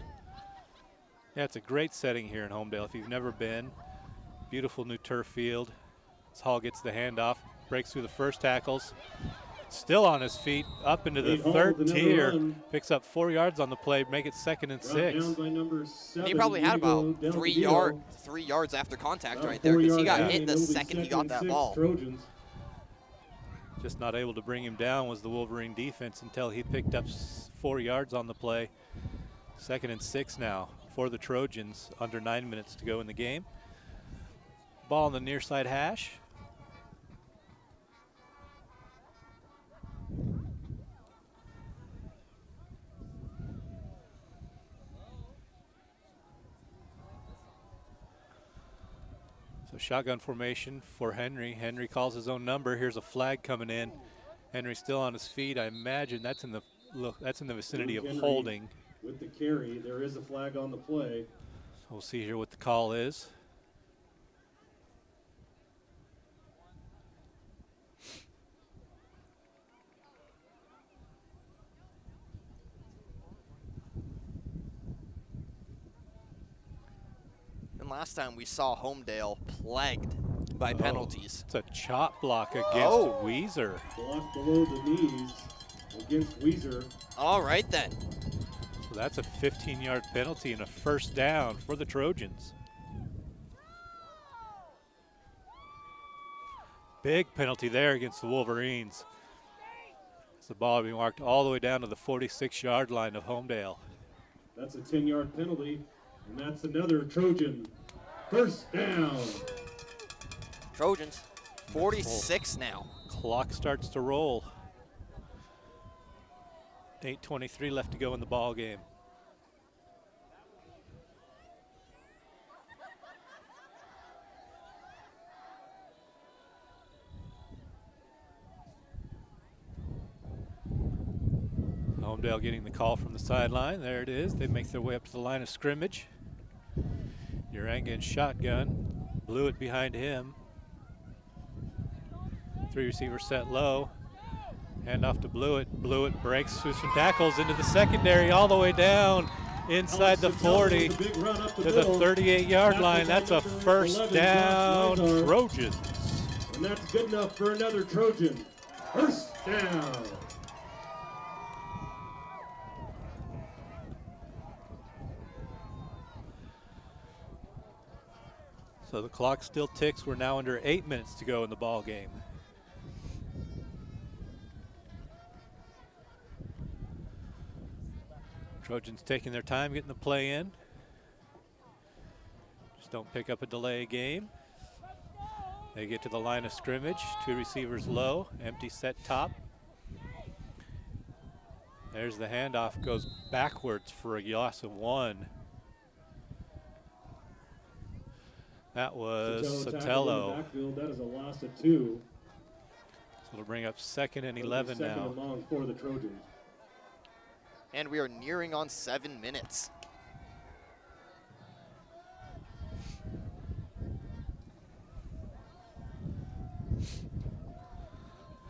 Yeah, it's a great setting here in Homedale. If you've never been, beautiful new turf field. As Hall gets the handoff, breaks through the first tackles. Still on his feet, up into the 3rd tier. Picks up 4 yards on the play, make it 2nd and 6. Down by number 7. He probably had about 3 yards after contact right there, because he got hit the second he got that ball. Trojans. Just not able to bring him down was the Wolverine defense until he picked up 4 yards on the play. 2nd and 6 now for the Trojans, under 9 minutes to go in the game. Ball on the near side hash. So shotgun formation for Henry. Henry calls his own number. Here's a flag coming in. Henry still on his feet. I imagine that's in the vicinity of holding. With the carry, there is a flag on the play. So we'll see here what the call is. And last time we saw Homedale plagued by penalties. It's a chop block against Weiser. Block below the knees against Weiser. All right then. So that's a 15-yard penalty and a 1st down for the Trojans. Big penalty there against the Wolverines. It's the ball being marked all the way down to the 46-yard line of Homedale. That's a 10-yard penalty, and that's another Trojan. 1st down. Trojans, 46 now. Clock starts to roll. 8:23 left to go in the ball game. Homedale getting the call from the sideline. There it is. They make their way up to the line of scrimmage. Uranga in shotgun. Blew it behind him. 3 receivers set low. Hand off to Blewett. Blewett breaks through some tackles into the secondary all the way down inside the 40 to the 38-yard line. That's a 1st down, Trojans. And that's good enough for another Trojan. 1st down. So the clock still ticks. We're now under 8 minutes to go in the ball game. Trojans taking their time getting the play in. Just don't pick up a delay game. They get to the line of scrimmage. 2 receivers low, empty set top. There's the handoff, goes backwards for a loss of 1. That was Sotelo. Backfield, that is a loss of 2. So it'll bring up 2nd and 11 now. 2nd and long for the Trojans. And we are nearing on 7 minutes.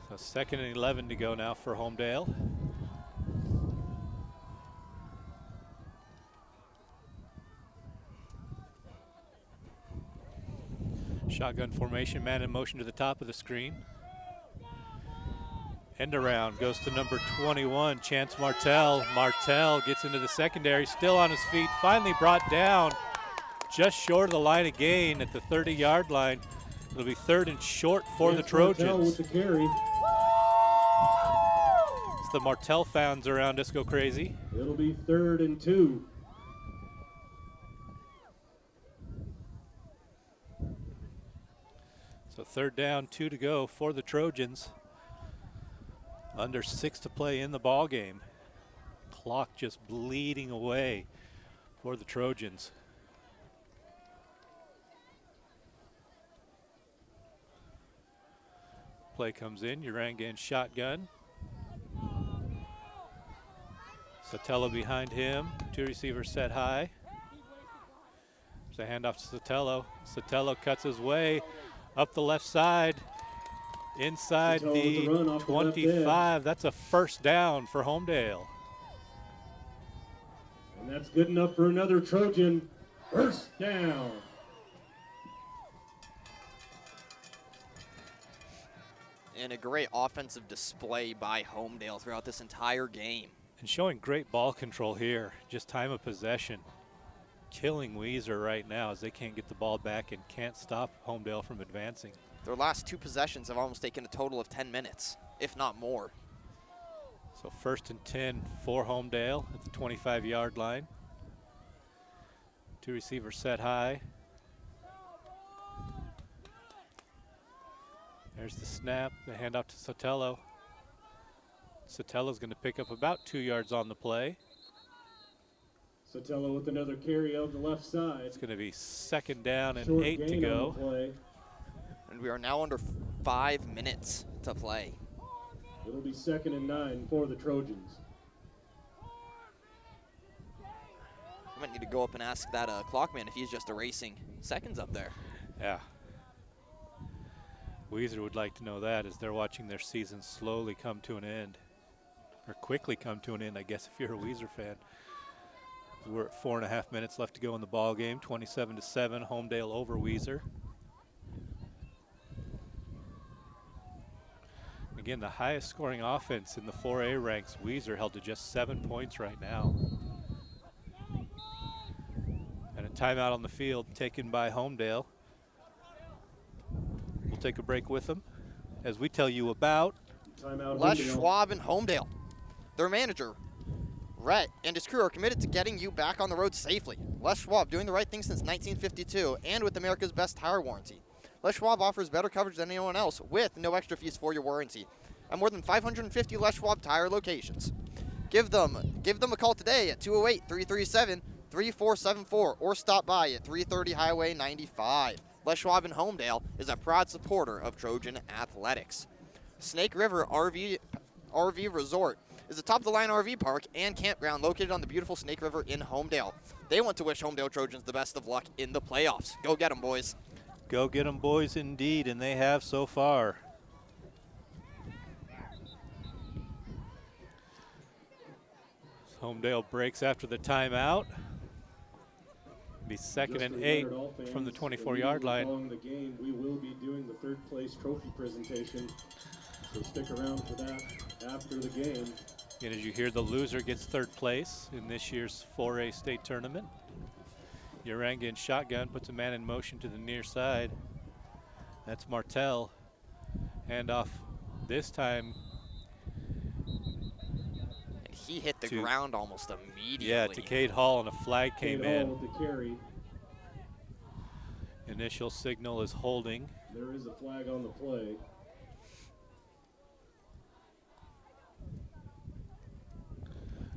So 2nd and 11 to go now for Homedale. Shotgun formation, man in motion to the top of the screen. End around goes to number 21, Chance Martell. Martell gets into the secondary, still on his feet, finally brought down just short of the line of gain at the 30-yard line. It'll be 3rd and short for the Trojans. With the carry. It's the Martell fans around us go crazy. It'll be 3rd and 2. So 3rd down, 2 to go for the Trojans. Under 6 to play in the ball game. Clock just bleeding away for the Trojans. Play comes in, Urangan shotgun. Sotelo behind him, 2 receivers set high. There's a handoff to Sotelo. Sotelo cuts his way up the left side. Inside the 25, that's a 1st down for Homedale. And that's good enough for another Trojan 1st down. And a great offensive display by Homedale throughout this entire game. And showing great ball control here, just time of possession. Killing Weiser right now as they can't get the ball back and can't stop Homedale from advancing. Their last 2 possessions have almost taken a total of 10 minutes, if not more. So 1st and 10 for Homedale at the 25-yard line. 2 receivers set high. There's the snap, the handoff to Sotelo. Sotelo's going to pick up about 2 yards on the play. Sotelo with another carry out the left side. It's going to be 2nd down and Short 8 to go. And we are now under 5 minutes to play. It'll be 2nd and 9 for the Trojans. I might need to go up and ask that clockman if he's just erasing seconds up there. Yeah. Weiser would like to know that as they're watching their season slowly come to an end. Or quickly come to an end, I guess, if you're a Weiser fan. We're at 4.5 minutes left to go in the ball game. 27-7, Homedale over Weiser. Again, the highest scoring offense in the 4A ranks. Weiser held to just 7 points right now. And a timeout on the field taken by Homedale. We'll take a break with them as we tell you about Les Schwab and Homedale. Their manager, Rhett, and his crew are committed to getting you back on the road safely. Les Schwab, doing the right thing since 1952 and with America's best tire warranty. Les Schwab offers better coverage than anyone else with no extra fees for your warranty. At more than 550 Les Schwab tire locations. Give them a call today at 208-337-3474 or stop by at 330 Highway 95. Les Schwab in Homedale is a proud supporter of Trojan Athletics. Snake River RV Resort is a top-of-the-line RV park and campground located on the beautiful Snake River in Homedale. They want to wish Homedale Trojans the best of luck in the playoffs. Go get them, boys. Go get them, boys, indeed, and they have so far. Homedale breaks after the timeout. Be 2nd and 8 from the 24-yard line. Following the game, we will be doing the 3rd place trophy presentation, so stick around for that after the game. And as you hear, the loser gets 3rd place in this year's 4A state tournament. Urangan shotgun puts a man in motion to the near side. That's Martell. Handoff this time. And he hit the ground almost immediately. Yeah, to Cade Hall, and a flag came in. Hall with the carry. Initial signal is holding. There is a flag on the play.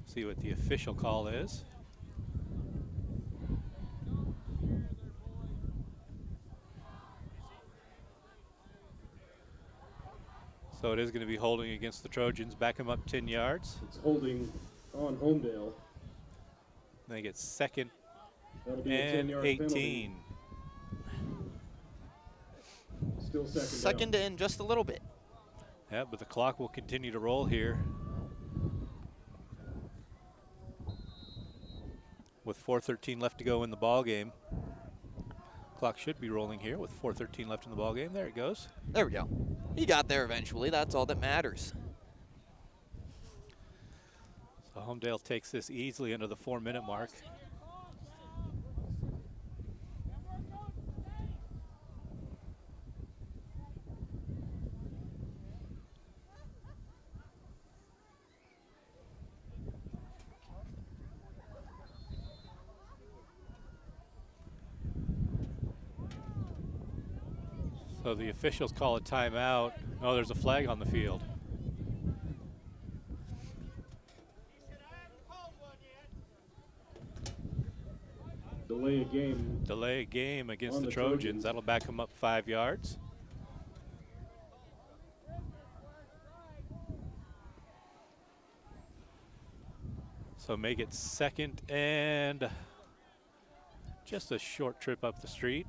See what the official call is. So it is going to be holding against the Trojans. Back him up 10 yards. It's holding on Homedale. They get 2nd and 18. Penalty. Still 2nd down. in just a little bit. Yeah, but the clock will continue to roll here. With 4:13 left to go in the ball game. Clock should be rolling here with 4:13 left in the ball game. There it goes. There we go. He got there eventually. That's all that matters. So Homedale takes this easily under the 4-minute mark. So the officials call a timeout. Oh, there's a flag on the field. Delay a game. Delay a game against the Trojans. That'll back them up 5 yards. So make it 2nd and just a short trip up the street.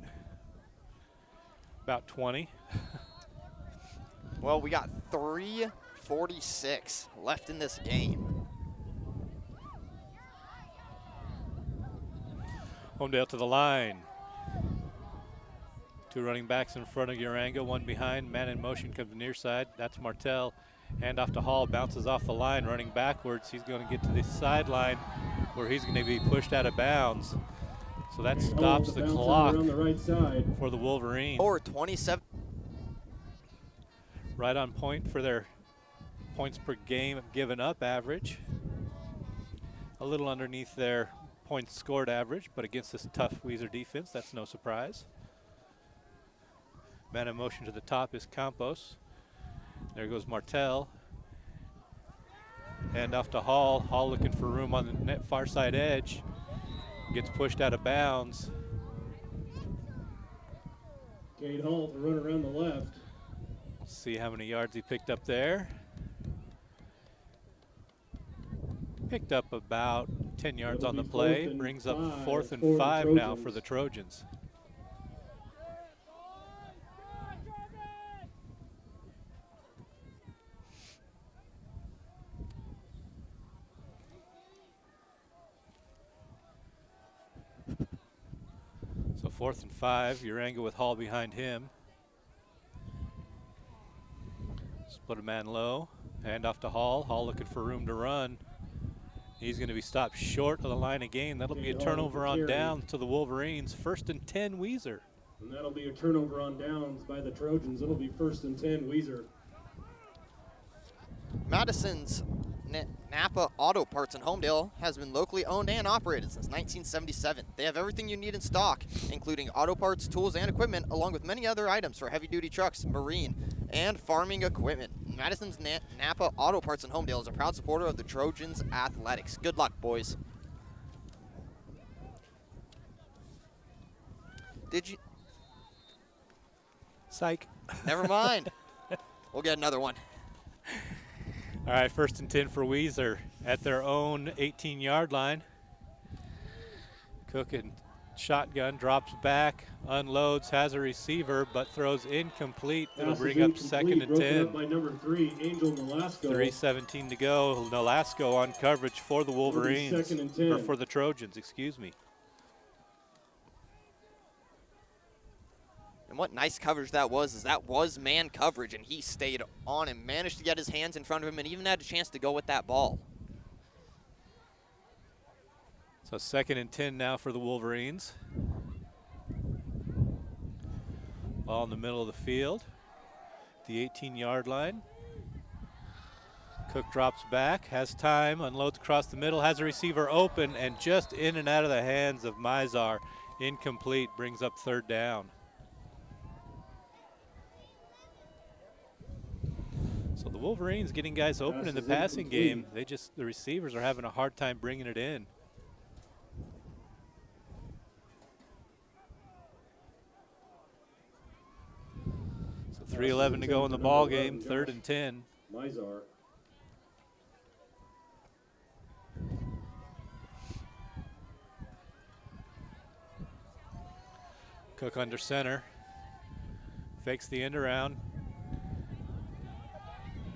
About 20. Well, we got 3:46 left in this game. Homedale to the line. 2 running backs in front of Uranga, 1 behind. Man in motion comes near side. That's Martell. Hand off to Hall, bounces off the line, running backwards. He's going to get to the sideline where he's going to be pushed out of bounds. So that stops the clock on the right side for the Wolverines. Or 27. Right on point for their points per game given up average. A little underneath their points scored average, but against this tough Weiser defense, that's no surprise. Man in motion to the top is Campos. There goes Martell. Hand off to Hall. Hall looking for room on the net far side edge. Gets pushed out of bounds. Cade Hall to run around the left. See how many yards he picked up there. Picked up about 10 yards on the play. Brings up 4th and 5 now for the Trojans. So 4th and 5, Uranga with Hall behind him. Split a man low, hand off to Hall. Hall looking for room to run. He's going to be stopped short of the line again. That'll be a turnover on downs to the Wolverines. 1st and 10, Weiser. And that'll be a turnover on downs by the Trojans. It'll be 1st and 10, Weiser. Madison's Napa Auto Parts in Homedale has been locally owned and operated since 1977. They have everything you need in stock, including auto parts, tools, and equipment, along with many other items for heavy-duty trucks, marine, and farming equipment. Madison's Napa Auto Parts in Homedale is a proud supporter of the Trojans athletics. Good luck, boys. Did you? Psych. Never mind. We'll get another one. All right, 1st and 10 for Weiser at their own 18-yard line. Cook and shotgun, drops back, unloads, has a receiver, but throws incomplete. It'll bring up 2nd and 10. Up by number 3, Angel Nolasco. 3:17 to go. Nolasco on coverage for the Wolverines. 2nd and 10. Or for the Trojans, excuse me. And what nice coverage that was man coverage, and he stayed on and managed to get his hands in front of him and even had a chance to go with that ball. So 2nd and 10 now for the Wolverines. Ball in the middle of the field. The 18-yard line. Cook drops back, has time, unloads across the middle, has a receiver open, and just in and out of the hands of Mizar. Incomplete, brings up 3rd down. So the Wolverines getting guys open in the passing game. The receivers are having a hard time bringing it in. So 3:11 to go in the ball game, 3rd and 10. Mizar. Cook under center. Fakes the end around.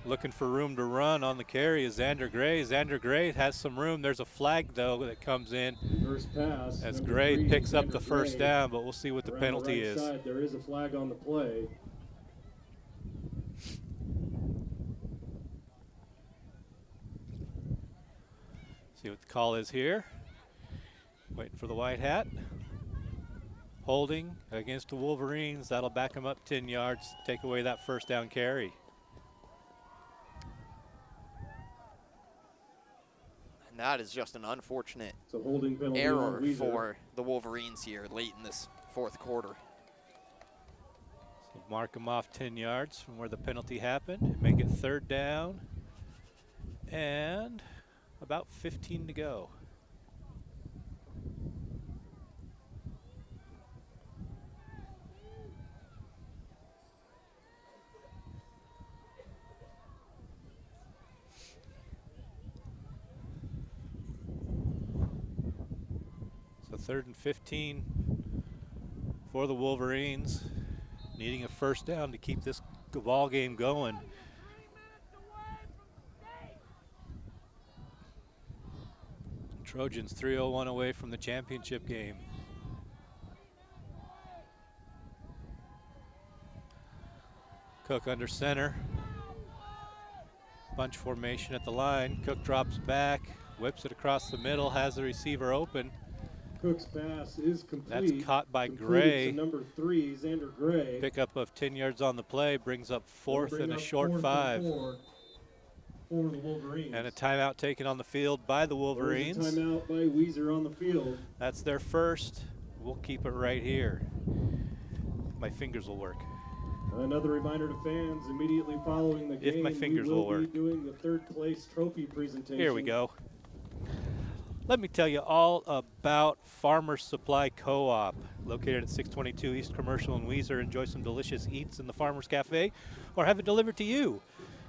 Looking for room to run on the carry is Xander Gray. Xander Gray has some room. There's a flag, though, that comes in Reverse pass. as Number Gray 3, picks up Xander the first Gray. down, but we'll see what the Around penalty the right is. side, there is a flag on the play. See what the call is here. Waiting for the white hat. Holding against the Wolverines. That'll back them up 10 yards, take away that first down carry. And that is just an unfortunate holding penalty error on Weiser. for the Wolverines here late in this fourth quarter. So mark them off 10 yards from where the penalty happened. Make it third down. And about 15 to go. So 3rd and 15 for the Wolverines, needing a first down to keep this ball game going. Trojans 3:01 away from the championship game. Cook under center. Bunch formation at the line. Cook drops back, whips it across the middle, has the receiver open. Cook's pass is complete. That's caught by Completed Gray. to number 3, Xander Gray. Pickup of 10 yards on the play, brings up fourth Bring and a up short 4th and 5. 4 for the Wolverines. And a timeout taken on the field by the Wolverines. There's a timeout by Weiser on the field. That's their first. We'll keep it right here. My fingers will work. Another reminder to fans immediately following the game. If my fingers we will work. be doing the 3rd place trophy presentation. Here we go. Let me tell you all about Farmers Supply Co-op, located at 622 East Commercial in Weiser. Enjoy some delicious eats in the Farmers Cafe or have it delivered to you.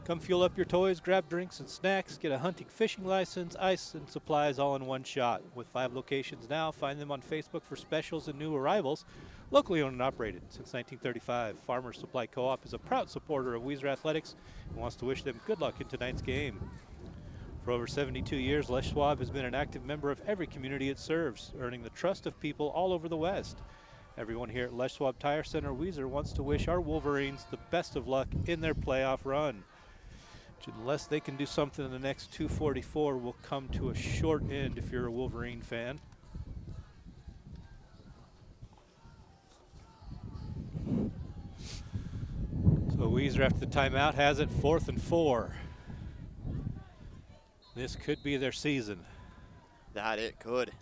Come fuel up your toys, grab drinks and snacks, get a hunting fishing license, ice and supplies all in one shot. With 5 locations now, find them on Facebook for specials and new arrivals. Locally owned and operated since 1935, Farmers Supply Co-op is a proud supporter of Weiser Athletics and wants to wish them good luck in tonight's game. For over 72 years, Les Schwab has been an active member of every community it serves, earning the trust of people all over the West. Everyone here at Les Schwab Tire Center Weiser wants to wish our Wolverines the best of luck in their playoff run. Which, unless they can do something in the next 2:44, will come to a short end if you're a Wolverine fan. So Weiser, after the timeout, has it 4th and 4. This could be their season. That it could.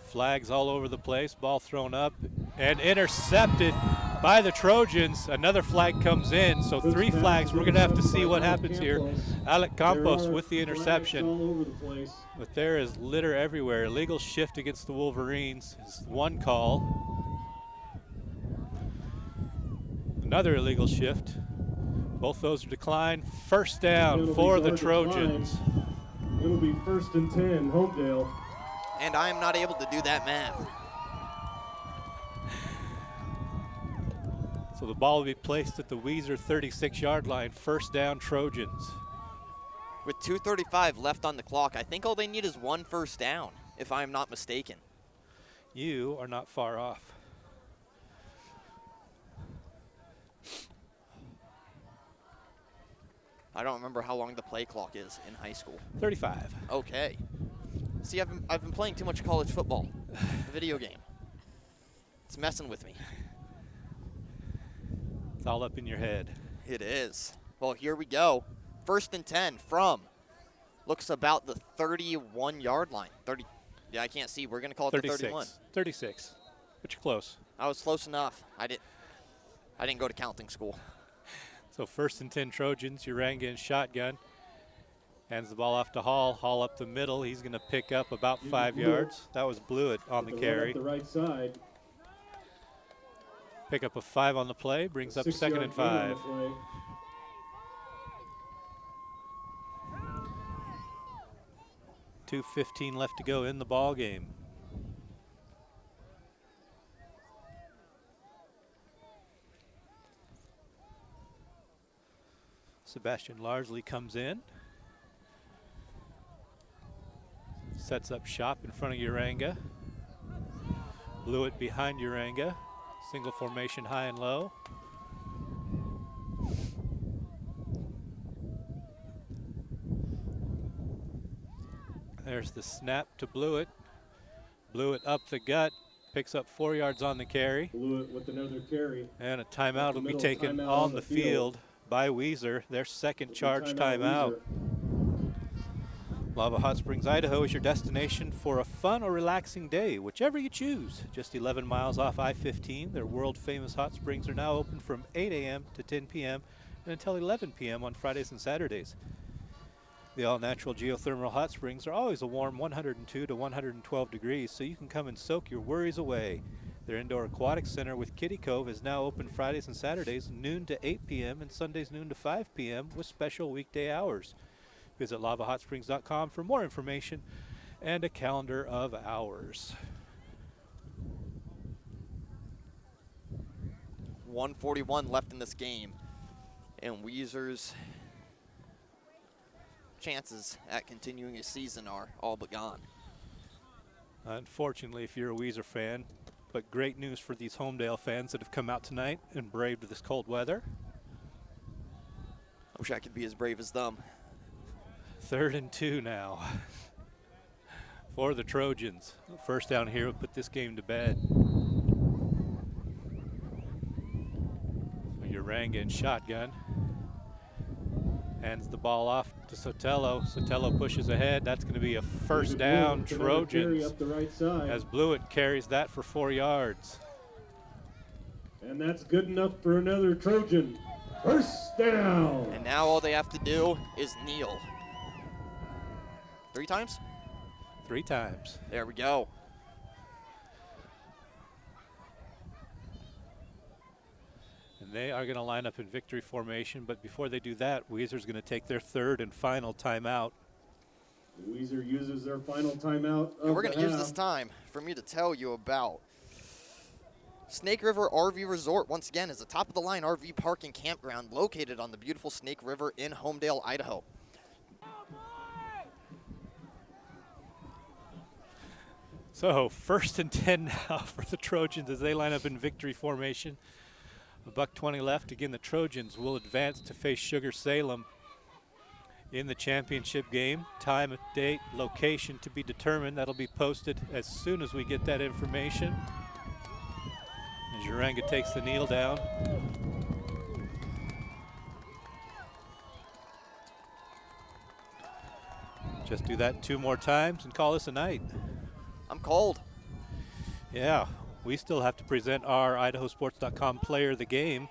Flags all over the place, ball thrown up and intercepted by the Trojans. Another flag comes in, so 3 flags. We're going to have to see what happens here. Alec Campos with the interception. But there is litter everywhere. Illegal shift against the Wolverines is one call. Another illegal shift. Both those are declined. First down for the Trojans. It'll be 1st and 10, Homedale. And I am not able to do that math. So the ball will be placed at the Weiser 36-yard line. First down, Trojans. With 2:35 left on the clock, I think all they need is 1 first down, if I'm not mistaken. You are not far off. I don't remember how long the play clock is in high school. 35. Okay. See, I've been playing too much college football, the video game. It's messing with me. It's all up in your head. It is. Well, here we go. 1st and 10 from, looks about the 31-yard line. 30. Yeah, I can't see. We're going to call it 36. the 31. 36. But you're close. I was close enough. I didn't go to counting school. So 1st and 10 Trojans. Uranga in shotgun. Hands the ball off to Hall. Hall up the middle. He's going to pick up about 5 yards. That was Blewett on the carry. The right side. Pick up a 5 on the play. Brings up 2nd and 5. 2:15 left to go in the ball game. Sebastian Larsley comes in. Sets up shop in front of Uranga. Blewett behind Uranga. Single formation high and low. There's the snap to Blewett. Blewett up the gut. Picks up 4 yards on the carry. Blewett with another carry. And a timeout will be taken on the field by Weiser, their second charge timeout. Lava Hot Springs, Idaho is your destination for a fun or relaxing day, whichever you choose. Just 11 miles off I-15, their world-famous hot springs are now open from 8 a.m. to 10 p.m. and until 11 p.m. on Fridays and Saturdays. The all-natural geothermal hot springs are always a warm 102 to 112 degrees, so you can come and soak your worries away. Their indoor aquatic center with Kiddie Cove is now open Fridays and Saturdays, noon to 8 p.m. and Sundays noon to 5 p.m. with special weekday hours. Visit lavahot.springs.com for more information and a calendar of hours. 1:41 left in this game, and Weiser's chances at continuing his season are all but gone. Unfortunately, if you're a Weiser fan, but great news for these Homedale fans that have come out tonight and braved this cold weather. I wish I could be as brave as them. 3rd and 2 now for the Trojans. First down here will put this game to bed. Uranga in shotgun. Hands the ball off to Sotelo. Sotelo pushes ahead. That's going to be a first down, Trojans, up the right side. as Blewett carries that for 4 yards. And that's good enough for another Trojan. First down. And now all they have to do is kneel. 3 times? 3 times. There we go. And they are going to line up in victory formation, but before they do that, Weiser's going to take their 3rd and final timeout. Weiser uses their final timeout. And we're going to use this time for me to tell you about Snake River RV Resort. Once again, is a top-of-the-line RV park and campground located on the beautiful Snake River in Homedale, Idaho. So 1st and 10 now for the Trojans as they line up in victory formation. $1:20 left. Again, the Trojans will advance to face Sugar Salem in the championship game. Time, date, location to be determined. That'll be posted as soon as we get that information. As Uranga takes the kneel down. Just do that 2 more times and call this a night. I'm cold. Yeah, we still have to present our IdahoSports.com player of the game,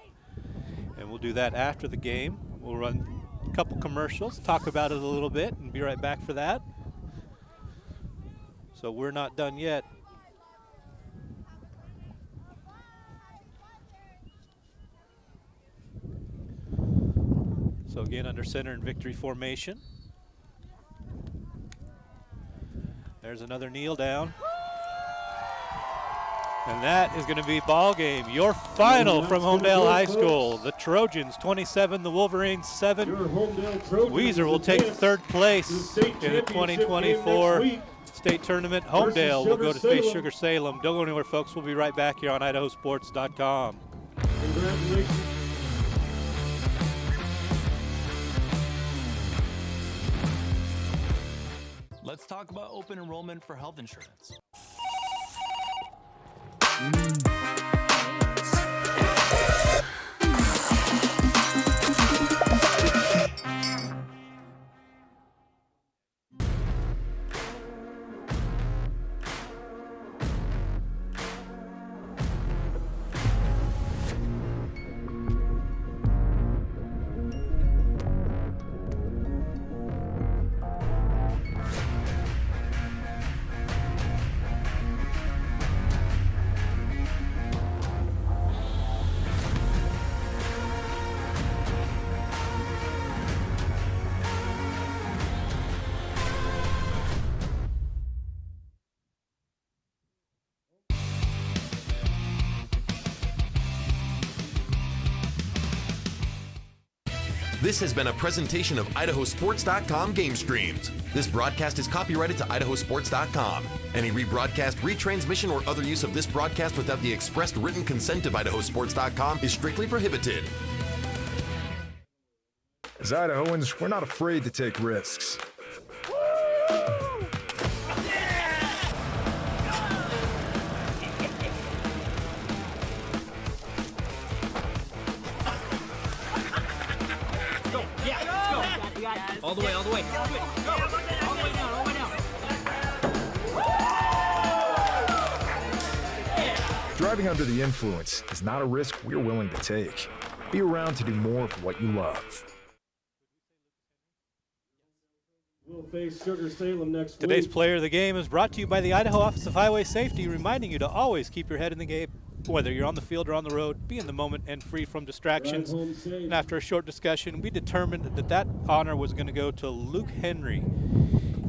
and we'll do that after the game. We'll run a couple commercials, talk about it a little bit, and be right back for that. So we're not done yet. So again, under center and victory formation. There's another kneel down. And that is going to be ball game. Your final from Homedale High School. The Trojans 27, the Wolverines 7. Weiser will take 3rd place in the 2024 state tournament. Homedale will go to face Sugar Salem. Don't go anywhere, folks. We'll be right back here on IdahoSports.com. Congratulations. Let's talk about open enrollment for health insurance. This has been a presentation of IdahoSports.com GameStreams. This broadcast is copyrighted to IdahoSports.com. Any rebroadcast, retransmission, or other use of this broadcast without the expressed written consent of IdahoSports.com is strictly prohibited. As Idahoans, we're not afraid to take risks. All the way, all the way. Go. All the way down, all the way down. Driving under the influence is not a risk we're willing to take. Be around to do more of what you love. We'll face Sugar Salem next Today's week. player of the game is brought to you by the Idaho Office of Highway Safety, reminding you to always keep your head in the game. Whether you're on the field or on the road, be in the moment and free from distractions. And after a short discussion, we determined that honor was going to go to Luke Henry.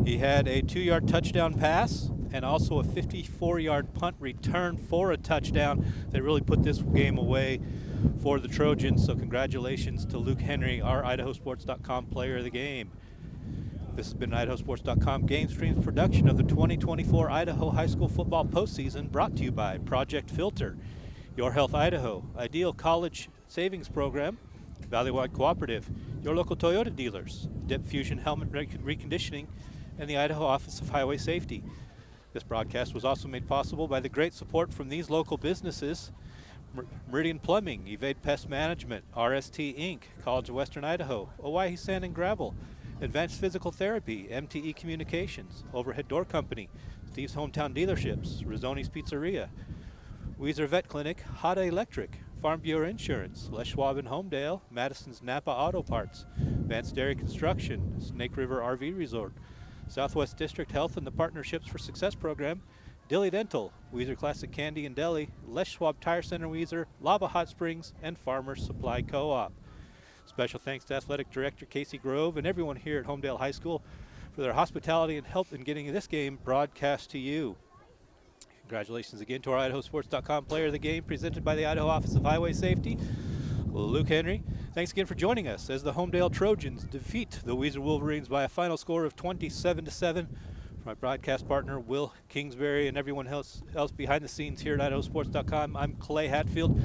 He had a 2-yard touchdown pass and also a 54-yard punt return for a touchdown that really put this game away for the Trojans. So congratulations to Luke Henry, our IdahoSports.com player of the game. This has been an IdahoSports.com GameStreams production of the 2024 Idaho High School Football Postseason, brought to you by Project Filter, Your Health Idaho, Ideal College Savings Program, Valleywide Cooperative, your local Toyota dealers, Depth Fusion Helmet Reconditioning, and the Idaho Office of Highway Safety. This broadcast was also made possible by the great support from these local businesses: Meridian Plumbing, Evade Pest Management, RST Inc., College of Western Idaho, Owyhee Sand and Gravel, Advanced Physical Therapy, MTE Communications, Overhead Door Company, Steve's Hometown Dealerships, Rizzoni's Pizzeria, Weiser Vet Clinic, Hada Electric, Farm Bureau Insurance, Les Schwab in Homedale, Madison's Napa Auto Parts, Vance Dairy Construction, Snake River RV Resort, Southwest District Health and the Partnerships for Success Program, Dilly Dental, Weiser Classic Candy and Deli, Les Schwab Tire Center Weiser, Lava Hot Springs, and Farmers Supply Co-op. Special thanks to Athletic Director Casey Grove and everyone here at Homedale High School for their hospitality and help in getting this game broadcast to you. Congratulations again to our IdahoSports.com player of the game, presented by the Idaho Office of Highway Safety, Luke Henry. Thanks again for joining us as the Homedale Trojans defeat the Weiser Wolverines by a final score of 27-7. My broadcast partner, Will Kingsbury, and everyone else behind the scenes here at IdahoSports.com, I'm Clay Hatfield.